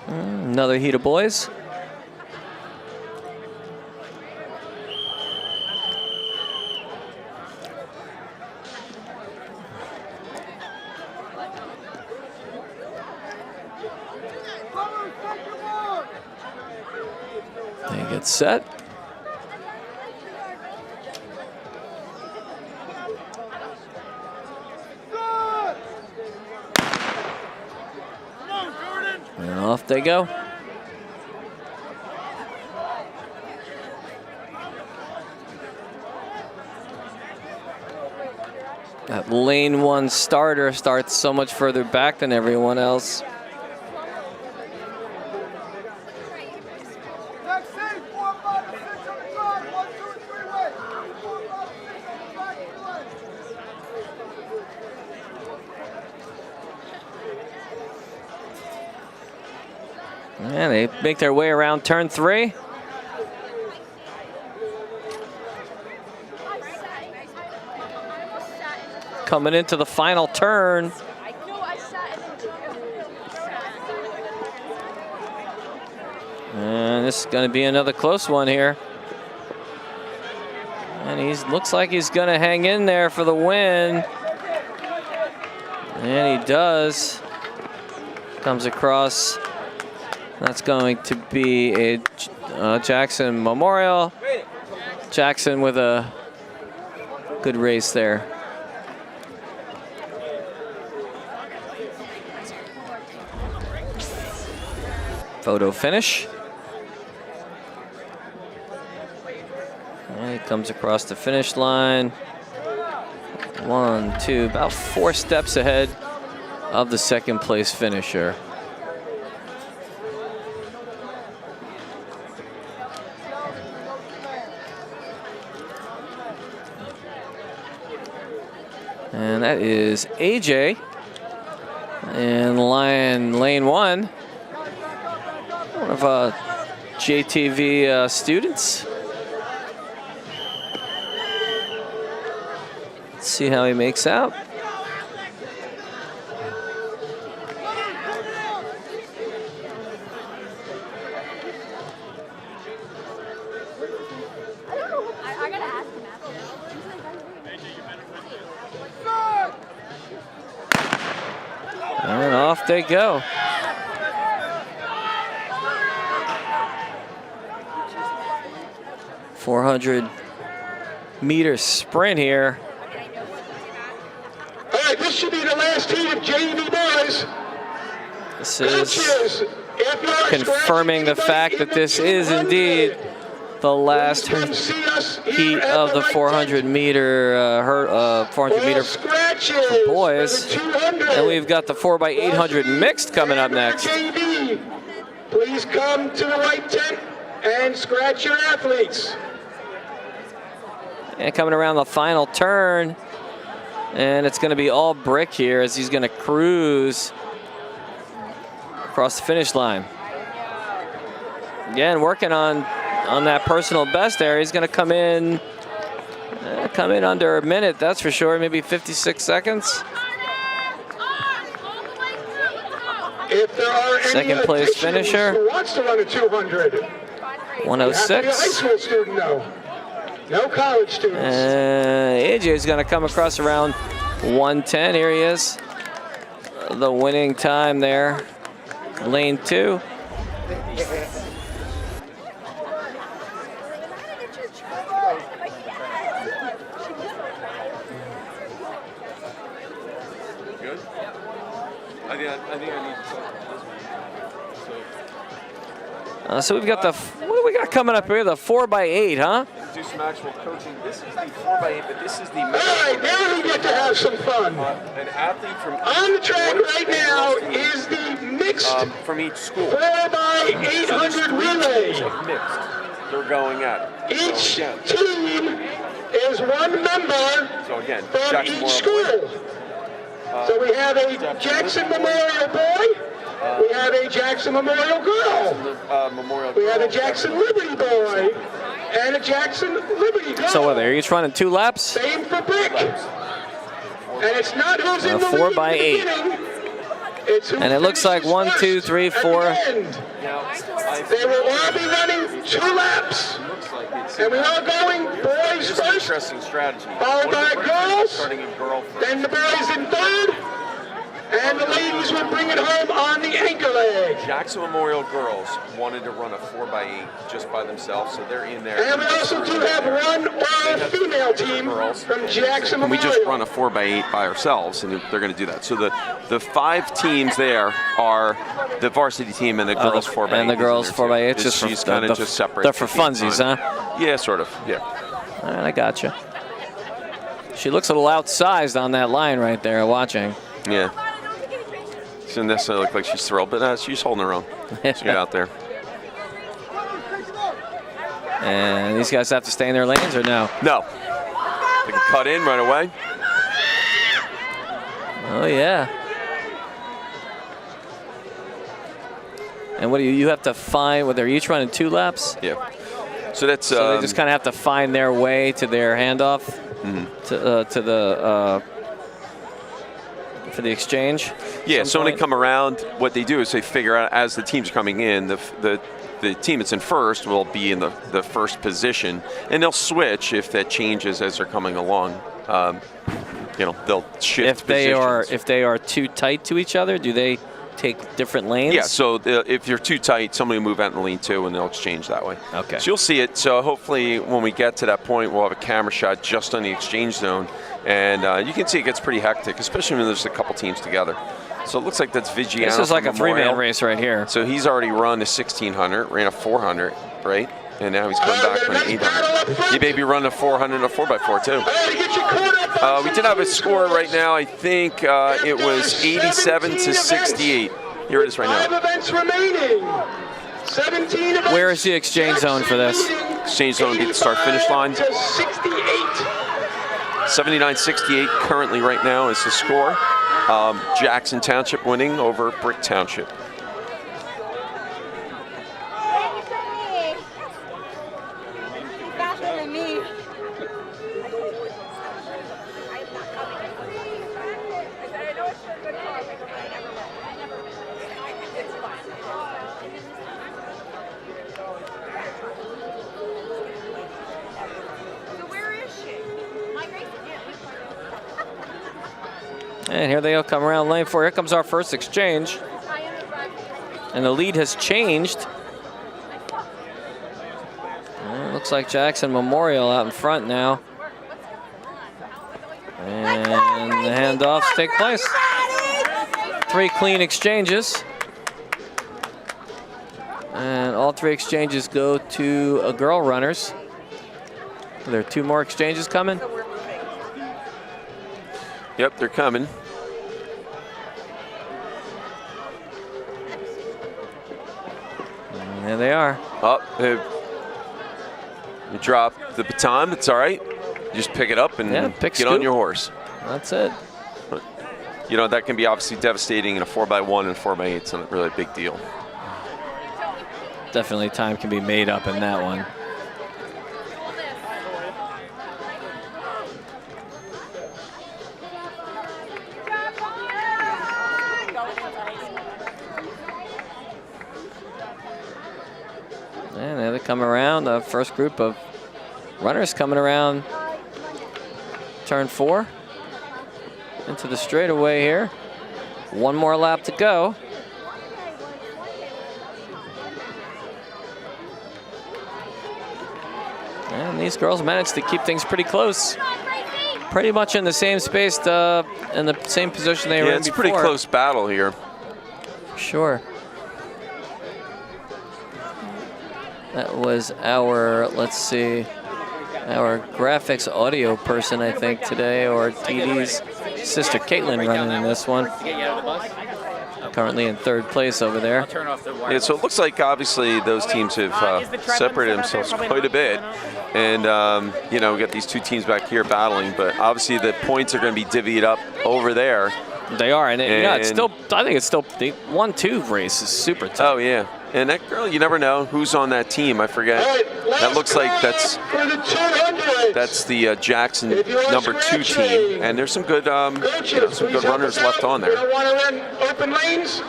Another heat of boys. They get set. And off they go. That lane 1 starter starts so much further back than everyone else. And they make their way around turn 3. coming into the final turn. And this is going to be another close one here. And he looks like he's going to hang in there for the win. And he does. Comes across. That's going to be a Jackson Memorial. Jackson with a good race there. Photo finish. And he comes across the finish line. 1, 2, about 4 steps ahead of the second place finisher. And that is AJ in lane 1. One of JTV students. Let's see how he makes out. I gotta ask him after. And off they go. .400-meter sprint here. All right, this should be the last heat of JV boys. This is confirming the fact that this is indeed the last heat of the 400-meter 400-meter for boys. And we've got the 4x800 mixed coming up next. Please come to the right tent and scratch your athletes. And coming around the final turn. And it's going to be all brick here as he's going to cruise across the finish line. Again, working on that personal best there. He's going to come in under a minute, that's for sure. Maybe 56 seconds. If there are any second place finisher. Who wants to run a 200? 106. High school student, no. No college students. AJ is going to come across around 110. Here he is. The winning time there. Lane 2. Good? I think I need So we've got what do we got coming up here? The 4x8, huh? do some actual coaching. This is the 4x8, but this is the... All right, now we get to have some fun. An athlete from... On the track right now is the mixed from each school. 4x800 relay. Mixed. They're going at it. Each team is one member from each school. So we have a Jackson Memorial boy. We have a Jackson Memorial girl. We have a Jackson Liberty boy and a Jackson Liberty girl. So what, they're each running 2 laps? Same for brick. And it's not who's in the 4x8. It's who and it looks like 1, 2, 3, 4. They will all be running 2 laps. And we are going boys first, interesting strategy. Followed by girls, then the boys in third, and the ladies will bring it home on the anchor leg. Jackson Memorial girls wanted to run a 4x8 just by themselves, so they're in there. And we also do have one all-female team from Jackson and we Memorial. just run a 4x8 by ourselves, and they're going to do that. So the 5 teams there are the varsity team and the girls 4x8. And the girls 4x8. It's just she's kind of just separate. They're for funsies, huh? Yeah, sort of. Yeah. All right, I gotcha. She looks a little outsized on that line right there, watching. Yeah. She doesn't necessarily look like she's thrilled, but she's holding her own. She's out there. And these guys have to stay in their lanes or no? No. They can cut in right away. Oh, yeah. And what do you have to find, they're each running 2 laps? Yeah. So that's... So they just kind of have to find their way to their handoff to the for the exchange? Yeah, so when they point? come around, what they do is they figure out as the team's coming in, the team that's in first will be in the first position, and they'll switch if that changes as they're coming along. They'll shift positions. If they are too tight to each other, do they take different lanes? Yeah, so if you're too tight, somebody will move out in lane 2 and they'll exchange that way. Okay. So you'll see it. So hopefully when we get to that point, we'll have a camera shot just on the exchange zone. And you can see it gets pretty hectic, especially when there's a couple teams together. So it looks like that's Vigiano. This is like a Memorial. 3-man race right here. So he's already run a 1600, ran a 400, right? And now he's coming back for an 800. He may be running a 400 and a 4x4 too. We did have a score right now. I think it was 87 to 68. Here it is right now. 5 events remaining. 17 events. Where is the exchange zone for this? Exchange zone would be the start-finish line. To 68. 79-68 currently right now is the score. Jackson Township winning over Brick Township. Faster than me. And here they come around lane 4. Here comes our first exchange. And the lead has changed. Looks like Jackson Memorial out in front now. And the handoffs take place. 3 clean exchanges. And all 3 exchanges go to girl runners. Are there 2 more exchanges coming? Yep, they're coming. And there they are. Oh, you drop the baton. It's all right. You just pick it up and get on your horse. That's it. You know, that can be obviously devastating in a 4x1 and 4x8. It's not really a big deal. Definitely time can be made up in that one. And there they come around. The first group of runners coming around turn 4 into the straightaway here. 1 more lap to go. And these girls managed to keep things pretty close. Pretty much in the same space, in the same position they were in before. Yeah, it's a pretty close battle here. Sure. That was our, let's see, our graphics audio person, I think, today, or Dee Dee's sister Caitlin running in this one. Currently in 3rd place over there. Yeah, so it looks like obviously those teams have separated themselves quite a bit. And, you know, we got these 2 teams back here battling, but obviously the points are going to be divvied up over there. They are, and it's still, I think it's still, the 1-2 race is super tough. Oh, yeah. And that girl, you never know who's on that team. I forget. That looks like that's the Jackson number 2 team, and there's some good, some good runners left on there. Open lanes.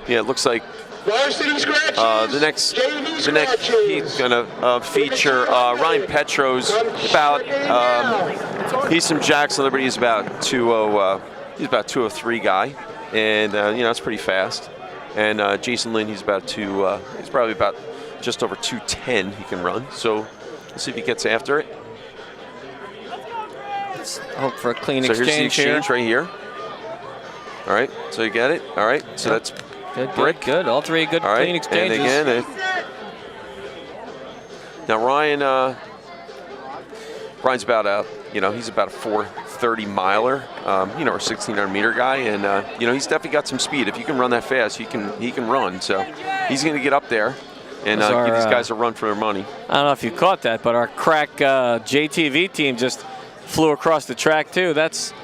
Yeah, it looks like Varsity scratches. the next he's gonna feature Ryan Petros. He's from Jackson Liberty. He's about 2:0. He's about 2:03 guy, and you know, it's pretty fast. And Jason Lynn, he's about he's probably about just over 2:10 he can run. So let's see if he gets after it. Let's hope for a clean so exchange here's the exchange here. right here. All right, so you get it. All right, so that's good. All 3 good clean exchanges. And again, now Ryan's about he's about a 4:30 miler, you know, or 1,600 meter guy, and you know, he's definitely got some speed. If you can run that fast, he can run. So he's going to get up there and give these guys a run for their money. I don't know if you caught that, but our crack JTV team just flew across the track too. That's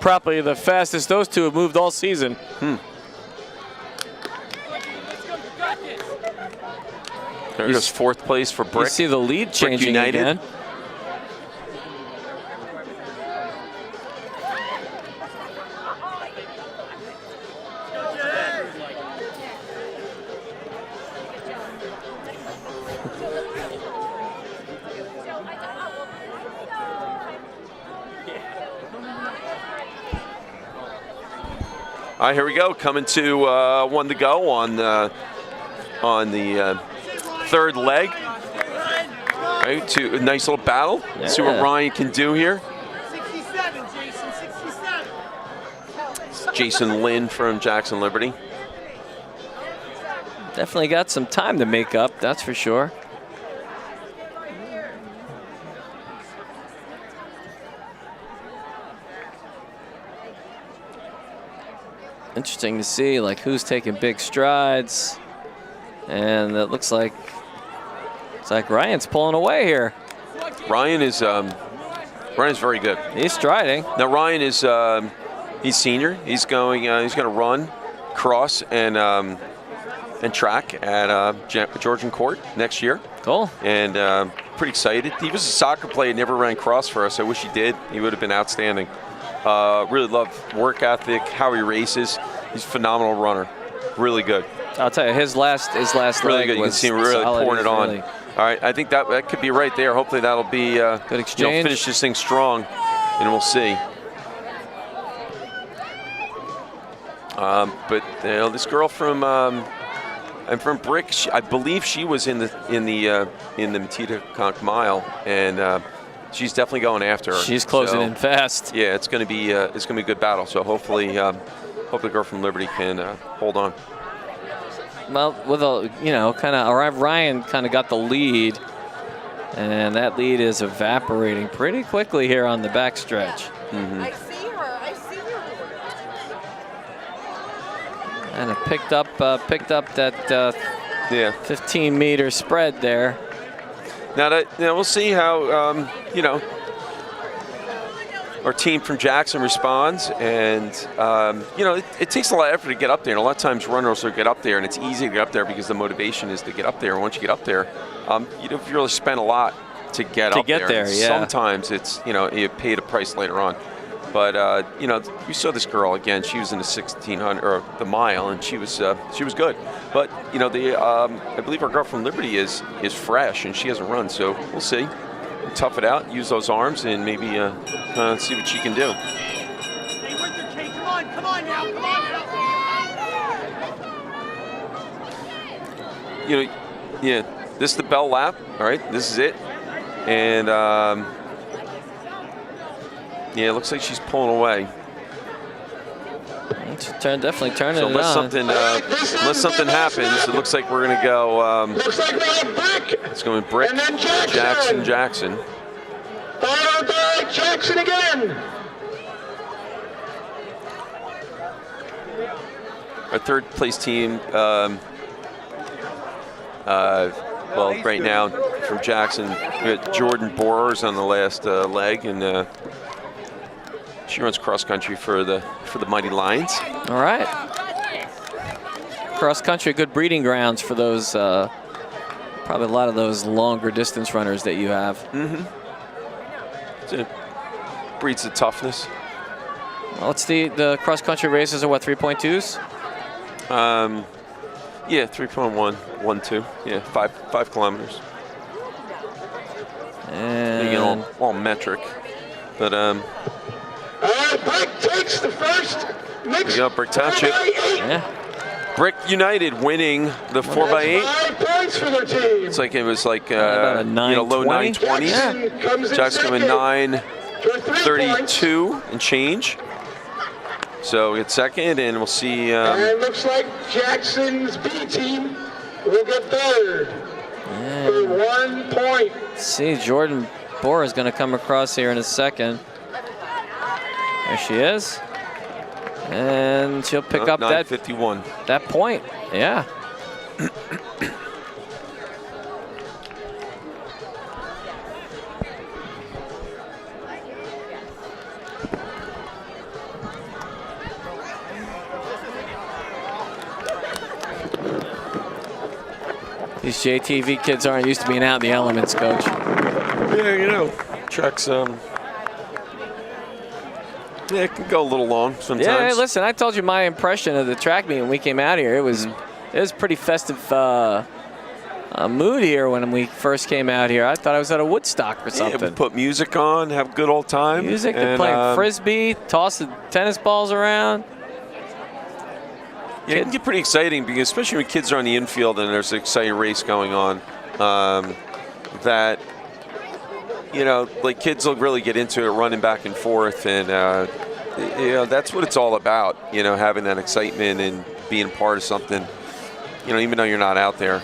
probably the fastest those 2 have moved all season. There goes 4th place for Brick. You see the lead changing again. All right, here we go. Coming to one to go on the third leg. All right, to a nice little battle. Yeah. See what Ryan can do here. 67, Jason, 67. Jason Lynn from Jackson Liberty. Definitely got some time to make up, that's for sure. Interesting to see like who's taking big strides, and it looks like Ryan's pulling away here. Ryan is Ryan's very good. He's striding. Now Ryan is he's senior. He's going to run cross and track at Georgian Court next year. Cool. And pretty excited. He was a soccer player, never ran cross for us. I wish he did. He would have been outstanding. Really love work ethic, how he races. He's a phenomenal runner. Really good. I'll tell you, his last Really leg good. You can was see him really solid. pouring it on. Really All right, I think that could be right there. Hopefully that'll be good exchange. finish this thing strong, and we'll see. But this girl from Brick, I believe she was in the Matita Mile, and she's definitely going after her. She's closing in fast. Yeah, it's going to be a good battle. So hopefully the girl from Liberty can hold on. Well, with Ryan kind of got the lead, and that lead is evaporating pretty quickly here on the backstretch. I see her. I see her. And it picked up that 15-meter spread there. Now we'll see how our team from Jackson responds, and it takes a lot of effort to get up there, and a lot of times runners will get up there, and it's easy to get up there because the motivation is to get up there. And once you get up there, you don't really spend a lot to get up there. Yeah. Sometimes it's you pay the price later on, but we saw this girl again. She was in the 1600 or the mile, and she was good. But I believe our girl from Liberty is fresh, and she hasn't run, so we'll see. Tough it out, use those arms, and maybe see what she can do. Hey, Winter K, come on now, come on now. This is the bell lap. All right, this is it, and it looks like she's pulling away. Definitely turning So it unless on. unless something happens, it looks like we're gonna go. Looks like we have Brick. It's going Brick, And then Jackson. Jackson. Followed by Jackson again. Our third place team. Right now from Jackson, we got Jordan Borers on the last leg, and she runs cross country for the Mighty Lions. All right. Cross country, good breeding grounds for those, probably a lot of those longer distance runners that you have. It breeds the toughness. Well, the cross country races are what, 3.2s? Yeah, 3.1, 1.2. Yeah, 5 kilometers. And you get all metric, but Brick takes the first. we got Brick Township. yeah. Brick United winning the 4x8. 5 points for their team. It's like it was like about a low 920. 920s. Jackson comes in Jackson coming second for 3 points. 9:32 and change. So we get second, and we'll see. And it looks like Jackson's B team will get third for 1 point. See, Jordan Borer is going to come across here in a second. There she is. And she'll pick up that 9:51. that point. Yeah. These JTV kids aren't used to being out in the elements, Coach. Yeah, tracks. Yeah, it can go a little long sometimes. Yeah, listen, I told you my impression of the track meet when we came out here. It was pretty festive mood here when we first came out here. I thought I was at a Woodstock or something. Yeah, we put music on, have a good old time. Music, they're playing frisbee, tossing tennis balls around. Yeah, it can get pretty exciting because especially when kids are on the infield and there's an exciting race going on, that, you know, like kids will really get into it, running back and forth, and you know, that's what it's all about. You know, having that excitement and being part of something. You know, even though you're not out there.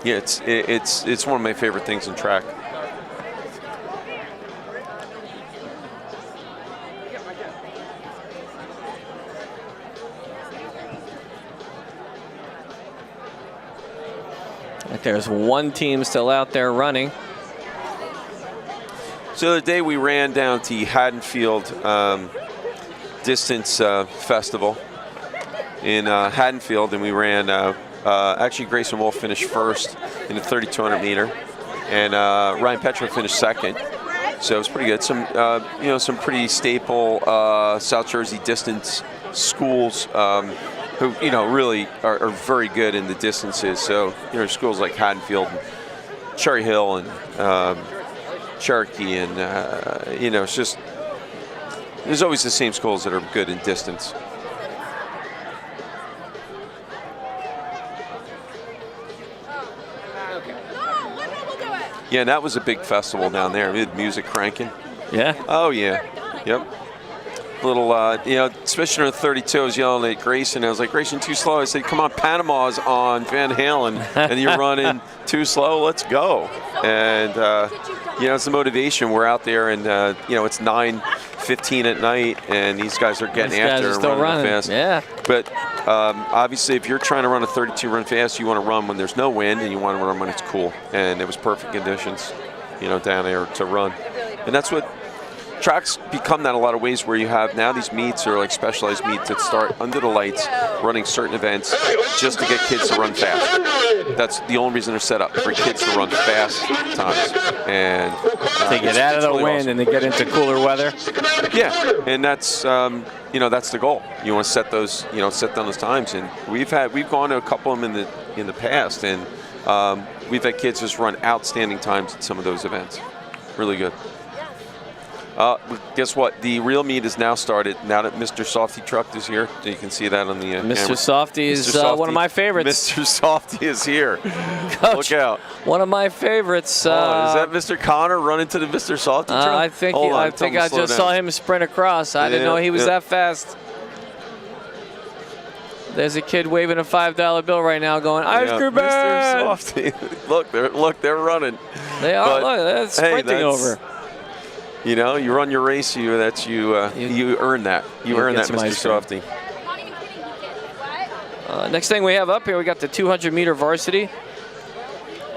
Yeah, it's one of my favorite things in track. There's one team still out there running. So the day we ran down to Haddonfield Distance Festival in Haddonfield, and we ran, actually Grayson Wolf finished first in the 3,200 meter, and Ryan Petro finished second. So it was pretty good. Some, you know, some pretty staple South Jersey distance schools who, you know, really are very good in the distances. So, you know, schools like Haddonfield, and Cherry Hill, and Cherokee, and, you know, it's just, there's always the same schools that are good in distance. Yeah, and that was a big festival down there. We had music cranking. Yeah? Oh, yeah. Yep. Little, you know, especially in the 32, I was yelling at Grayson. I was like, Grayson, too slow. I said, come on, Panama's on Van Halen, and you're running too slow. Let's go. And, you know, it's the motivation. We're out there, and, you know, it's 9:15 at night, and these guys are getting after and running fast. Yeah. But obviously, if you're trying to run a 32 run fast, you want to run when there's no wind, and you want to run when it's cool. And it was perfect conditions, you know, down there to run. And that's what tracks become that in a lot of ways, where you have now these meets are like specialized meets that start under the lights, running certain events just to get kids to run fast. That's the only reason they're set up, for kids to run fast times. And to get out of the wind awesome. And to get into cooler weather. Yeah, and that's you know, that's the goal. You want to set those, you know, set down those times. And we've gone to a couple of them in the past, and we've had kids just run outstanding times at some of those events. Really good. Guess what? The real meet is now started. Now that Mr. Softy Truck is here, so you can see that on the Mr. camera. Softy is one of my favorites. Mr. Softy is here. Coach, look out! One of my favorites. Is that Mr. Connor running to the Mr. Softy Truck? I think I just saw him sprint across. I didn't know he was that fast. There's a kid waving a $5 bill right now, going, "Ice cream man!" Mr. Softy. look, they're running. They are. Look, they're sprinting over. You know, you run your race, you earn that. You earn that, Mr. Softy. Next thing we have up here, we got the 200-meter varsity.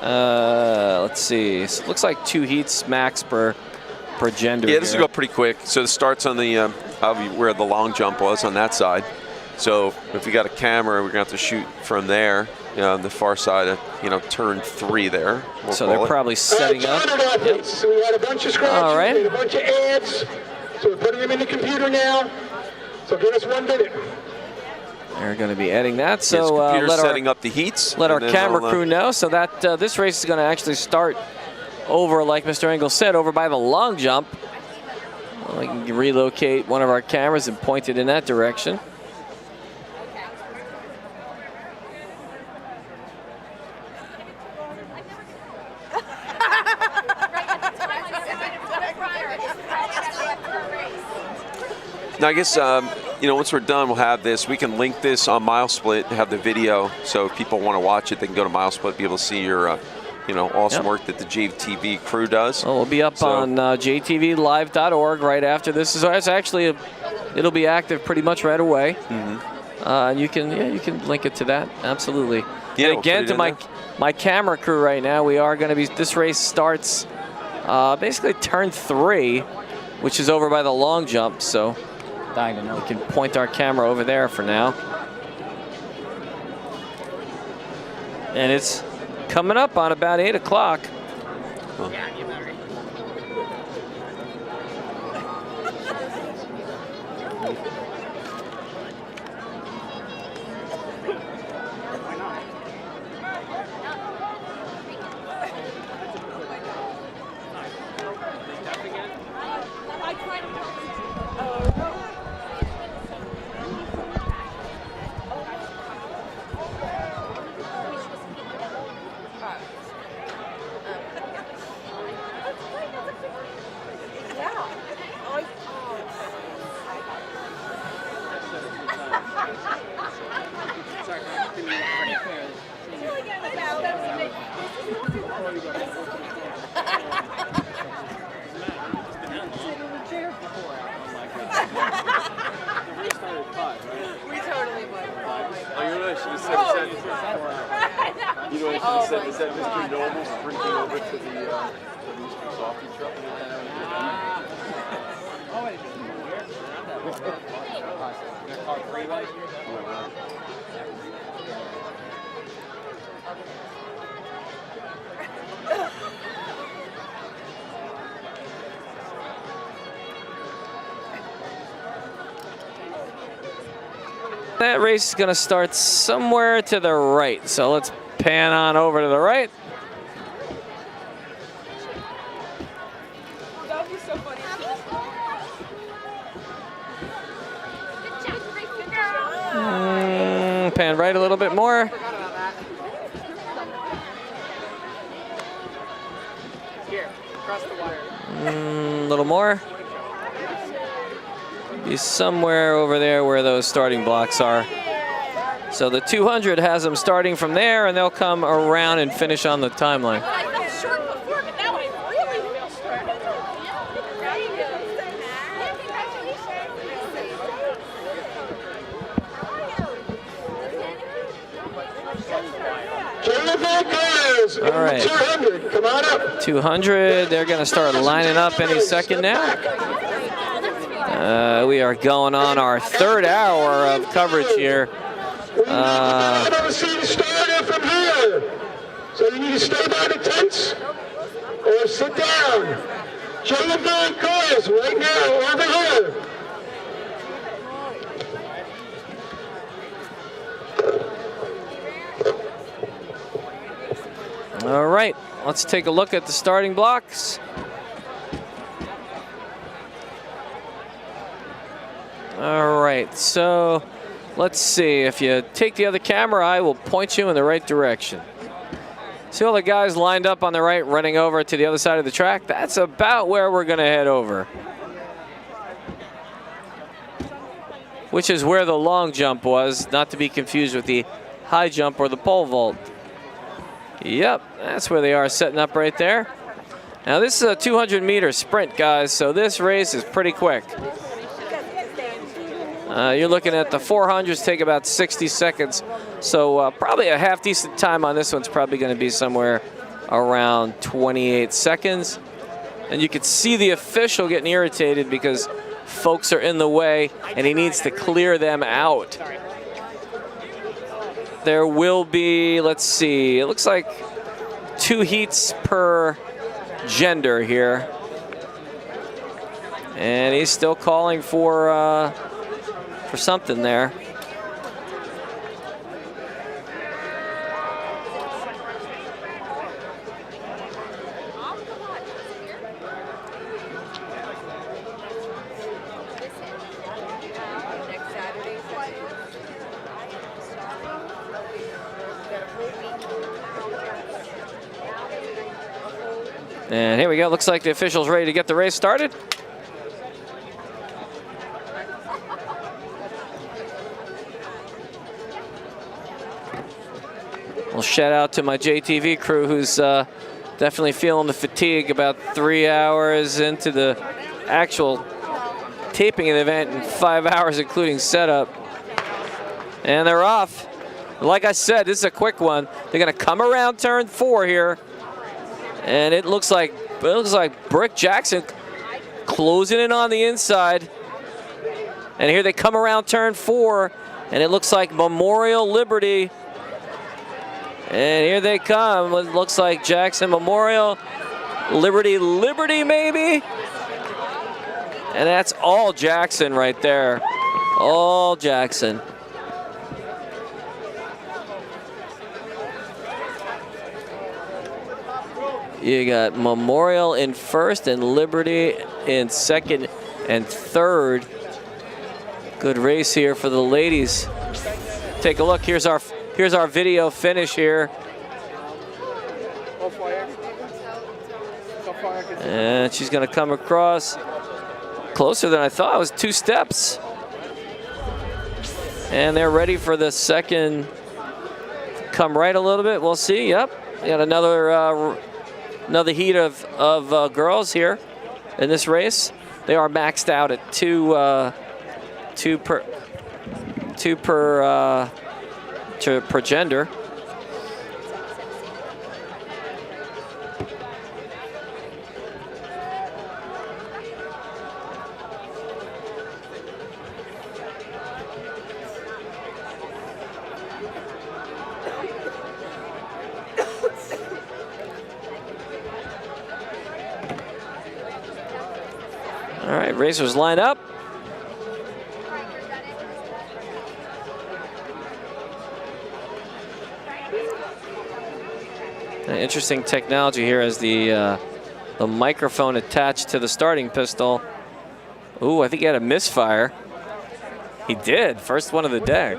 Let's see. So it looks like 2 heats max per gender. Yeah, this will go pretty quick. So it starts on the where the long jump was on that side. So if we got a camera, we're gonna have to shoot from there. You know, on the far side of, you know, turn 3 there. So they're probably setting up. Yep. So we had a bunch of scratches, all right. We had a bunch of ads. So we're putting them in the computer now. So give us 1 minute. They're going to be adding that. So computer's setting up the heats. Let our camera crew know. So that this race is going to actually start over, like Mr. Engel said, over by the long jump. We can relocate one of our cameras and point it in that direction. Now, I guess, you know, once we're done, we'll have this. We can link this on MileSplit, have the video. So if people want to watch it, they can go to MileSplit, be able to see your, you know, awesome work that the JTV crew does. Well, we'll be up on jtvlive.org right after this. It's actually, it'll be active pretty much right away. Mm-hmm. You can link it to that. Absolutely. Yeah, and again, to my camera crew right now, we are going to be, this race starts basically turn 3, which is over by the long jump. So we can point our camera over there for now. And it's coming up on about 8 o'clock. Is that Mr. Noble sprinting over to the Mr. Softy truck? That race is going to start somewhere to the right, so let's pan on over to the right. That would be so funny. Pan right a little bit more. Here, across the wire. A little more. Be somewhere over there where those starting blocks are. So the 200 has them starting from there, and they'll come around and finish on the timeline. I felt short before, but now I really feel short. All right. 200, come on up. 200, they're going to start lining up any second now. We are going on our third hour of coverage here. Never seen starter from here. So you need to stay by the tents or sit down. JV cars right now over here. All right, let's take a look at the starting blocks. All right, so let's see. If you take the other camera, I will point you in the right direction. See all the guys lined up on the right, running over to the other side of the track? That's about where we're going to head over. Which is where the long jump was, not to be confused with the high jump or the pole vault. Yep, that's where they are setting up right there. Now this is a 200-meter sprint, guys, so this race is pretty quick. You're looking at the 400s take about 60 seconds, so probably a half-decent time on this one's probably going to be somewhere around 28 seconds. And you can see the official getting irritated because folks are in the way, and he needs to clear them out. There will be, let's see, it looks like 2 heats per gender here. And he's still calling for something there. And here we go. Looks like the official's ready to get the race started. Well, shout out to my JTV crew who's definitely feeling the fatigue about 3 hours into the actual taping of the event and 5 hours including setup. And they're off. Like I said, this is a quick one. They're going to come around turn 4 here. And it looks like Brick Jackson closing in on the inside. And here they come around turn 4, and it looks like Memorial Liberty. And here they come. It looks like Jackson Memorial, Liberty maybe. And that's all Jackson right there. All Jackson. You got Memorial in first and Liberty in second and third. Good race here for the ladies. Take a look. Here's our video finish here. And she's going to come across closer than I thought. It was 2 steps. And they're ready for the second. Come right a little bit. We'll see. Yep. We got another heat of girls here in this race. They are maxed out at two per gender. All right, racers line up. An interesting technology here as the microphone attached to the starting pistol. Ooh, I think he had a misfire. He did, first one of the day.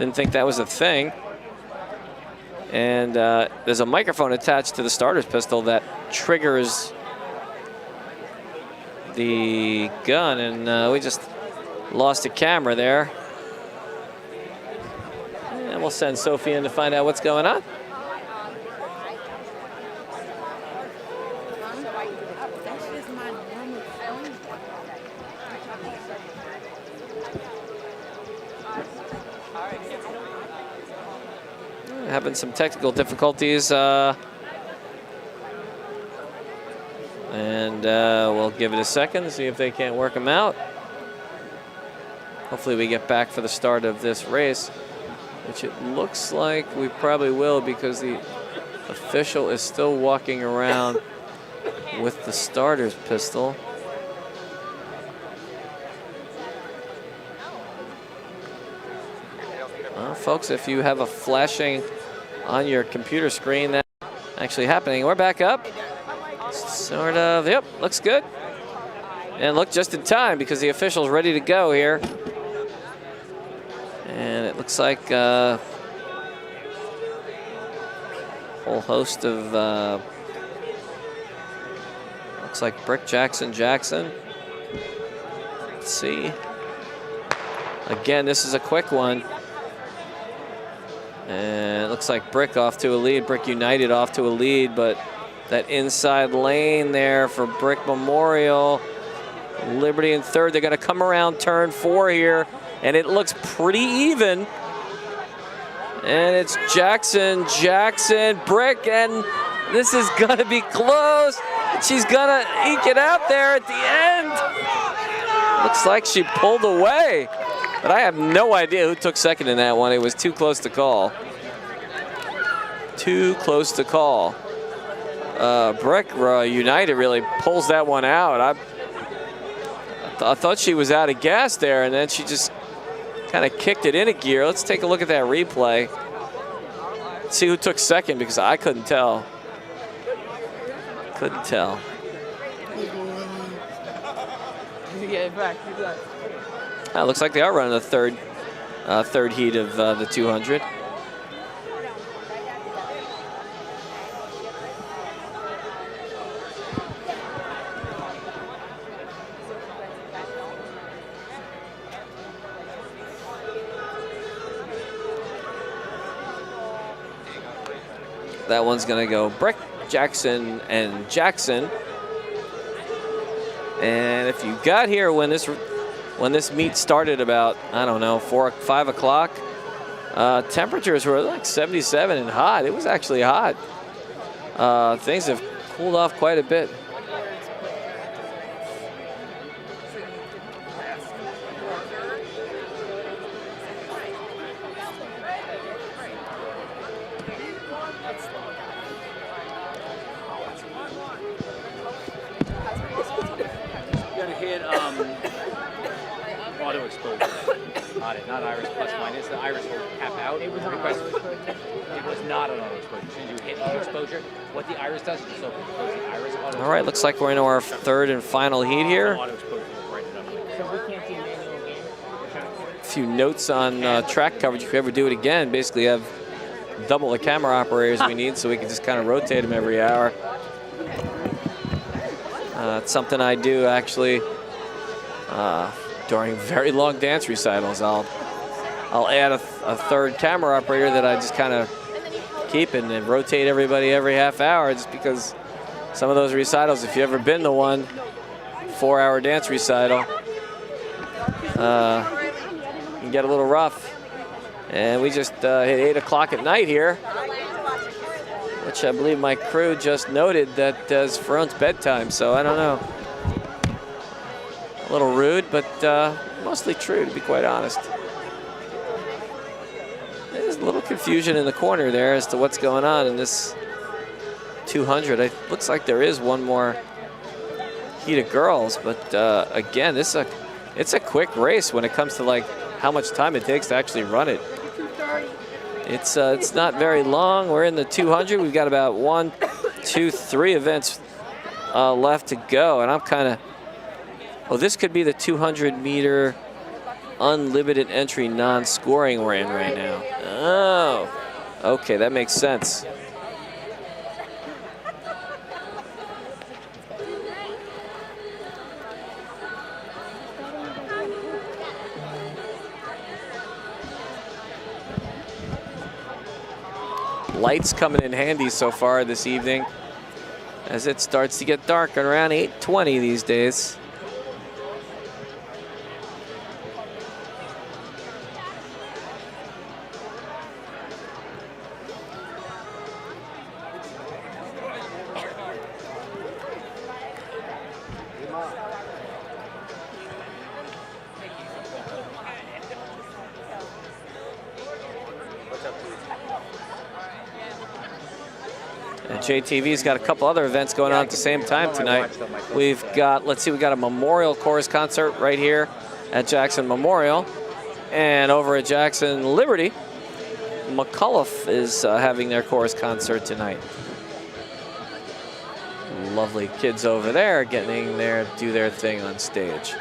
Didn't think that was a thing. And there's a microphone attached to the starter's pistol that triggers the gun, and we just lost a camera there. And we'll send Sophie in to find out what's going on. Having some technical difficulties, and we'll give it a second to see if they can't work them out. Hopefully we get back for the start of this race, which it looks like we probably will, because the official is still walking around with the starter's pistol. Well, folks, if you have a flashing on your computer screen, that's actually happening. We're back up. Sort of, yep, looks good. And look, just in time, because the official's ready to go here. And it looks like a whole host of, looks like Brick, Jackson. Let's see. Again, this is a quick one. And it looks like Brick off to a lead, Brick United off to a lead, but that inside lane there for Brick Memorial. Liberty in third. They're going to come around turn 4 here, and it looks pretty even. And it's Jackson, Brick, and this is going to be close. She's going to eke it out there at the end. Looks like she pulled away. But I have no idea who took second in that one. It was too close to call. Too close to call. Brick United really pulls that one out. I thought she was out of gas there, and then she just kind of kicked it in a gear. Let's take a look at that replay. Let's see who took second, because I couldn't tell. Couldn't tell. Looks like they are running the third heat of the 200. That one's going to go Brick, Jackson, and Jackson. And if you got here when this meet started about, I don't know, 4, 5 o'clock, temperatures were like 77 and hot. It was actually hot. Things have cooled off quite a bit. Auto exposure on it, not iris plus minus. The iris will cap out. It was not an auto exposure. As soon as you hit auto exposure, what the iris does is just open the iris. All right, looks like we're into our third and final heat here. A few notes on track coverage. If we ever do it again, basically have double the camera operators we need, so we can just kind of rotate them every hour. It's something I do actually during very long dance recitals. I'll add a third camera operator that I just kind of keep and then rotate everybody every half hour, just because some of those recitals, if you've ever been to one 4-hour dance recital, can get a little rough. And we just hit 8 o'clock at night here, which I believe my crew just noted that is Ferron's bedtime, so I don't know. A little rude, but mostly true, to be quite honest. There's a little confusion in the corner there as to what's going on in this 200. It looks like there is one more heat of girls. But again, it's a quick race when it comes to like how much time it takes to actually run it. It's not very long. We're in the 200. We've got about 1, 2, 3 events left to go, and I'm kind of. Oh, this could be the 200-meter unlimited entry non-scoring we're in right now. Oh, okay, that makes sense. Lights coming in handy so far this evening as it starts to get dark at around 8:20 these days. And JTV's got a couple other events going on at the same time tonight. We've got, let's see, we got a Memorial Chorus concert right here at Jackson Memorial. And over at Jackson Liberty, McCullough is having their chorus concert tonight. Lovely kids over there getting there to do their thing on stage.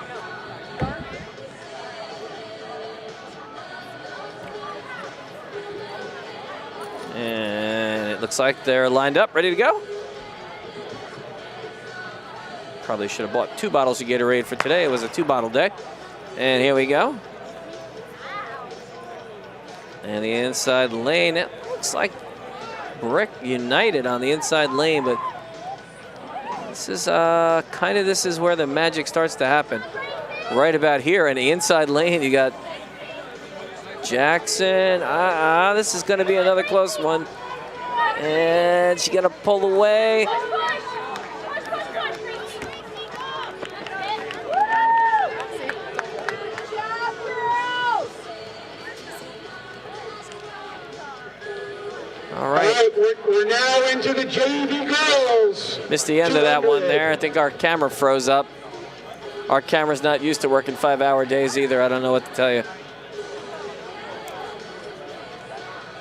And it looks like they're lined up, ready to go. Probably should have bought 2 bottles of Gatorade for today. It was a 2-bottle day. And here we go. And the inside lane, it looks like Brick United on the inside lane, but this is this is where the magic starts to happen. Right about here in the inside lane, you got Jackson. This is going to be another close one. And she got to pull away. All right. We're now into the JV girls. Missed the end of that one there. I think our camera froze up. Our camera's not used to working 5-hour days either. I don't know what to tell you.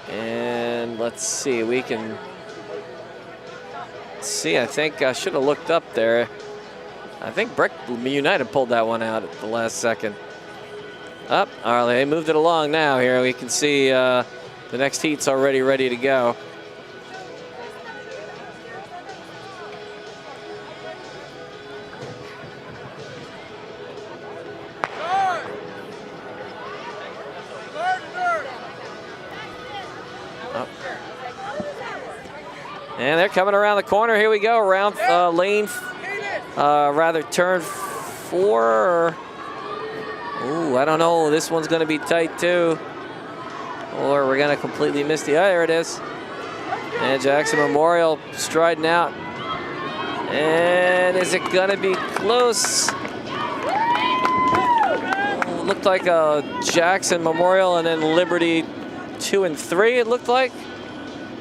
And let's see, we can see, I think I should have looked up there. I think Brick United pulled that one out at the last second. All right, they moved it along now here. We can see the next heat's already ready to go. And they're coming around the corner. Here we go, around lane, turn 4. Ooh, I don't know. This one's going to be tight too. Or we're going to completely miss the, there it is. And Jackson Memorial striding out. And is it going to be close? Looked like a Jackson Memorial and then Liberty 2 and 3, it looked like.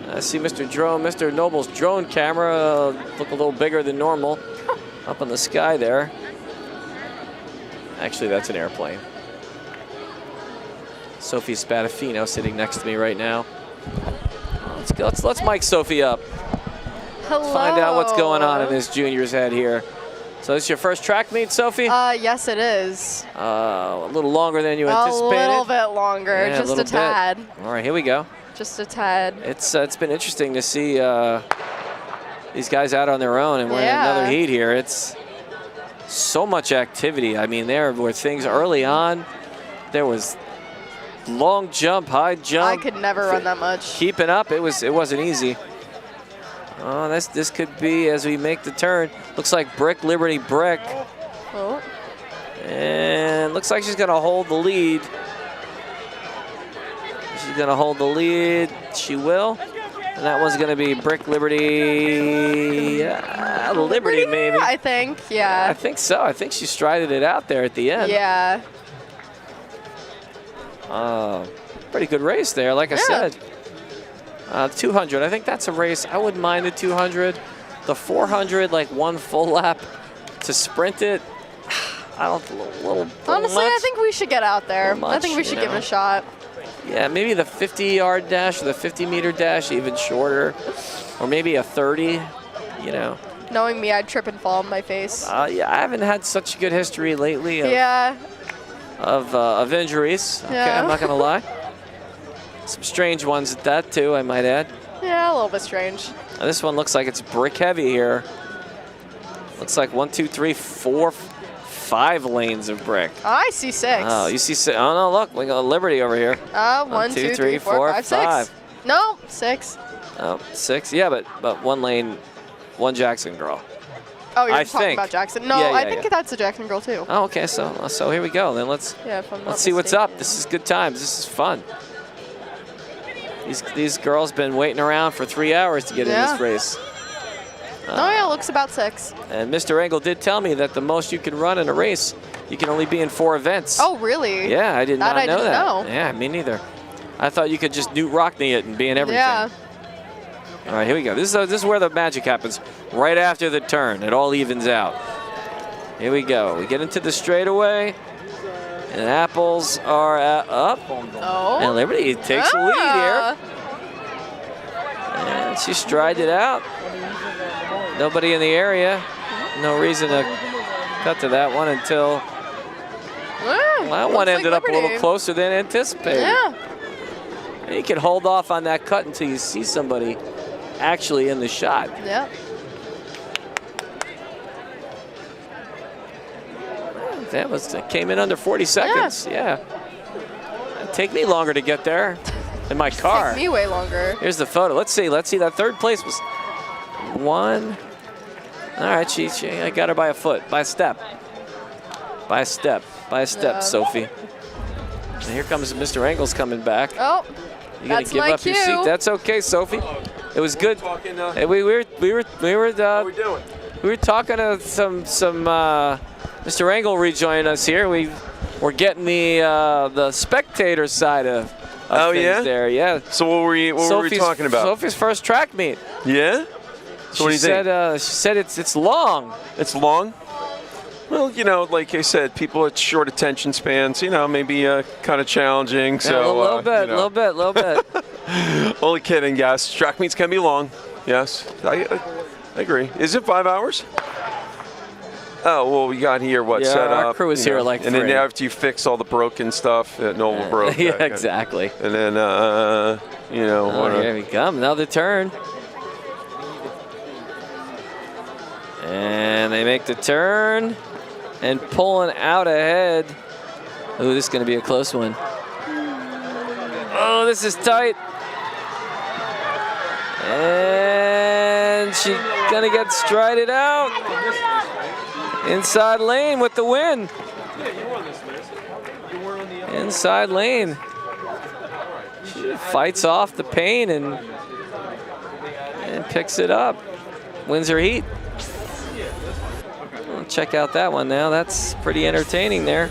I see Mr. Noble's drone camera look a little bigger than normal up in the sky there. Actually, that's an airplane. Sophie Spadafino sitting next to me right now. Let's go. Let's mic Sophie up. Hello. Let's find out what's going on in this junior's head here. So this is your first track meet, Sophie? Yes, it is. A little longer than you anticipated. A little bit longer, yeah, just a tad. All right, here we go. Just a tad. It's been interesting to see these guys out on their own, and we're in another heat here. It's so much activity. I mean, there were things early on. There was long jump, high jump. I could never run that much. Keeping up, it wasn't easy. Oh, this could be as we make the turn. Looks like Brick Liberty Brick. Oh. And looks like she's gonna hold the lead. She's gonna hold the lead. She will. And that one's gonna be Brick Liberty. Liberty maybe. I think, yeah. I think so. I think she strided it out there at the end. Yeah. Pretty good race there, like I said. 200, I think that's a race. I wouldn't mind the 200. The 400, like one full lap, to sprint it, I don't. Honestly, I much. think we should get out there. Much, I think we should you give it know. a shot. Yeah, maybe the 50-yard dash or the 50-meter dash, even shorter, or maybe a 30. You know. Knowing me, I'd trip and fall on my face. Yeah, I haven't had such good history lately. Of injuries. Okay, Yeah. I'm not gonna lie. Some strange ones at that too, I might add. Yeah, a little bit strange. Now, this one looks like it's brick heavy here. Looks like 1, 2, 3, 4, 5 lanes of brick. I see 6. Oh, you see 6? Oh no, look, we got Liberty over here. 1, 2, 3, 4, 5, 6. No, 6. Oh, 6. Yeah, but 1 lane, 1 Jackson girl. Oh, you're I talking think. about Jackson. No, Yeah, I yeah, think yeah. that's a Jackson girl too. Oh, okay. So here we go. Then let's if I'm not see what's mistaken. up. This is good times. This is fun. These girls been waiting around for 3 hours to get in this race. Oh yeah, it looks about 6. And Mr. Engel did tell me that the most you can run in a race, you can only be in 4 events. Oh really? Yeah, I did not know didn't that. know. Yeah, me neither. I thought you could just Newt Rockney it and be in everything. Yeah. All right, here we go. This is where the magic happens. Right after the turn, it all evens out. Here we go. We get into the straightaway, and apples are up. Oh. And Liberty takes the lead here. And she strided it out. Nobody in the area. No reason to cut to that one until that one ended up a little closer than anticipated. Yeah. You can hold off on that cut until you see somebody actually in the shot. Yeah. That came in under 40 seconds. Yeah. It'd take me longer to get there in my car. Take me way longer. Here's the photo. Let's see. That third place was 1. All right, I got her by a foot, by a step. By a step, Yeah. Sophie. And here comes Mr. Engels coming back. Oh, You gotta that's give my up your seat. cue. That's okay, Sophie. It was good. Hey, we were talking to some Mr. Engel rejoined us here. We're getting the spectator side of things there. Yeah. So what were we talking about? Sophie's first track meet. Yeah. So what do you think? She said it's long. It's long. Well, you know, like I said, people with short attention spans, you know, maybe kind of challenging. So Yeah, a little bit. Only kidding. Yes, track meets can be long. Yes, I agree. Is it 5 hours? Oh well, we got here set our up. crew is you here know, like and then 3. after you fix all the broken stuff that Noble broke. Yeah, exactly. And then you know. Here we come. Another turn. And they make the turn and pulling out ahead. Ooh, this is going to be a close one. Oh, this is tight. And she's going to get strided out. Inside lane with the win. Inside lane. She fights off the pain and picks it up. Wins her heat. We'll check out that one now. That's pretty entertaining there.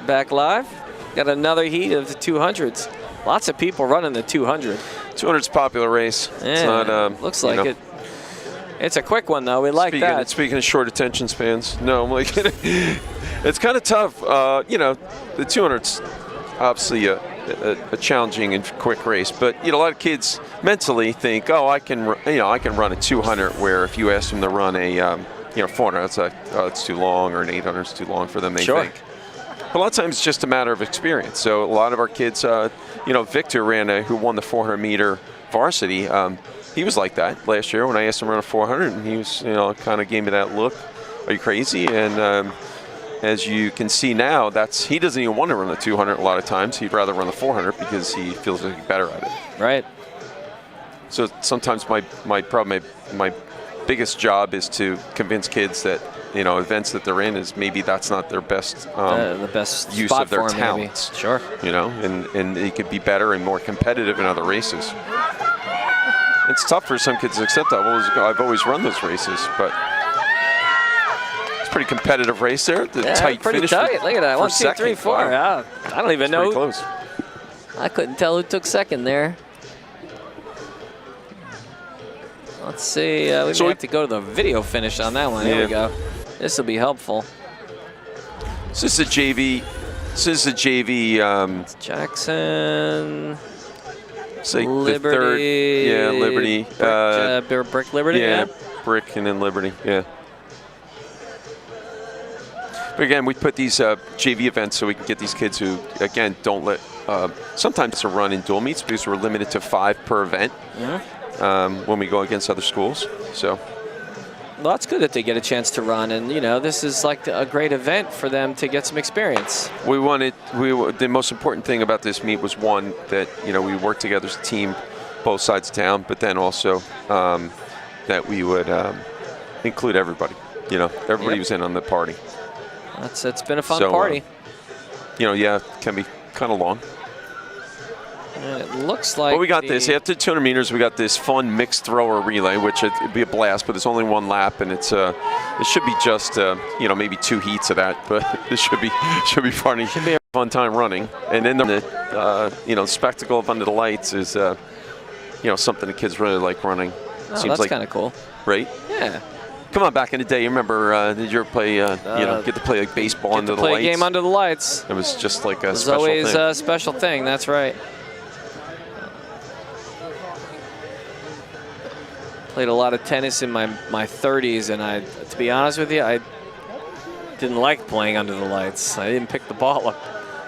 Back live. Got another heat of the 200s. Lots of people running the 200. 200's a popular race. Yeah, it's not, looks like it. It's a quick one though. We like that. Speaking of short attention spans, no, I'm like, it's kind of tough. You know, the 200's obviously a challenging and quick race, but you know, a lot of kids mentally think, oh, I can run a 200. Where if you ask them to run a 400, it's like, oh, it's too long, or an 800 is too long for them. They think. But a lot of times it's just a matter of experience. So a lot of our kids, Victor who won the 400 meter varsity. He was like that last year when I asked him to run a 400, and he was, kind of gave me that look. Are you crazy? And as you can see now, he doesn't even want to run the 200 a lot of times. He'd rather run the 400 because he feels like he's better at it. Right. So sometimes my biggest job is to convince kids that events that they're in is maybe that's not their best the best use spot of their for 'em, talents. maybe. Sure. And they could be better and more competitive in other races. It's tough for some kids to accept that. I've always run those races, but it's a pretty competitive race there. Tight pretty finish. tight. Look at that. 1, 2, 3, 4. Wow. Yeah. I don't even know. Pretty close. I couldn't tell who took second there. Let's see. We may have to go to the video finish on that one. Here we go. This will be helpful. This is the JV. This is the JV. Jackson. Say Liberty. The third. Yeah, Liberty. Brick Liberty. Yeah, Brick and then Liberty. Yeah. But again, we put these JV events so we can get these kids who, again, don't let. Sometimes it's a run in dual meets because we're limited to 5 per event when we go against other schools. So. Well, that's good that they get a chance to run, and you know, this is like a great event for them to get some experience. The most important thing about this meet was one that we worked together as a team, both sides of town, but then also that we would include everybody. Everybody was in on the party. It's been a fun party. Yeah, it can be kind of long. And it looks like. But we got this after 200 meters. We got this fun mixed thrower relay, which it'd be a blast, but it's only 1 lap, and it should be just maybe 2 heats of that, but it should be funny. Should be a fun time running. And then the spectacle of under the lights is something the kids really like running. Oh, seems that's kind of cool, right? Yeah. Come on, back in the day, you remember? Did you ever play? Get to play like baseball under the lights. Play a game under the lights. It was just like a special thing. It was always a special thing. That's right. Played a lot of tennis in my 30s, and to be honest with you, I didn't like playing under the lights. I didn't pick the ball up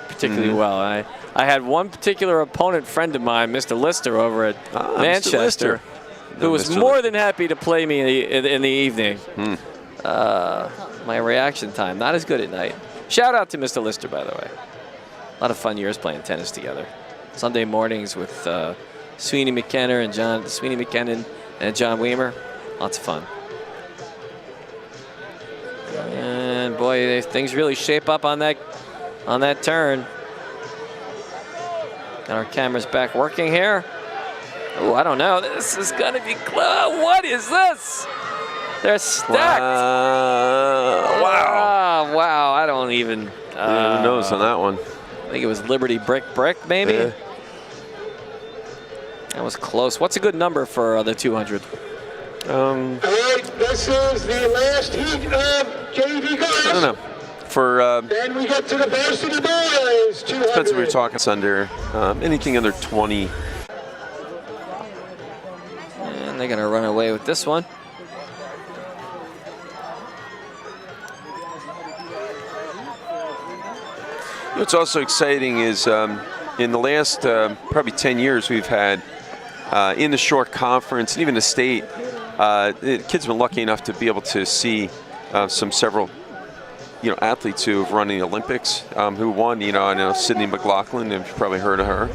particularly well. I had one particular opponent friend of mine, Mr. Lister, over at Manchester, who was more than happy to play me in the evening. My reaction time, not as good at night. Shout out to Mr. Lister, by the way. A lot of fun years playing tennis together. Sunday mornings with Sweeney McKenna and John Weimer. Lots of fun. And boy, things really shape up on that turn. Got our cameras back working here. Oh, I don't know. This is gonna be close. What is this? They're stacked. Wow. Wow. I don't even. Who knows on that one? I think it was Liberty Brick, maybe. Yeah. That was close. What's a good number for the 200? All right, this is the last heat of JV girls. I don't know. For then we get to the varsity boys. 200. Depends what we're talking. It's under anything under 20. And they're gonna run away with this one. What's also exciting is in the last probably 10 years we've had in the short conference and even the state, the kids have been lucky enough to be able to see several athletes who have run in the Olympics who won. I know Sydney McLaughlin, you've probably heard of her.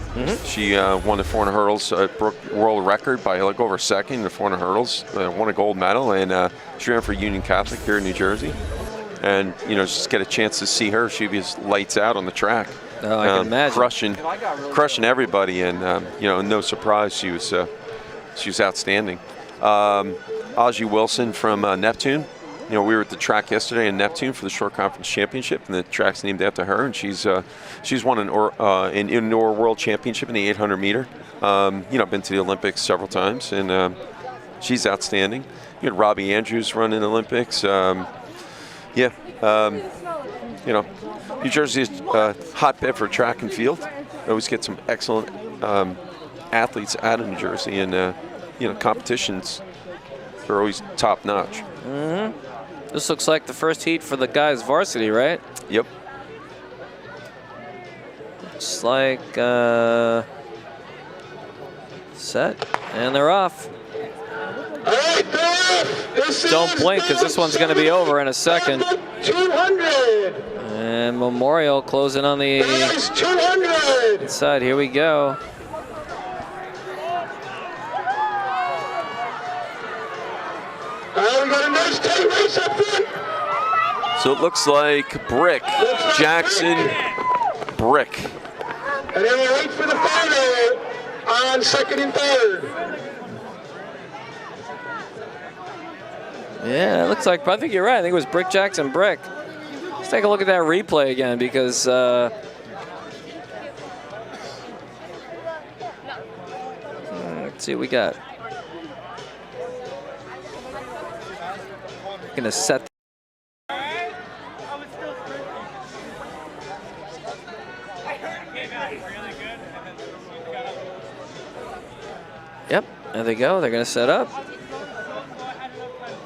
She won the 400 hurdles, broke world record by like over a second in the 400 hurdles, won a gold medal, and she ran for Union Catholic here in New Jersey. And just get a chance to see her. She was lights out on the track. Oh, I can imagine. Crushing everybody, and no surprise, she was outstanding. Aji Wilson from Neptune. We were at the track yesterday in Neptune for the short conference championship, and the track's named after her. And she's won an indoor world championship in the 800 meter. Been to the Olympics several times, and she's outstanding. You had Robbie Andrews run in the Olympics. New Jersey is a hotbed for track and field. We always get some excellent athletes out of New Jersey, and competitions are always top notch. This looks like the first heat for the guys' varsity, right? Yep. Looks like set, and they're off. Don't blink, because this one's going to be over in a second. 200. And Memorial closing on the inside. Here we go. We got a nice tight race up front. So it looks like Brick, Jackson, Brick. And then we wait for the final on second and third. Yeah, it looks like, I think you're right. I think it was Brick, Jackson, Brick. Let's take a look at that replay again, because let's see what we got. Gonna set Yep, there they go. They're going to set up.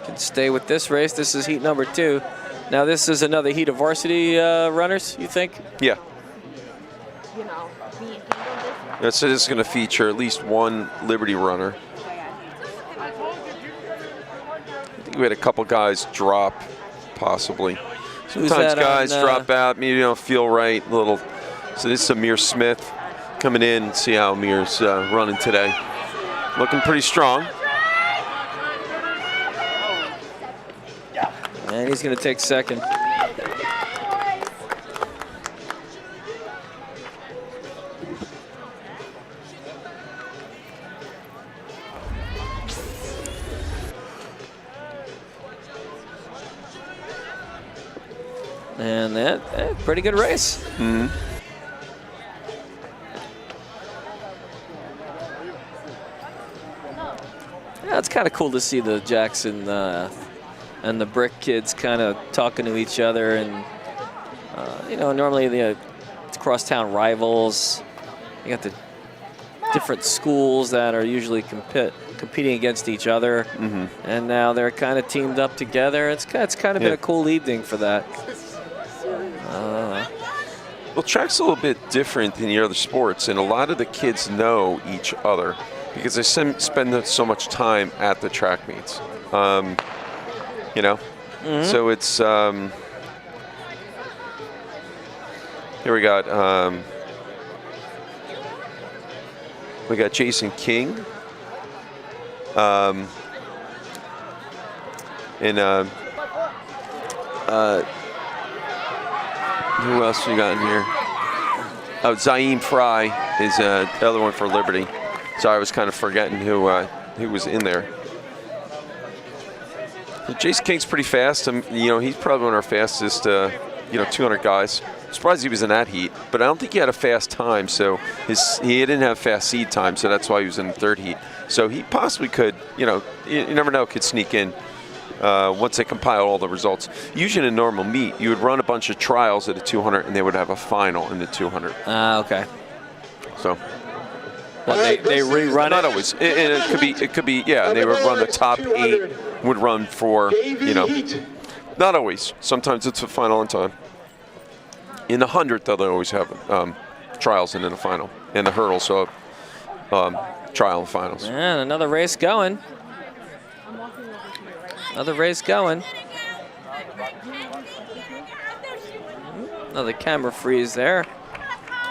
Can stay with this race. This is heat number 2. Now this is another heat of varsity runners, you think? Yeah. So this is going to feature at least one Liberty runner. I think we had a couple guys drop, possibly. Sometimes guys drop out, maybe don't feel right. So this is Amir Smith coming in. See how Amir's running today. Looking pretty strong. And he's going to take second. And that pretty good race. Mm-hmm. Yeah, it's kind of cool to see the Jackson and the Brick kids kind of talking to each other, and you know, normally it's crosstown rivals. You got the different schools that are usually competing against each other, and now they're kind of teamed up together. It's kind of been a cool evening for that. Well, track's a little bit different than the other sports, and a lot of the kids know each other because they spend so much time at the track meets. You know, so it's here we got Jason King, and who else we got in here? Oh, Zaim Fry is the other one for Liberty. So I was kind of forgetting who was in there. Jason King's pretty fast. You know, he's probably one of our fastest, 200 guys. Surprised he was in that heat, but I don't think he had a fast time. So he didn't have fast seed time, so that's why he was in the 3rd heat. So he possibly could, you never know, could sneak in once they compile all the results. Usually in a normal meet, you would run a bunch of trials at the 200, and they would have a final in the 200. Okay. So. Well, they rerun Not always. It could be. Yeah, they would run the top 8. Would run for, not always. Sometimes it's a final in time. In the 100, though, they always have trials and then a final. And the hurdle, so trial and finals. And another race going. Another race going. Another camera freeze there.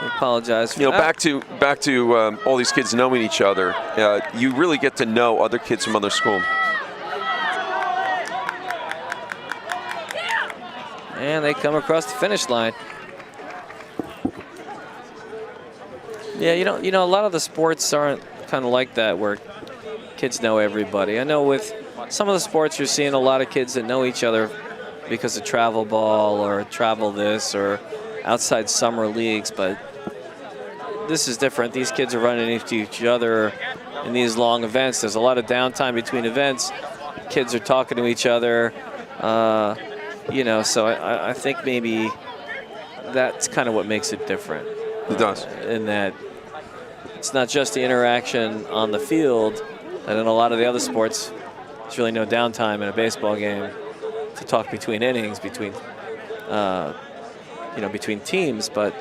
I apologize for that. Back to all these kids knowing each other. You really get to know other kids from other schools. And they come across the finish line. Yeah, you know, a lot of the sports aren't kind of like that, where kids know everybody. I know with some of the sports, you're seeing a lot of kids that know each other because of travel ball or travel this or outside summer leagues, but this is different. These kids are running into each other in these long events. There's a lot of downtime between events. Kids are talking to each other. So I think maybe that's kind of what makes it different. It does. In that it's not just the interaction on the field, and in a lot of the other sports, there's really no downtime in a baseball game to talk between innings, between teams. But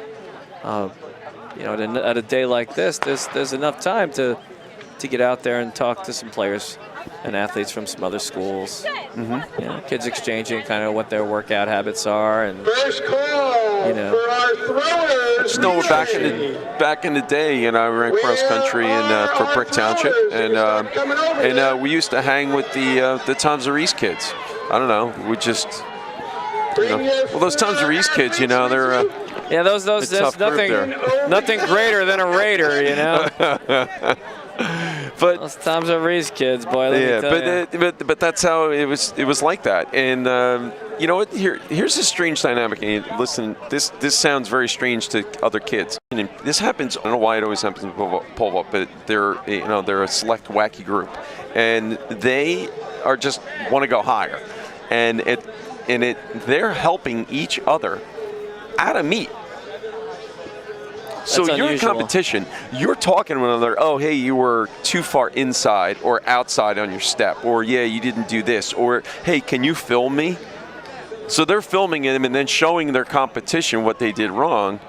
at a day like this, there's enough time to get out there and talk to some players and athletes from some other schools. Kids exchanging kind of what their workout habits are, and first call for our throwers. I just know back in the day, I ran cross country for Brick Township, and we used to hang with the Tom Zarice kids. I don't know, we just those Tom Zarice kids, they're those there's nothing greater than a Raider, But those Tom Zarice kids, boy. But that's how it was like that. And you know what? Here's a strange dynamic. And listen, this sounds very strange to other kids. And this happens. I don't know why it always happens in pole vault, but they're a select wacky group, and they are just want to go higher, and they're helping each other at a meet. So you're in unusual. competition. You're talking to one another. Oh, hey, you were too far inside or outside on your step, or yeah, you didn't do this, or hey, can you film me? So they're filming them and then showing their competition what they did wrong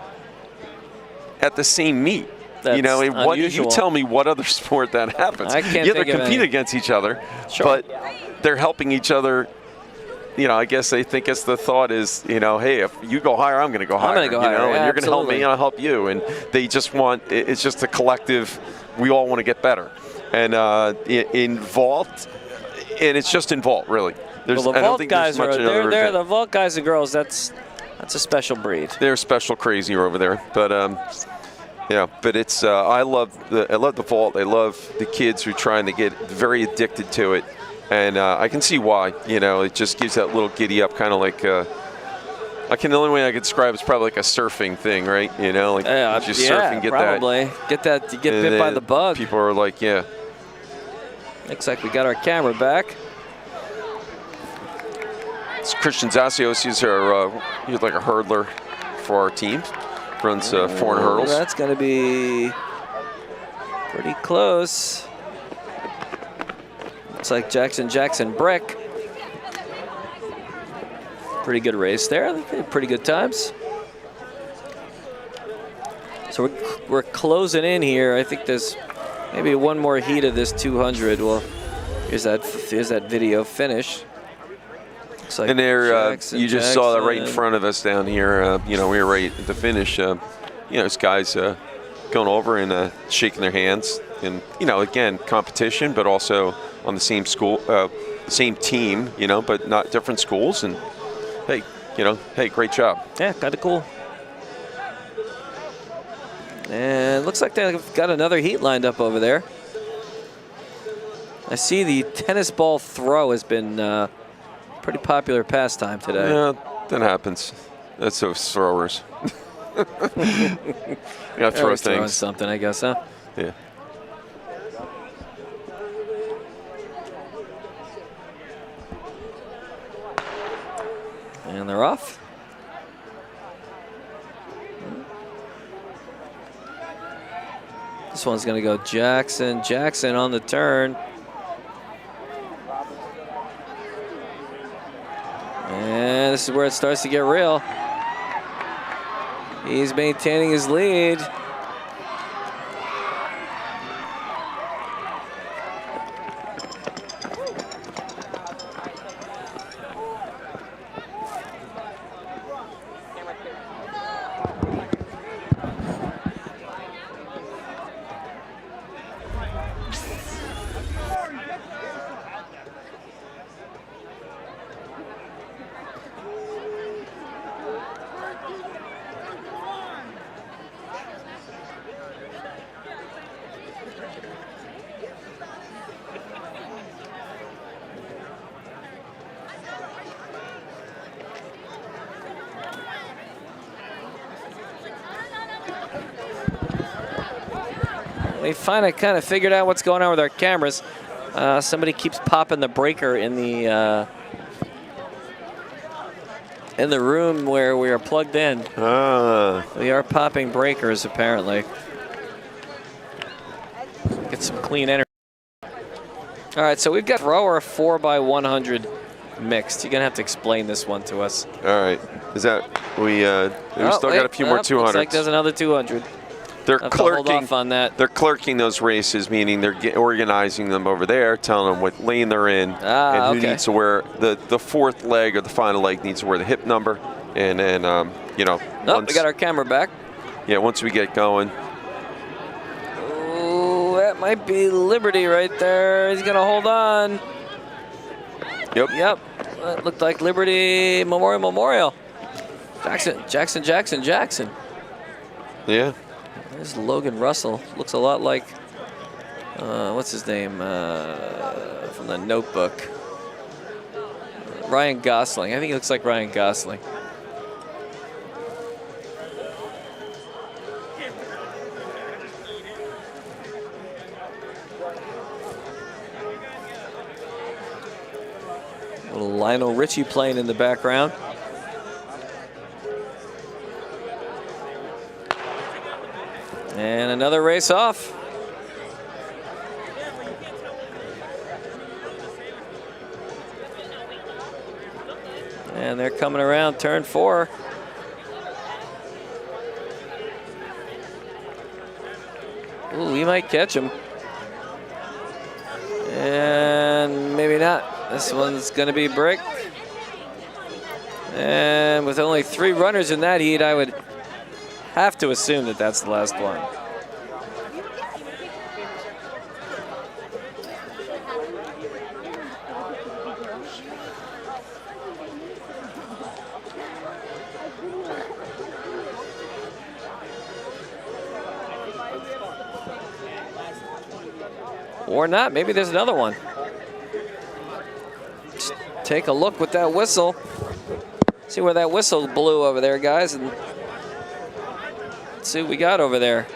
at the same meet. That's you know, what, you unusual. tell me what other sport that happens. I can't yeah, think they're of competing any. against each other, Sure. but they're helping each other. You know, I guess they think it's the thought is, you know, hey, if you go higher, I'm going to go higher. I'm going to go higher, You know, yeah, and you're going to help me, absolutely. and I'll help you. And they just want, it's just a collective, we all want to get better. And in vault, and it's just in vault, really. There's, Well, the I don't vault think guys there's much are another they're event. the vault guys and girls. That's a special breed. They're special crazy over there. But, yeah, but it's, I love the vault. I love the kids who are trying to get very addicted to it. And I can see why, you know, it just gives that little giddy up, kind of like, the only way I could describe it's probably like a surfing thing, right? You know, like just surf and get probably. that. Get bit by the bug. People are like, yeah. Looks like we got our camera back. It's Christian Zasios. He's like a hurdler for our team. Runs 400 hurdles. That's going to be pretty close. Looks like Jackson Brick. Pretty good race there. Pretty good times. So we're closing in here. I think there's maybe one more heat of this 200. Well, here's that video finish. Looks like And there, you just saw that right in Jackson. front of us down here. You know, we were right at the finish. You know, this guy's going over and shaking their hands. And, you know, again, competition, but also on the same school, same team, you know, but not different schools. And, hey, you know, hey, great job. Yeah, kind of cool. And looks like they've got another heat lined up over there. I see the tennis ball throw has been pretty popular pastime today. Yeah, that happens. That's those throwers. You gotta throw Always throwing things. something, I guess, huh? Yeah. And they're off. This one's gonna go Jackson. Jackson on the turn. And this is where it starts to get real. He's maintaining his lead. We finally kind of figured out what's going on with our cameras. Somebody keeps popping the breaker in the room where we are plugged in. We are popping breakers apparently. Get some clean energy. All right, so we've got thrower 4x100 mixed. You're gonna have to explain this one to us. All right. Is that we still got a few more 200s. Looks like there's another 200. They're Have to hold clerking off on that. They're clerking those races, meaning they're organizing them over there, telling them what lane they're in, and who okay. needs to wear the fourth leg or the final leg needs to wear the hip number, and then you know. Nope, we got our camera back. Yeah, once we get going. Ooh, that might be Liberty right there. He's gonna hold on. Yep. Yep. That looked like Liberty Memorial. Jackson. Yeah. There's Logan Russell. Looks a lot like, what's his name from the Notebook? Ryan Gosling. I think he looks like Ryan Gosling. Little Lionel Richie playing in the background. And another race off. And they're coming around turn 4. Ooh, we might catch him. And maybe not. This one's going to be Brick. And with only 3 runners in that heat, I would have to assume that that's the last one. Or not, maybe there's another one. Just take a look with that whistle. See where that whistle blew over there, guys, and let's see what we got over there.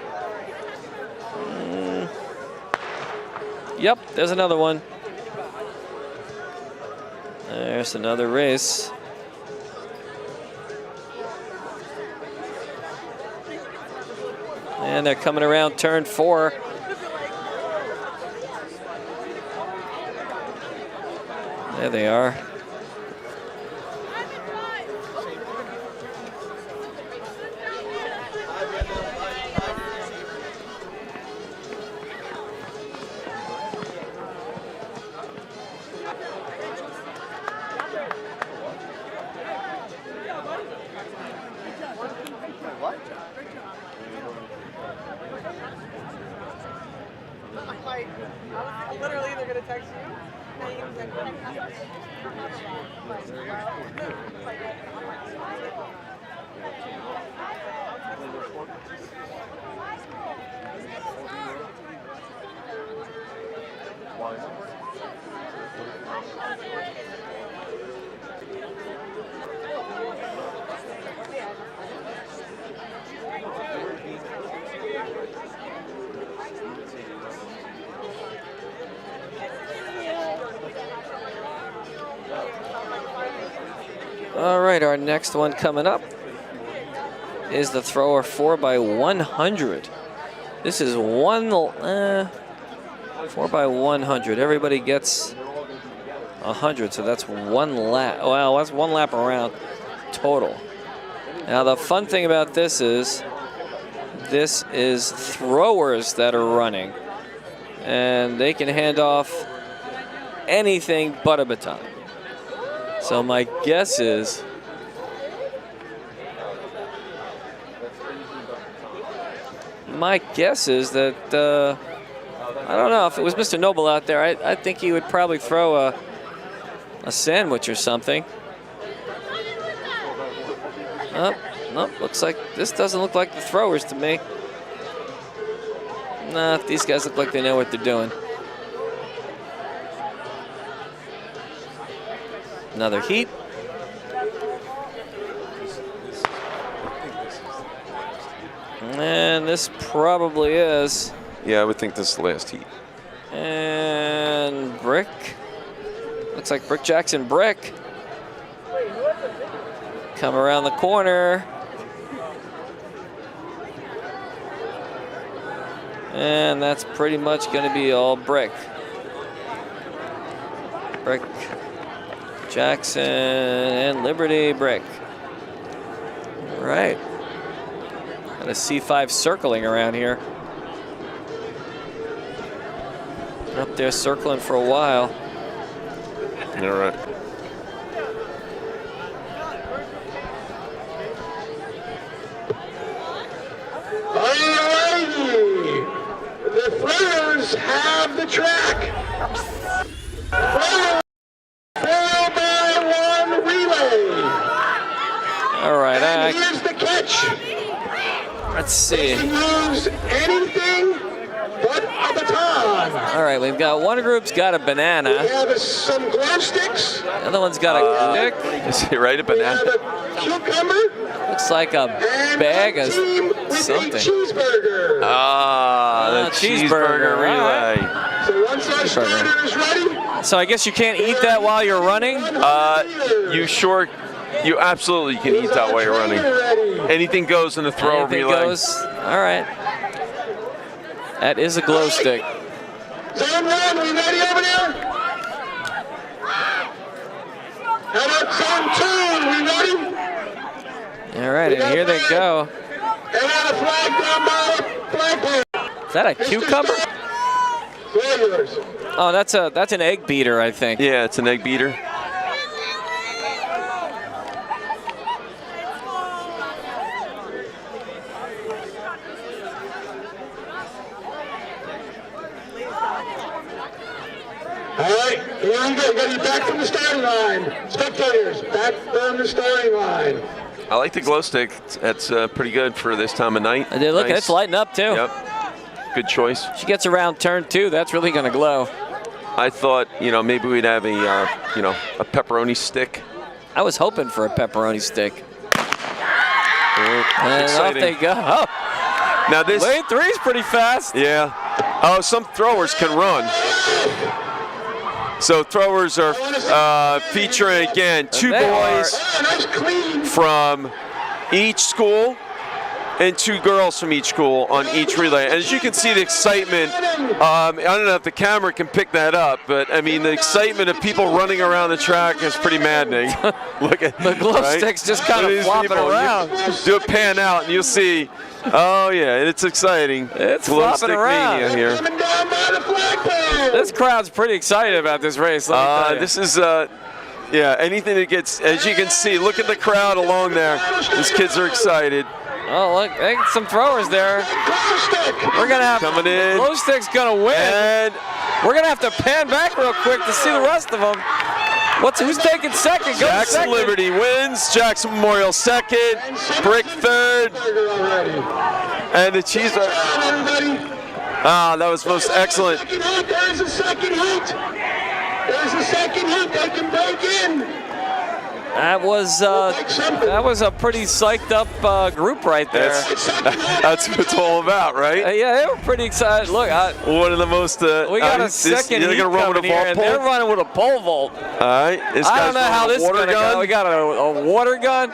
Yep, there's another one. There's another race. And they're coming around turn 4. There they are. I'm literally either going to text you. All right, our next one coming up is the thrower 4x100. This is 4x100. Everybody gets 100, so that's 1 lap. Well, that's 1 lap around total. Now the fun thing about this is throwers that are running, and they can hand off anything but a baton. So my guess is that I don't know if it was Mr. Noble out there. I think he would probably throw a sandwich or something. Oh, nope, looks like this doesn't look like the throwers to me. Nah, these guys look like they know what they're doing. Another heat. And this probably is. Yeah, I would think this is the last heat. And Brick. Looks like Brick Jackson Brick. Come around the corner. And that's pretty much going to be all Brick. Brick Jackson and Liberty Brick. All right. Got a C5 circling around here. Up there circling for a while. All right. Alrighty. The throwers have the track. Throwers 4x1 relay. All right. And here's the catch. Let's see. They can use anything but a baton. All right, we've got one group's got a banana. We have some glow sticks. The other one's got a stick. Is it right, a banana? We have a cucumber. Looks like a bag of something. A cheeseburger. Ah, the cheeseburger relay. So once our starter is ready. So I guess you can't eat that while you're running? You absolutely can eat that while you're running. Anything goes in the throw relay. Anything goes. All right. That is a glow stick. Zone 1, we ready over there? How about zone 2? We ready? All right, and here they go. They got a flag down by the flagpole. Is that a cucumber? Oh, that's an egg beater, I think. Yeah, it's an egg beater. All right, here we go. You got to be back from the starting line. Spectators, back from the starting line. I like the glow stick. That's pretty good for this time of night. Look, Nice. it's lighting up too. Yep. Good choice. She gets around turn 2. That's really going to glow. I thought, maybe we'd have a pepperoni stick. I was hoping for a pepperoni stick. And Exciting. off they go. Oh, Now this lane 3 is pretty fast. Yeah. Oh, some throwers can run. So throwers are featuring again 2 boys from each school and 2 girls from each school on each relay. And as you can see, the excitement, I don't know if the camera can pick that up, but I mean, the excitement of people running around the track is pretty maddening. Look at the glow sticks just kind of flopping around. Do a pan out and you'll see, oh yeah, it's exciting. It's glow flopping stick around. mania here. This crowd's pretty excited about this race. Let me tell you. This is, yeah, anything that gets, as you can see, look at the crowd along there. These kids are excited. Oh, look, they got some throwers there. We're going to have coming in. Glow stick's going to win. And we're going to have to pan back real quick to see the rest of them. Who's taking second? Go Jackson second. Liberty wins. Jackson Memorial second. Brick third. And the cheeseburger. Ah, that was most excellent. There's a second heat. There's a second heat. They can break in. That was a pretty psyched up group right there. That's what it's all about, right? Yeah, they were pretty excited. Look, one of the most. We got a second heat gonna run with coming a here, and they're running with a pole vault. All right, I don't know how this is going to go. We got a water gun.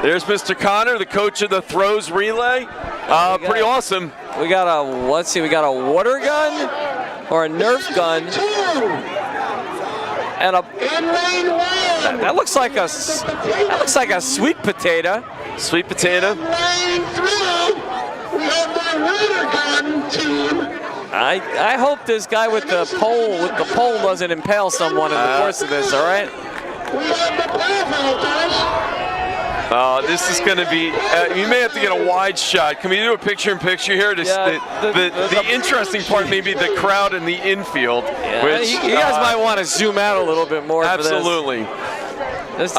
There's Mr. Connor, the coach of the throws relay. Pretty awesome. We got a we got a water gun or a Nerf gun. And that looks like a sweet potato. Sweet potato. I hope this guy with the pole doesn't impale someone in the course of this. All right. This is going to be. You may have to get a wide shot. Can we do a picture-in-picture here? The interesting part may be the crowd in the infield. Yeah, which you guys might want to zoom out a little bit more. Absolutely. If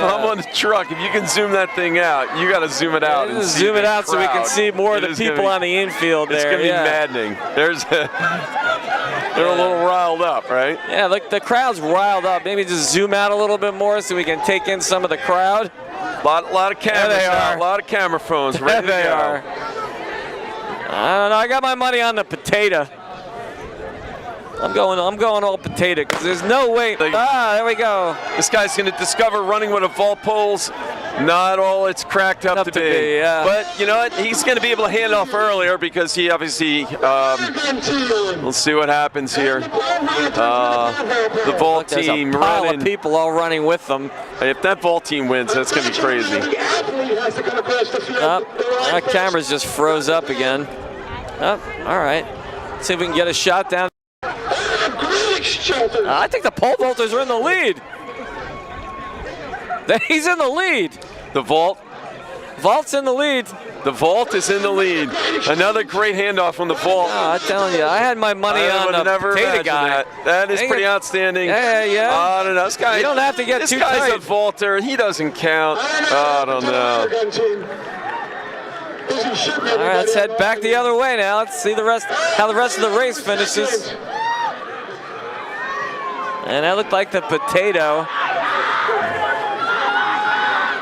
I'm on the truck, if you can zoom that thing out, you got to zoom it out. And zoom it out so we can see more of the people on the infield there. It's going to be maddening. They're a little riled up, right? Yeah, look, the crowd's riled up. Maybe just zoom out a little bit more so we can take in some of the crowd. Lot of cameras now. A lot of camera phones ready to go. I don't know. I got my money on the potato. I'm going all potato because there's no way. There we go. This guy's going to discover running with a vault poles. Not all it's cracked up to be. Yeah. But you know what? He's going to be able to hand off earlier because he obviously. We'll see what happens here. The vault team There's a pile running. of people all running with them. If that vault team wins, that's going to be crazy. That camera's just froze up again. All right. Let's see if we can get a shot down. I think the pole vaulters are in the lead. He's in the lead. The Vault's in the lead. The vault is in the lead. Another great handoff from the vault. I'm telling you, I had my money on the potato guy. That is pretty outstanding. Yeah. I don't know. This guy, you don't have to get too tight. This guy's a vaulter. He doesn't count. I don't know. All right, let's head back the other way now. Let's see how the rest of the race finishes. And that looked like the potato.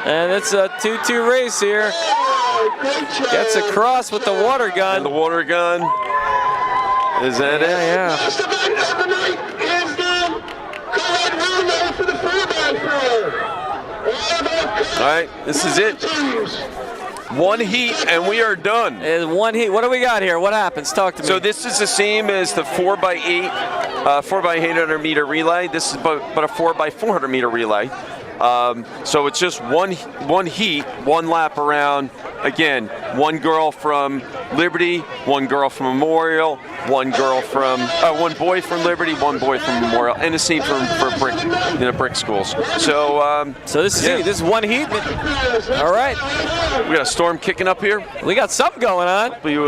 And it's a 2-2 race here. Gets across with the water gun. And the water gun. Is that it? Yeah. All right, this is it. One heat, and we are done. And one heat. What do we got here? What happens? Talk to me. So this is the same as the 4x8, 4x800 meter relay. This is but a 4x400 meter relay. So it's just one heat, one lap around. Again, one girl from Liberty, one girl from Memorial, one boy from Liberty, one boy from Memorial, and the same for brick schools. So this is one heat. All right. We got a storm kicking up here. We got something going on. You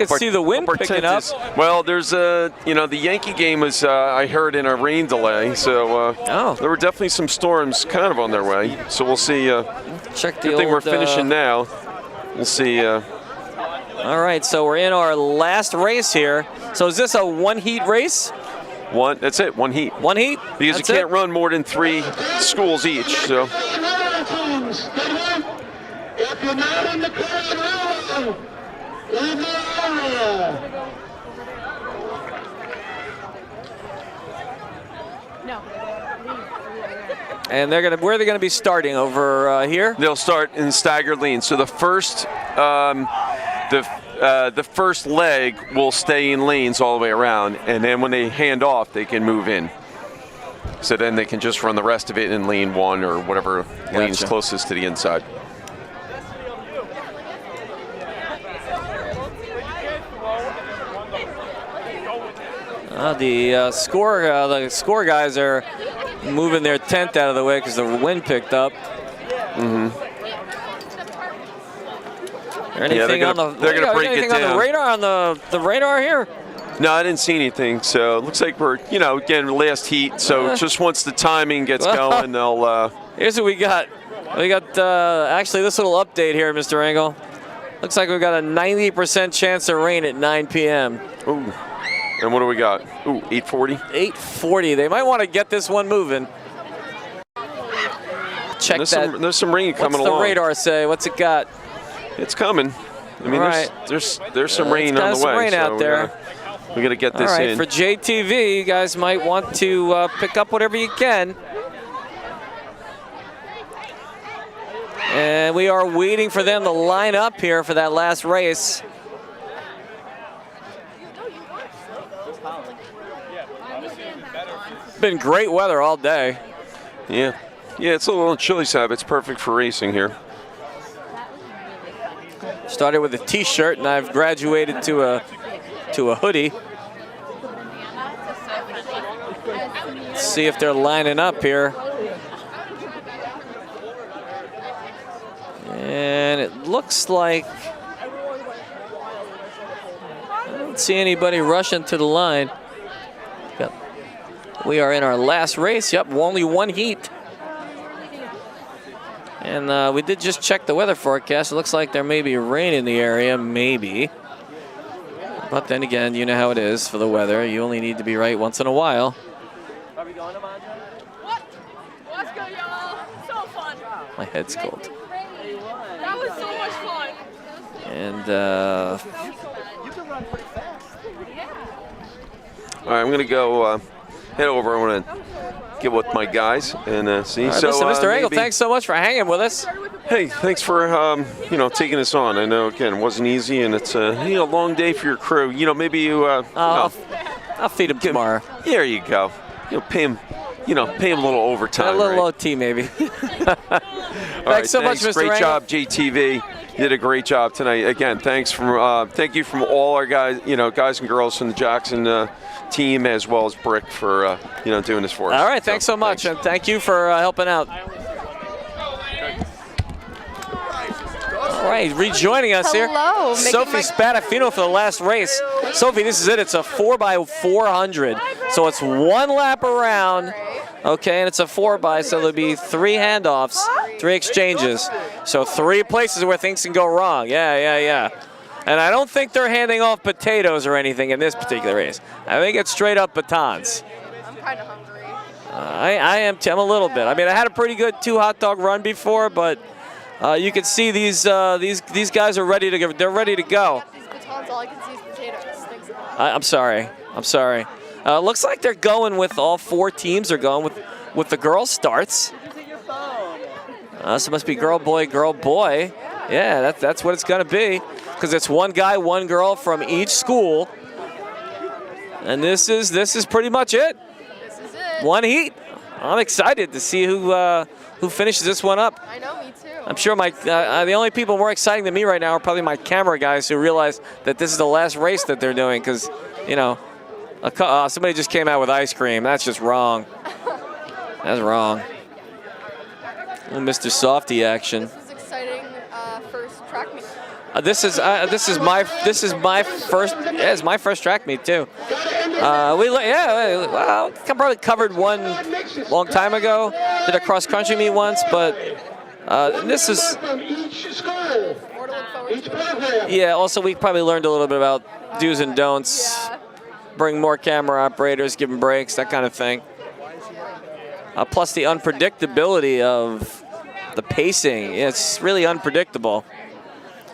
can see the wind picking up. Well, there's the Yankee game was I heard in a rain delay, so there were definitely some storms kind of on their way. So we'll see. Check the good thing we're finishing now. We'll see. All right, so we're in our last race here. So is this a one heat race? That's it. One heat. One heat. Because you can't run more than 3 schools each. So. If you're not in the class, leave the area. And where are they going to be starting over here? They'll start in staggered lanes. So the first leg will stay in lanes all the way around, and then when they hand off, they can move in. So then they can just run the rest of it in lane 1 or whatever lane is closest to the inside. The score guys are moving their tent out of the way because the wind picked up. Anything on the radar on the radar here? No, I didn't see anything. So it looks like we're again last heat. So just once the timing gets going, they'll. Here's what we got. We got actually this little update here, Mr. Engel. Looks like we've got a 90% chance of rain at 9 p.m. Ooh. And what do we got? Ooh, 840? 840. They might want to get this one moving. Check that. There's some rain coming along. What's the radar say? What's it got? It's coming. I mean, there's some rain on the way. Some rain out there. We got to get this in. For JTV, you guys might want to pick up whatever you can. And we are waiting for them to line up here for that last race. Been great weather all day. Yeah, it's a little chilly side. It's perfect for racing here. Started with a t-shirt and I've graduated to a hoodie. Let's see if they're lining up here. And it looks like I don't see anybody rushing to the line. We are in our last race. Yep, only one heat. And we did just check the weather forecast. It looks like there may be rain in the area, maybe. But then again, you know how it is for the weather. You only need to be right once in a while. Are we going, Amanda? What? Let's go, y'all. So fun. My head's cold. That was so much fun. And you can run pretty fast. Yeah. All right, I'm gonna go head over. I want to get with my guys and see. Right, listen, Mr. Engel, thanks so much for hanging with us. Hey, thanks for taking us on. I know again it wasn't easy, and it's a long day for your crew. Maybe you. I'll feed him tomorrow. There you go. Pay him. Pay him a little overtime. A little right? OT maybe. Thanks so much, Mr. Great Engel. job, JTV. You did a great job tonight. Again, thank you from all our guys, guys and girls from the Jackson team, as well as Brick for doing this for us. All right, thanks so much, and thank you for helping out. All right, rejoining us here, Sophie Spadafino for the last race. Sophie, this is it. It's a 4x400, so it's one lap around. Okay, and it's a 4x, so there'll be 3 handoffs, 3 exchanges. So 3 places where things can go wrong. Yeah. And I don't think they're handing off potatoes or anything in this particular race. I think it's straight up batons. I'm kind of hungry. I'm a little bit. I mean, I had a pretty good 2 hot dog run before, but you can see these guys are ready to go. They're ready to go. These batons, all I can see is potatoes. Thanks a lot. I'm sorry. Looks like they're going with all 4 teams. They're going with the girls' starts. So it must be girl, boy, girl, boy. Yeah, that's what it's going to be, because it's one guy, one girl from each school. And this is pretty much it. This is it. One heat. I'm excited to see who finishes this one up. I know, me too. I'm sure the only people more exciting than me right now are probably my camera guys who realize that this is the last race that they're doing, because, you know, somebody just came out with ice cream. That's just wrong. That's wrong. Little Mr. Softy action. This was exciting first track meet. This is my first. Yeah, it's my first track meet too. Well, probably covered one long time ago. Did a cross country meet once, but this is. Yeah. Also, we probably learned a little bit about do's and don'ts. Bring more camera operators, give them breaks, that kind of thing. Plus the unpredictability of the pacing. It's really unpredictable.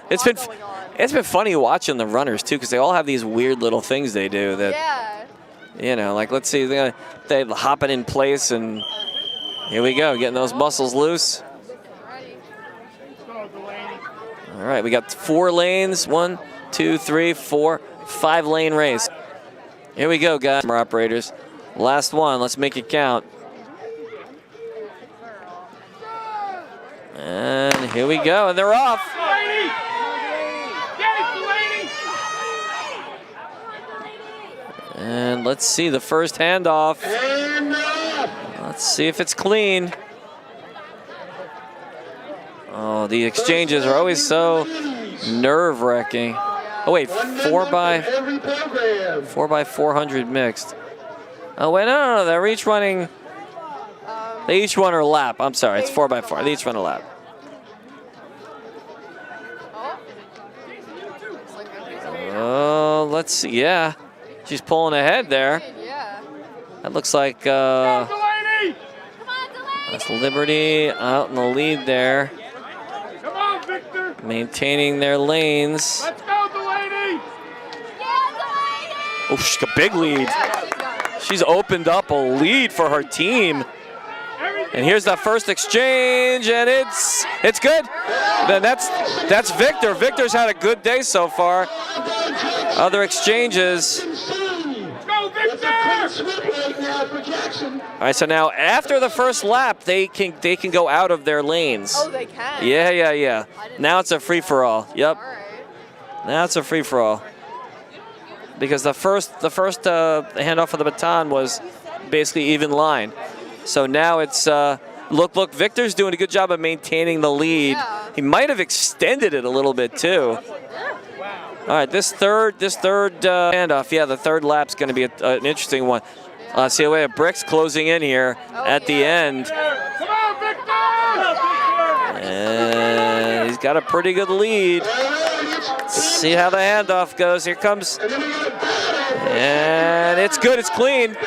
It's been funny watching the runners too, because they all have these weird little things they do that, you know, like let's see, they hop it in place, and here we go, getting those muscles loose. All right, we got 4 lanes, 1, 2, 3, 4, 5-lane race. Here we go, guys. Operators, last one. Let's make it count. And here we go, and they're off. And let's see the first handoff. Let's see if it's clean. Oh, the exchanges are always so nerve-wracking. Oh wait, 4x400 mixed. Oh wait, no, they're each running. They each run a lap. I'm sorry, it's 4x4. They each run a lap. Oh, let's see. Yeah, she's pulling ahead there. That looks like that's Liberty out in the lead there. Maintaining their lanes. Let's go, Delaney! Oh, she's got a big lead. She's opened up a lead for her team. And here's the first exchange, and it's good. Then that's Victor. Victor's had a good day so far. Other exchanges. Go, Victor! All right, so now after the first lap, they can go out of their lanes. Oh, they can? Yeah. Now it's a free-for-all. Yep. Now it's a free-for-all. Because the first handoff of the baton was basically even line. So now it's look, Victor's doing a good job of maintaining the lead. Yeah. He might have extended it a little bit too. All right, this third handoff, yeah, the third lap's going to be an interesting one. See, we have Bricks closing in here at the end. Come on, Victor! And he's got a pretty good lead. Let's see how the handoff goes. Here comes, and it's good. It's clean.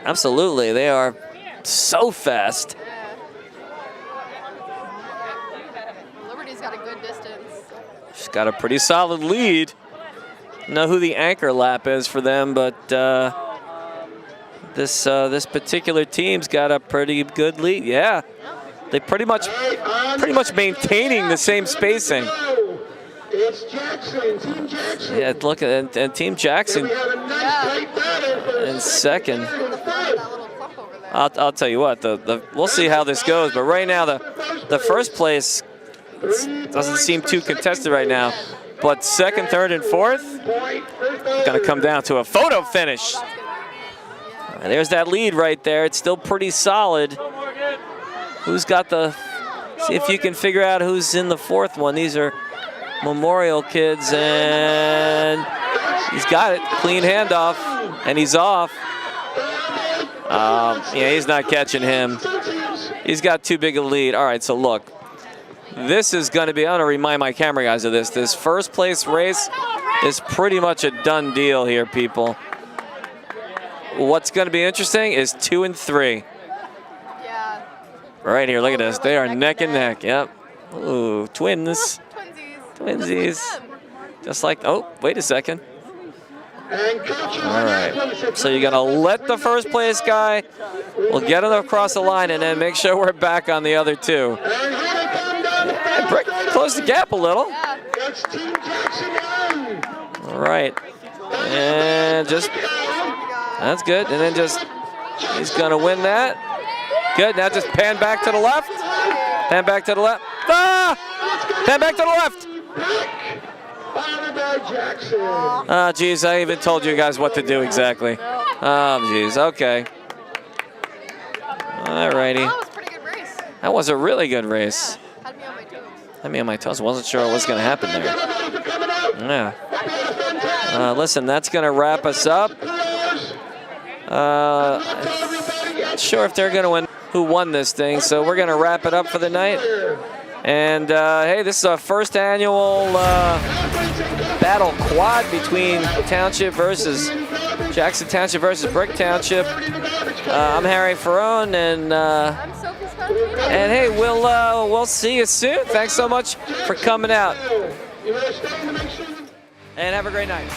Absolutely, they are so fast. Liberty's got a good distance. She's got a pretty solid lead. Don't know who the anchor lap is for them, but this particular team's got a pretty good lead. Yeah, they pretty much maintaining the same spacing. It's Jackson, Team Jackson. Yeah, look at and Team Jackson in second. I'll tell you what, we'll see how this goes. But right now, the first place doesn't seem too contested right now. But second, third, and fourth going to come down to a photo finish. And there's that lead right there. It's still pretty solid. Who's got the? See if you can figure out who's in the fourth one. These are Memorial kids, and he's got it. Clean handoff, and he's off. Yeah, he's not catching him. He's got too big a lead. All right, so look, this is going to be, I'm going to remind my camera guys of this. This first place race is pretty much a done deal here, people. What's going to be interesting is 2 and 3. Yeah. Right here, look at this. They are neck and neck. Yep. Ooh, twins. Twinsies. Just like, oh, wait a second. All right. So you're going to let the first place guy, we'll get him across the line and then make sure we're back on the other two. Close the gap a little. All right. And just, that's good. And then just, he's going to win that. Good. Now just pan back to the left. Pan back to the left. Ah! Pan back to the left. Oh, geez, I even told you guys what to do exactly. Oh, geez, okay. All righty. That was a pretty good race. That was a really good race. Had me on my toes. Had me on my toes. Wasn't sure what was going to happen there. Yeah. Listen, that's going to wrap us up. Not sure if they're going to win. Who won this thing? So we're going to wrap it up for the night. And hey, this is our first annual battle quad between Township versus Jackson Township versus Brick Township. I'm Harry Ferrone, and hey, we'll see you soon. Thanks so much for coming out, and have a great night.